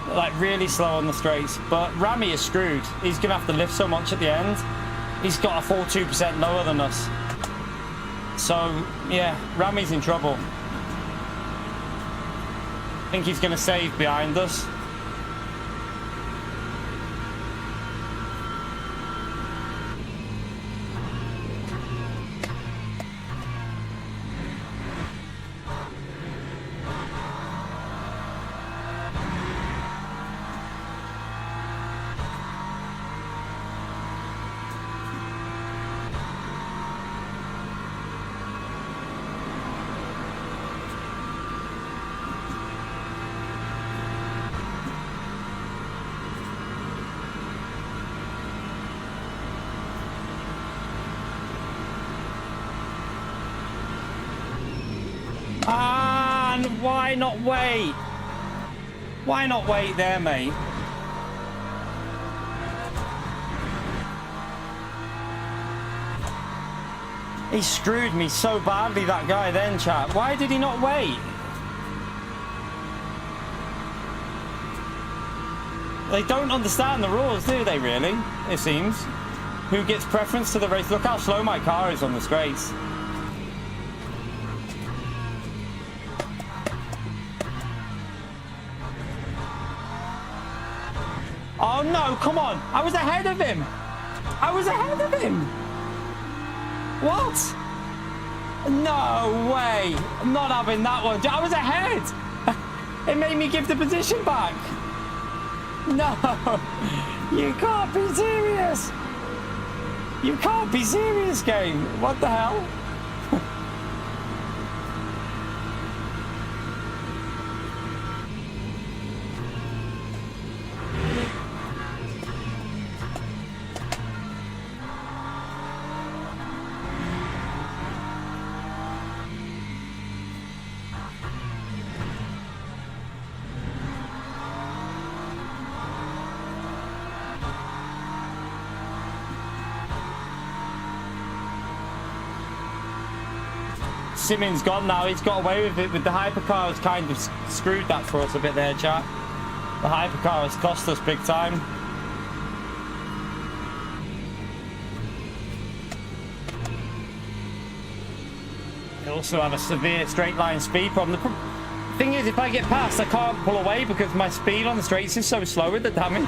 Like, really slow on the straights. But Rami is screwed. He's going to have to lift so much at the end. He's got a full 2% lower than us. So, yeah, Rami's in trouble. think he's going to save behind us. And why not wait? Why not wait there, mate? He screwed me so badly, that guy then, chat. Why did he not wait? They don't understand the rules, do they, really? It seems. Who gets preference to the race? Look how slow my car is on the straights. Oh no, come on. I was ahead of him. I was ahead of him. What? No way. I'm not having that one. I was ahead. It made me give the position back. No. You can't be serious. You can't be serious, game. What the hell? Simmons gone now. He's got away with it, but the hypercar has kind of screwed that for us a bit there, chat. The hypercar has cost us big time. They also have a severe straight line speed problem. The thing is, if I get past, I can't pull away because my speed on the straights is so slow with the damage.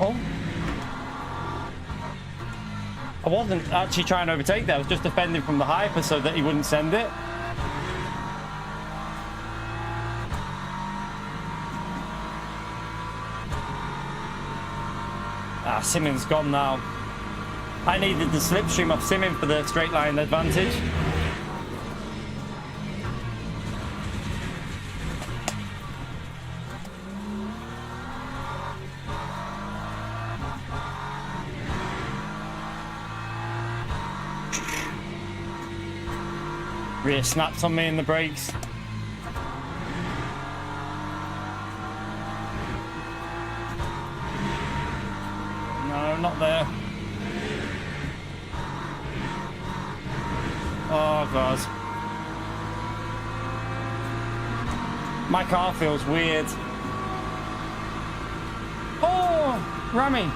Oh. I wasn't actually trying to overtake that. I was just defending from the hyper so that he wouldn't send it. Ah, Simmons gone now. I needed the slipstream off Simmons for the straight line advantage. Rear snapped on me in the brakes. No, not there. Oh god. My car feels weird. Oh, Rami.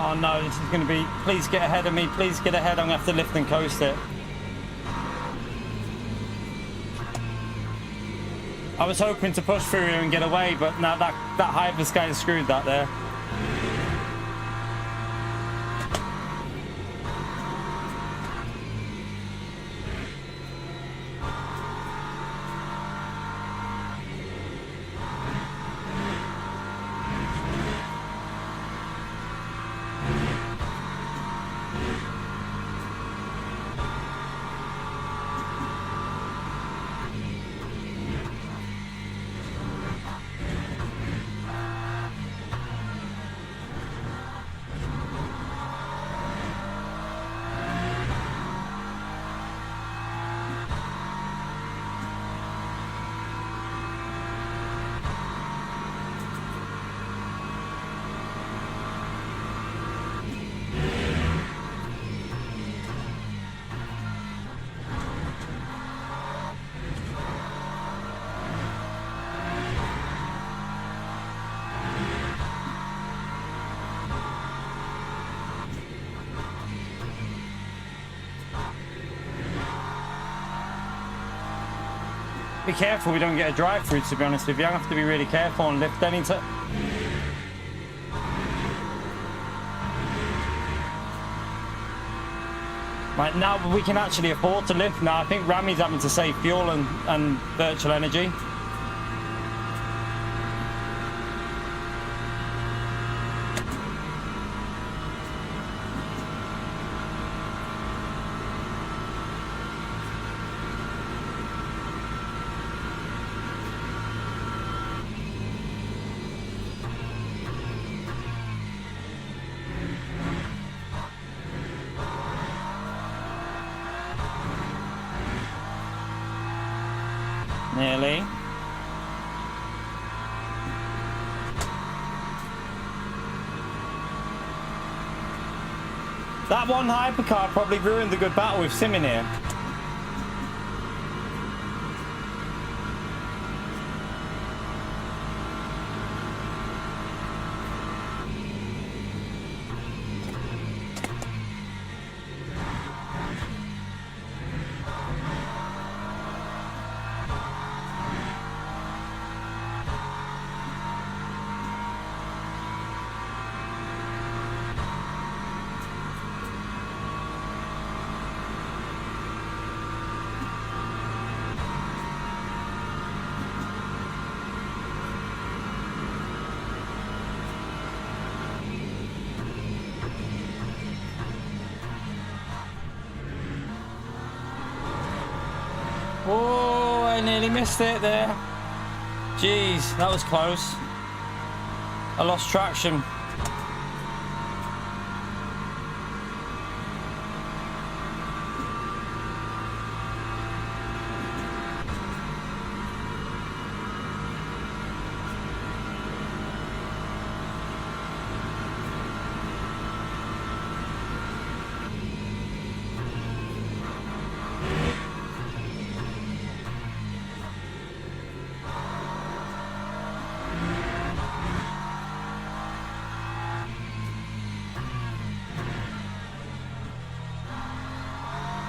Oh no, this is going to be... Please get ahead of me. Please get ahead. I'm going to have to lift and coast it. I was hoping to push through here and get away, but now that hyperscaler screwed that there. Be careful we don't get a drive-through, to be honest with you. I have to be really careful and lift any time. Right, now we can actually afford to lift now. I think Rami's having to save fuel and virtual energy. Nearly. That one hypercar probably ruined the good battle with Simming here. Oh, I nearly missed it there. Jeez, that was close. I lost traction.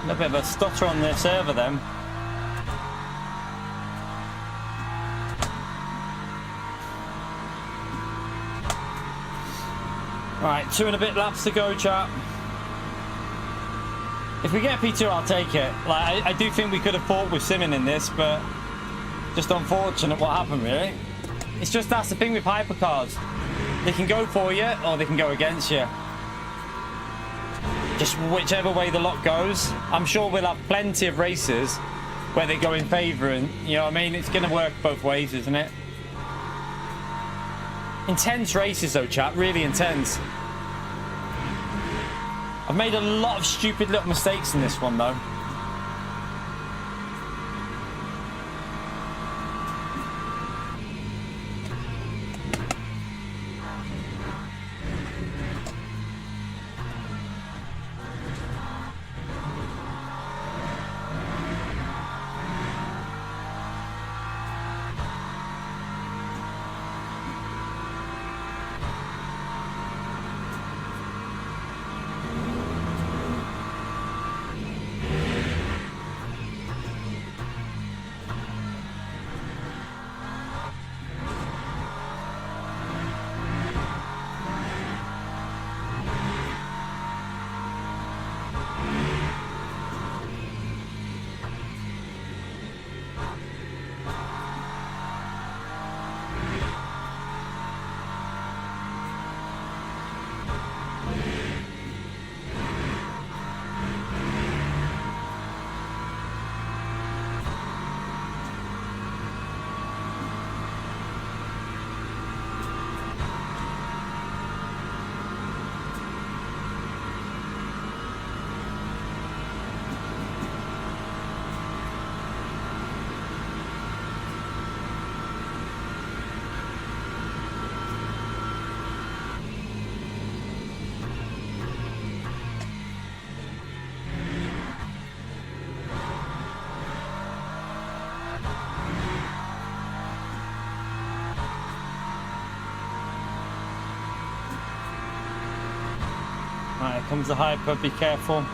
A bit of a stutter on the server then. Right, 2 and a bit laps to go, chat. If we get P2, I'll take it. Like, I do think we could have fought with Simming in this, but just unfortunate what happened, really. It's just that's the thing with hypercars. They can go for you or they can go against you. Just whichever way the lot goes. I'm sure we'll have plenty of races where they go in favour, and you know what I mean? It's going to work both ways, isn't it? Intense races though, chat. Really intense. I've made a lot of stupid little mistakes in this one though. Comes the hyper, be careful.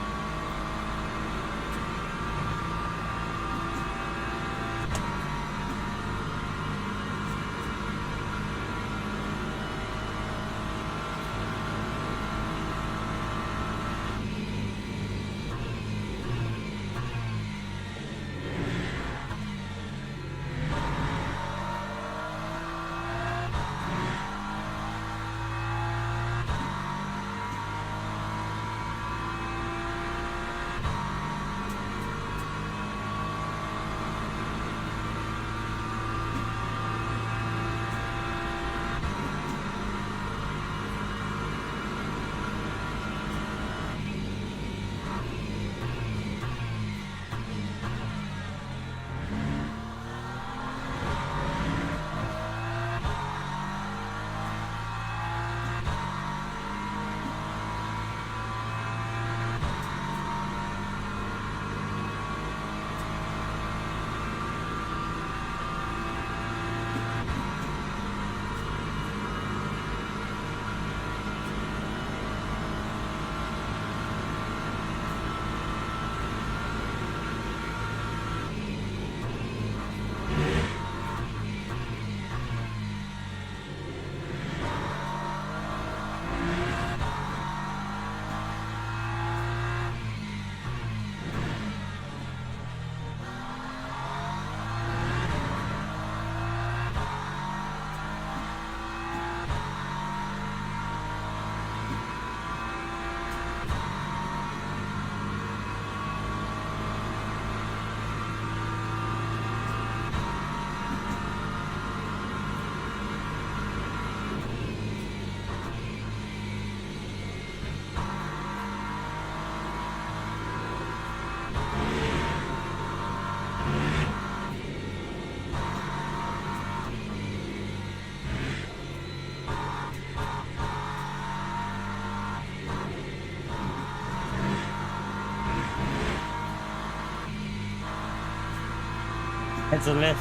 It's a lift.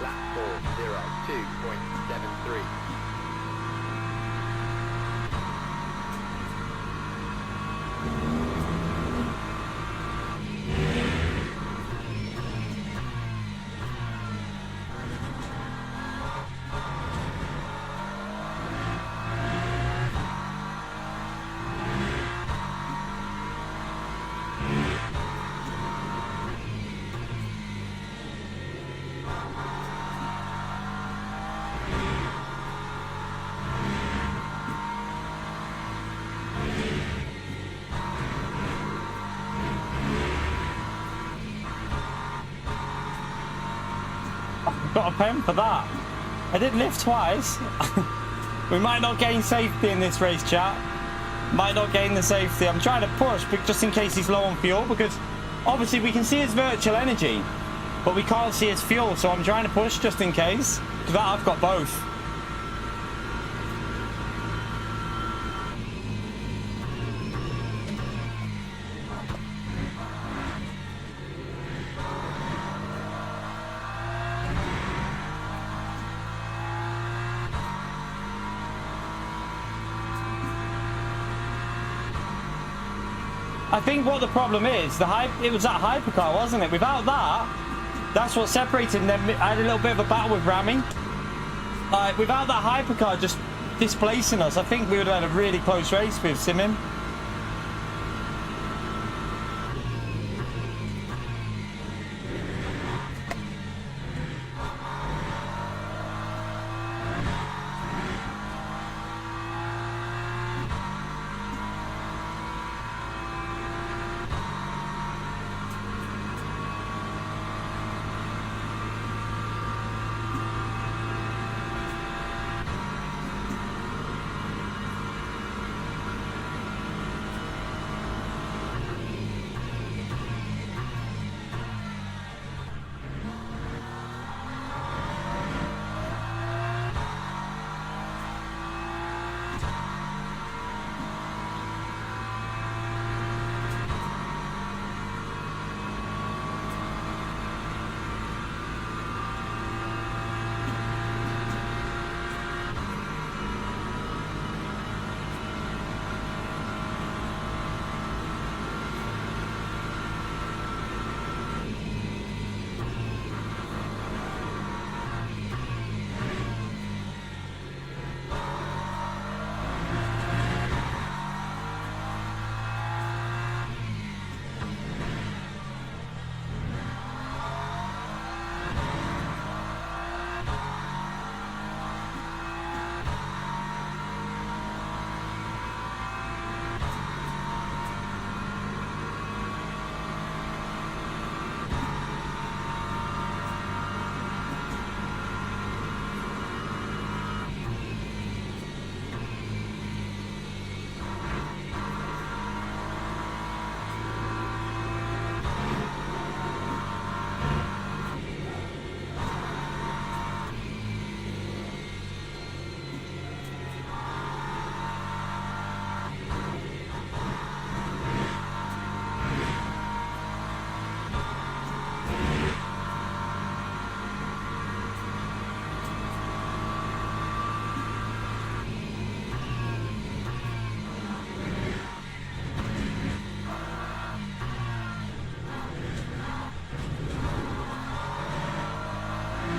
Lap 402.73. Got a pen for that. I did lift twice. We might not gain safety in this race, chat. Might not gain the safety. I'm trying to push, but just in case he's low on fuel, because obviously we can see his virtual energy, but we can't see his fuel. So I'm trying to push just in case. Because I've got both. I think what the problem is, it was that hypercar, wasn't it? Without that, that's what separated them. I had a little bit of a battle with Rami. Without that hypercar just displacing us, I think we would have had a really close race with Simon.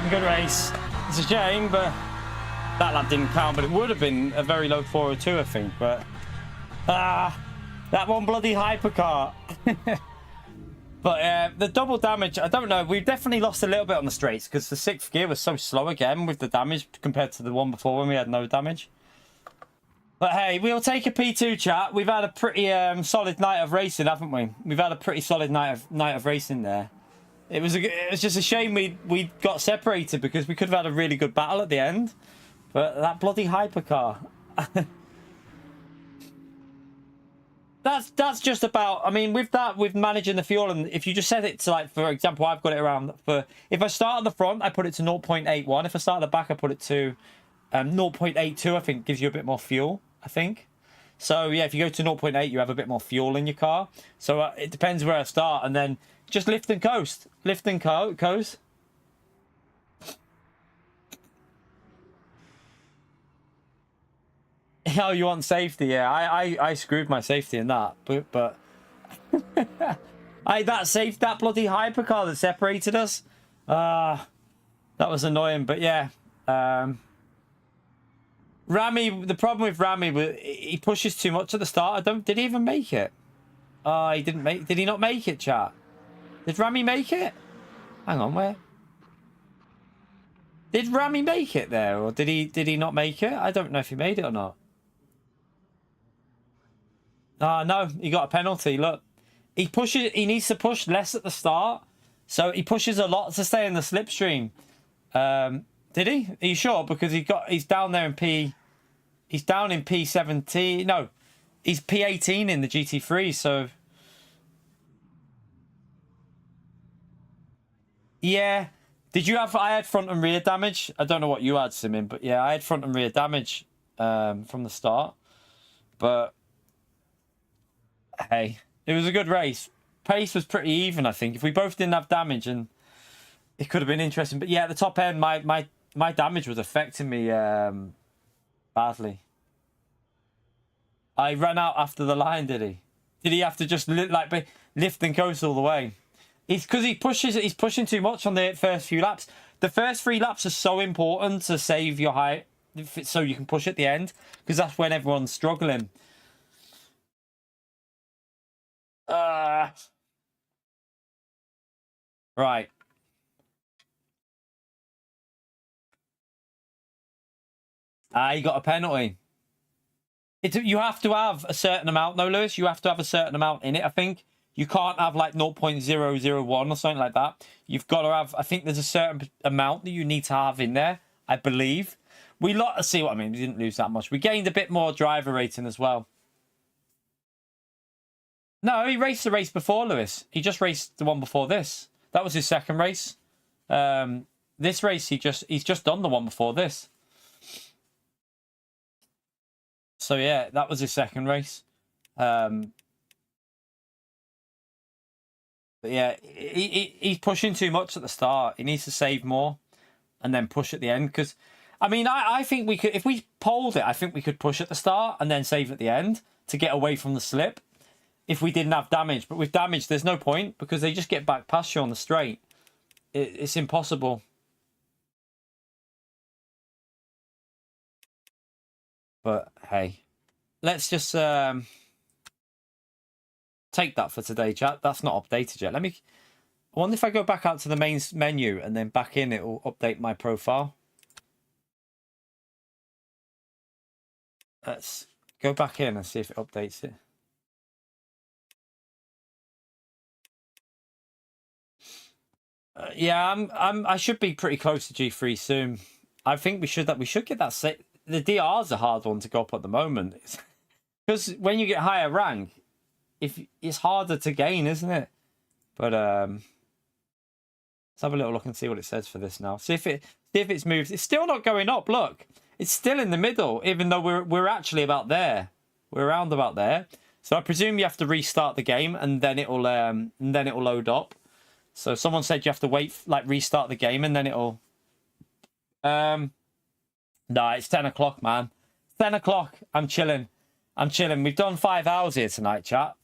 Good race. It's a shame, but that lap didn't count. But it would have been a very low 402, I think. But that one bloody hypercar. But the double damage, I don't know. We've definitely lost a little bit on the straights because the 6th gear was so slow again with the damage compared to the one before when we had no damage. But hey, we'll take a P2, chat. We've had a pretty solid night of racing, haven't we? We've had a pretty solid night of racing there. It was just a shame we got separated because we could have had a really good battle at the end. But that bloody hypercar. That's just about, I mean, with managing the fuel, and if you just set it to, like, for example, I've got it around for, if I start at the front, I put it to 0.81. If I start at the back, I put it to 0.82, I think gives you a bit more fuel, I think. So yeah, if you go to 0.8, you have a bit more fuel in your car. So it depends where I start, and then just lift and coast. Lift and coast. Oh, you want safety? Yeah, I screwed my safety in that, but that bloody hypercar that separated us. That was annoying, but yeah. Rami, the problem with Rami was he pushes too much at the start. Did he even make it? He didn't make. Did he not make it, chat? Did Rami make it? Hang on, where? Did Rami make it there, or did he not make it? I don't know if he made it or not. No, he got a penalty. Look, he needs to push less at the start, so he pushes a lot to stay in the slipstream. Did he? Are you sure? Because he's down there in P. He's down in P17. No, he's P18 in the GT3. So yeah. Did you have? I had front and rear damage. I don't know what you had, Simin, but yeah, I had front and rear damage from the start. But hey, it was a good race. Pace was pretty even, I think. If we both didn't have damage, and it could have been interesting. But yeah, at the top end, my damage was affecting me badly. I ran out after the line, did he? Did he have to just lift and coast all the way? It's because he's pushing too much on the first few laps. The first 3 laps are so important to save your height so you can push at the end, because that's when everyone's struggling. Right. He got a penalty. You have to have a certain amount, though, Lewis. You have to have a certain amount in it, I think. You can't have like 0.001 or something like that. You've got to have, I think there's a certain amount that you need to have in there, I believe. See what I mean. We didn't lose that much. We gained a bit more driver rating as well. No, he raced the race before, Lewis. He just raced the one before this. That was his second race. This race, he's just done the one before this. So yeah, that was his second race. But yeah, he's pushing too much at the start. He needs to save more and then push at the end. Because, I mean, I think we could, if we polled it, I think we could push at the start and then save at the end to get away from the slip if we didn't have damage. But with damage, there's no point because they just get back past you on the straight. It's impossible. But hey, let's just take that for today, chat. That's not updated yet. I wonder if I go back out to the main menu and then back in, it will update my profile. Let's go back in and see if it updates it. Yeah, I should be pretty close to G3 soon. I think we should get that set. The DR's a hard one to go up at the moment because when you get higher rank, it's harder to gain, isn't it? But let's have a little look and see what it says for this now. See if it's moved. It's still not going up. Look, it's still in the middle, even though we're actually about there. We're around about there. So I presume you have to restart the game and then it'll load up. So someone said you have to wait, restart the game and then it'll. No, it's 10 o'clock, man. 10 o'clock. I'm chilling. We've done 5 hours here tonight, chat.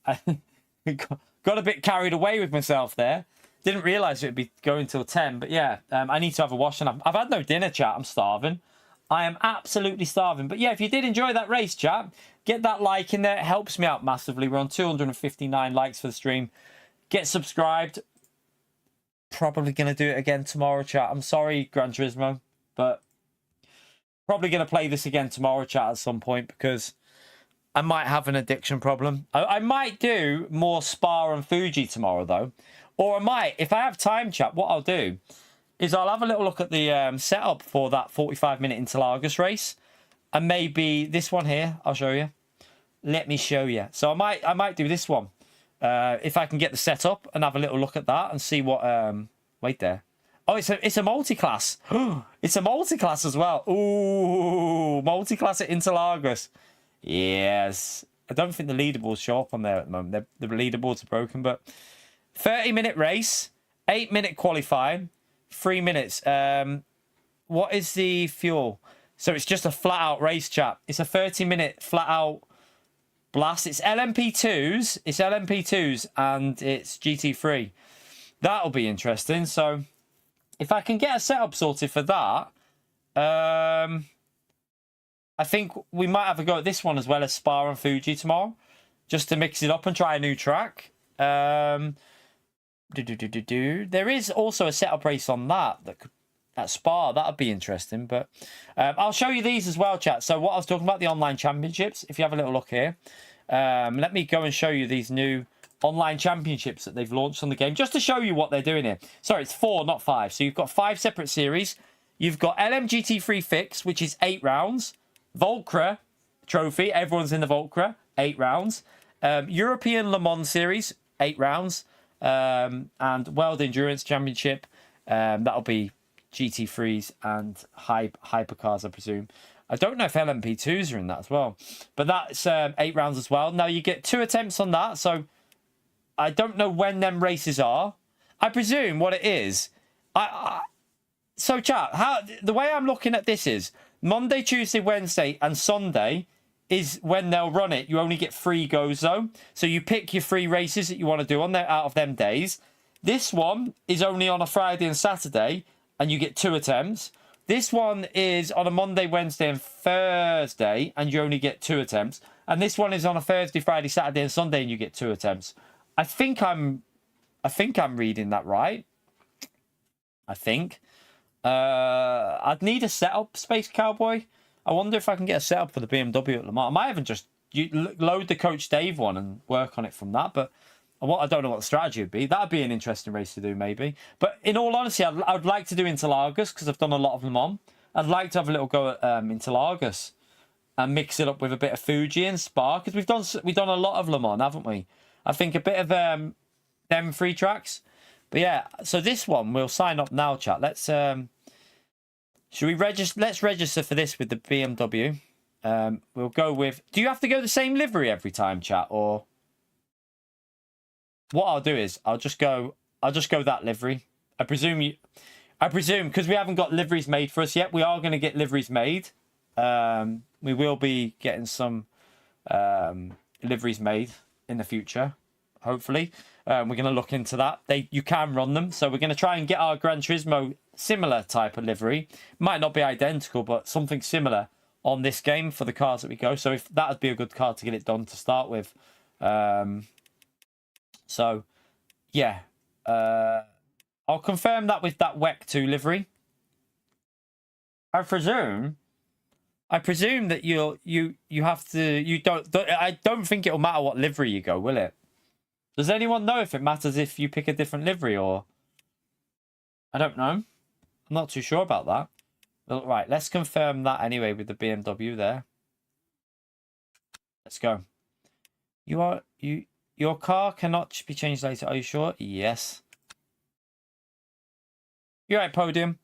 Got a bit carried away with myself there. Didn't realise it would be going till 10. But yeah, I need to have a wash. And I've had no dinner, chat. I'm starving. I am absolutely starving. But yeah, if you did enjoy that race, chat, get that like in there. It helps me out massively. We're on 259 likes for the stream. Get subscribed. Probably going to do it again tomorrow, chat. I'm sorry, Gran Turismo, but probably going to play this again tomorrow, chat, at some point, because I might have an addiction problem. I might do more Spa and Fuji tomorrow, though. Or I might, if I have time, chat, what I'll do is I'll have a little look at the setup for that 45-minute Interlagos race. And maybe this one here, I'll show you. Let me show you. So I might do this one. If I can get the setup and have a little look at that and see what... wait there. Oh, it's a multi-class. It's a multi-class as well. Ooh, multi-class at Interlagos. Yes. I don't think the leaderboards show up on there at the moment. The leaderboards are broken, but 30-minute race, 8-minute qualifying, 3 minutes. What is the fuel? So it's just a flat-out race, chat. It's a 30-minute flat-out blast. It's LMP2s. It's LMP2s and it's GT3. That'll be interesting. So if I can get a setup sorted for that, I think we might have a go at this one as well as Spa and Fuji tomorrow, just to mix it up and try a new track. There is also a setup race on that could, at Spa. That would be interesting. But I'll show you these as well, chat. So what I was talking about, the online championships, if you have a little look here, let me go and show you these new online championships that they've launched on the game, just to show you what they're doing here. Sorry, it's 4, not 5. So you've got 5 separate series. You've got LMGT3 Fix, which is 8 rounds. Volcra Trophy, everyone's in the Volcra, 8 rounds. European Le Mans Series, 8 rounds. And World Endurance Championship, that'll be GT3s and hypercars, I presume. I don't know if LMP2s are in that as well. But that's 8 rounds as well. Now, you get 2 attempts on that, so I don't know when them races are. I presume what it is... So, chat, the way I'm looking at this is Monday, Tuesday, Wednesday, and Sunday is when they'll run it. You only get 3 goes, though. So you pick your 3 races that you want to do on there out of them days. This one is only on a Friday and Saturday, and you get 2 attempts. This one is on a Monday, Wednesday, and Thursday, and you only get 2 attempts. And this one is on a Thursday, Friday, Saturday, and Sunday, and you get 2 attempts. I think I'm reading that right. I think. I'd need a setup, Space Cowboy. I wonder if I can get a setup for the BMW at Le Mans. I might even just load the Coach Dave one and work on it from that. But I don't know what the strategy would be. That'd be an interesting race to do, maybe. But in all honesty, I'd like to do Interlagos because I've done a lot of Le Mans. I'd like to have a little go at Interlagos and mix it up with a bit of Fuji and Spa, because we've done a lot of Le Mans, haven't we? I think a bit of them 3 tracks. But yeah, so this one we'll sign up now, chat. Let's should we register? Let's register for this with the BMW. We'll go with... Do you have to go the same livery every time, chat? Or what I'll do is I'll just go that livery. I presume because we haven't got liveries made for us yet, we are going to get liveries made. We will be getting some liveries made in the future, hopefully. We're going to look into that. You can run them, so we're going to try and get our Gran Turismo similar type of livery. Might not be identical, but something similar on this game for the cars that we go. So if that would be a good car to get it done to start with. So yeah, I'll confirm that with that WEC 2 livery. I presume that you have to, I don't think it'll matter what livery you go, will it? Does anyone know if it matters if you pick a different livery, or I don't know. I'm not too sure about that. Well, right, let's confirm that anyway with the BMW there. Let's go. Your car cannot be changed later. Are you sure? Yes. You're right, Podium.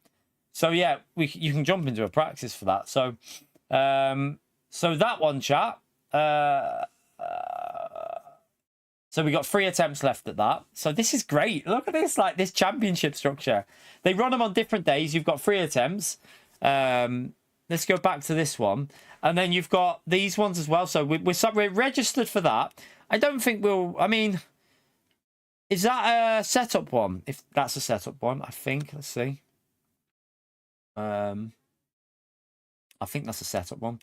So yeah, you can jump into a practice for that. So so that one, chat. So we got 3 attempts left at that. So this is great. Look at this, like this championship structure. They run them on different days. You've got 3 attempts. Let's go back to this one. And then you've got these ones as well. So we're registered for that. I don't think I mean, Is that a setup one? If that's a setup one, I think. Let's see. I think that's a setup one.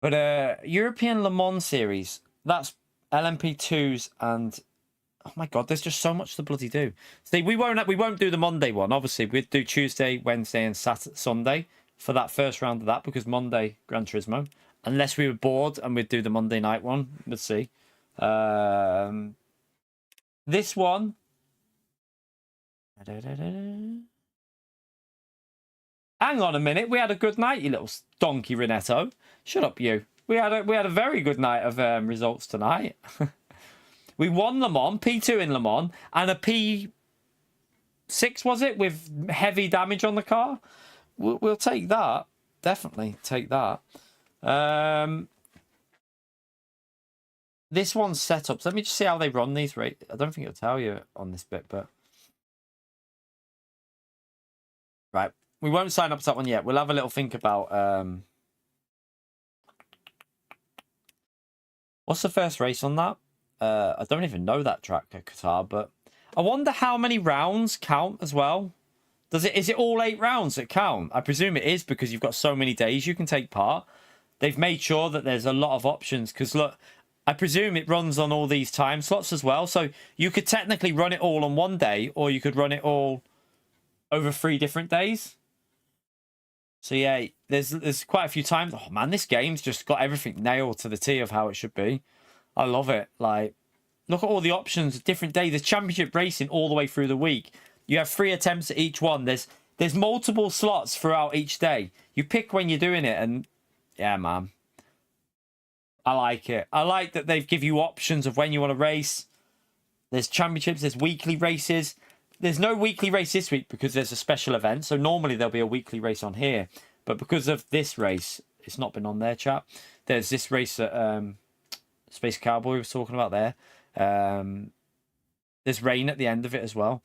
But European Le Mans series, that's LMP2s and oh my god, there's just so much to bloody do. See, we won't do the Monday one. Obviously, we'd do Tuesday, Wednesday, and Sunday for that first round of that because Monday Gran Turismo. Unless we were bored and we'd do the Monday night one. Let's see. This one. Hang on a minute. We had a good night, you little donkey, Renetto. Shut up, you. We had a very good night of results tonight. We won Le Mans, P2 in Le Mans, and a P6, was it, with heavy damage on the car? We'll take that. Definitely take that. This one's setups. Let me just see how they run these. I don't think it'll tell you on this bit, but... Right. We won't sign up to that one yet. We'll have a little think about... What's the first race on that? I don't even know that track at Qatar, but I wonder how many rounds count as well. Is it all 8 rounds that count? I presume it is because you've got so many days you can take part. They've made sure that there's a lot of options because look, I presume it runs on all these time slots as well. So you could technically run it all on one day or you could run it all over 3 different days. So yeah, there's quite a few times. Oh man, this game's just got everything nailed to the T of how it should be. I love it. Like, look at all the options, different days. There's championship racing all the way through the week. You have 3 attempts at each one. There's multiple slots throughout each day. You pick when you're doing it, and yeah, man. I like it. I like that they've give you options of when you want to race. There's championships, there's weekly races. There's no weekly race this week because there's a special event. So normally there'll be a weekly race on here. But because of this race, it's not been on there, chat. There's this race that Space Cowboy was talking about there. There's rain at the end of it as well.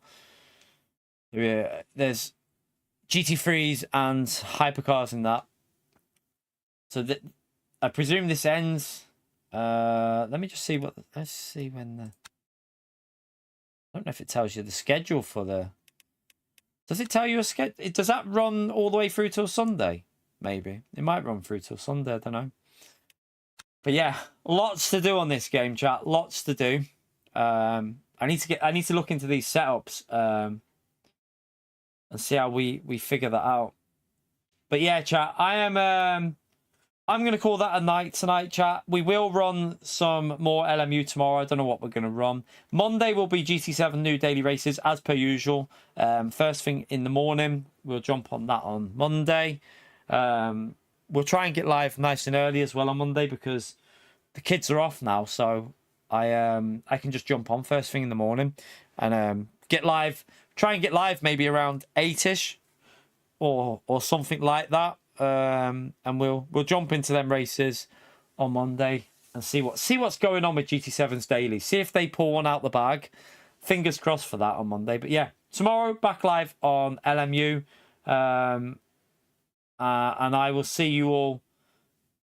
There's GT3s and hypercars in that. So that I presume this ends. Let me just see let's see when the... I don't know if it tells you the schedule for the... Does it tell you a schedule? Does that run all the way through till Sunday? Maybe. It might run through till Sunday, I don't know. But yeah, lots to do on this game, chat. Lots to do. I need to look into these setups and see how we figure that out. But yeah, chat, I'm going to call that a night tonight, chat. We will run some more LMU tomorrow. I don't know what we're going to run. Monday will be GT7 new daily races, as per usual. First thing in the morning, we'll jump on that on Monday. We'll try and get live nice and early as well on Monday because the kids are off now. So I can just jump on first thing in the morning and get live. Try and get live maybe around 8ish or something like that. And we'll jump into them races on Monday and see what's going on with GT7's daily. See if they pull one out the bag. Fingers crossed for that on Monday. But yeah, tomorrow back live on LMU, and I will see you all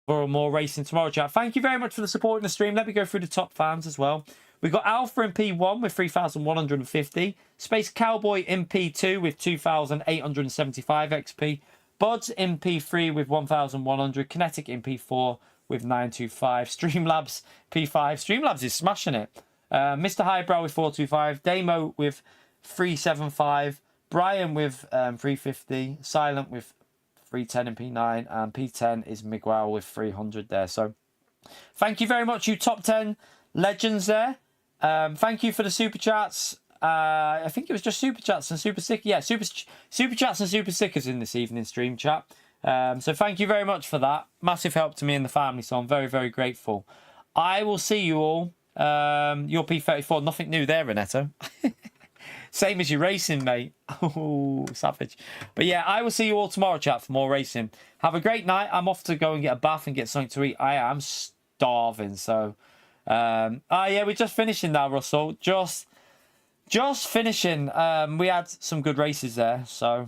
for more racing tomorrow, chat. Thank you very much for the support in the stream. Let me go through the top fans as well. We've got Alpha in P1 with 3,150. Space Cowboy in P2 with 2,875 XP. Buds in P3 with 1,100. Kinetic in P4 with 925. Streamlabs P5. Streamlabs is smashing it. Mr. Highbrow with 425. Damo with 375. Brian with 350. Silent with 310 in P9. And P10 is Miguel with 300 there. So thank you very much, you top 10 legends there. Thank you for the super chats. I think it was just super chats and super stickers. Yeah, super chats and super stickers in this evening stream, chat. So thank you very much for that. Massive help to me and the family. So I'm very, very grateful. I will see you all. Your P34, nothing new there, Renetto. Same as your racing, mate. Oh, savage. But yeah, I will see you all tomorrow, chat, for more racing. Have a great night. I'm off to go and get a bath and get something to eat. I am starving. So, yeah, we're just finishing now, Russell. Just finishing. We had some good races there, so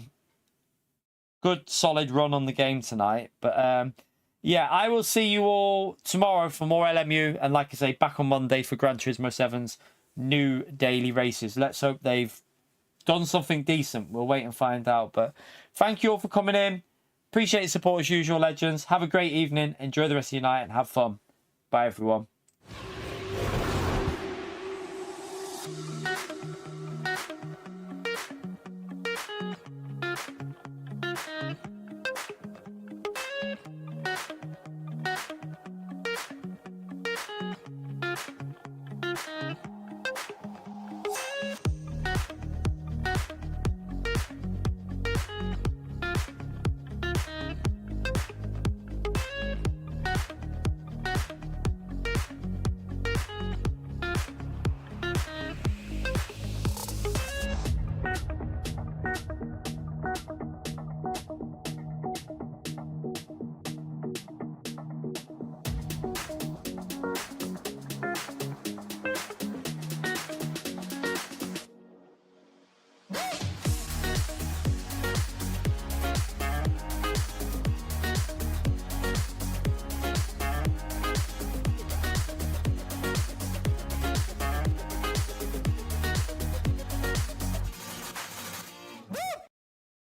good solid run on the game tonight. But yeah, I will see you all tomorrow for more LMU, and like I say, back on Monday for Gran Turismo 7's new daily races. Let's hope they've done something decent. We'll wait and find out. But thank you all for coming in. Appreciate your support as usual, legends. Have a great evening. Enjoy the rest of your night and have fun. Bye, everyone.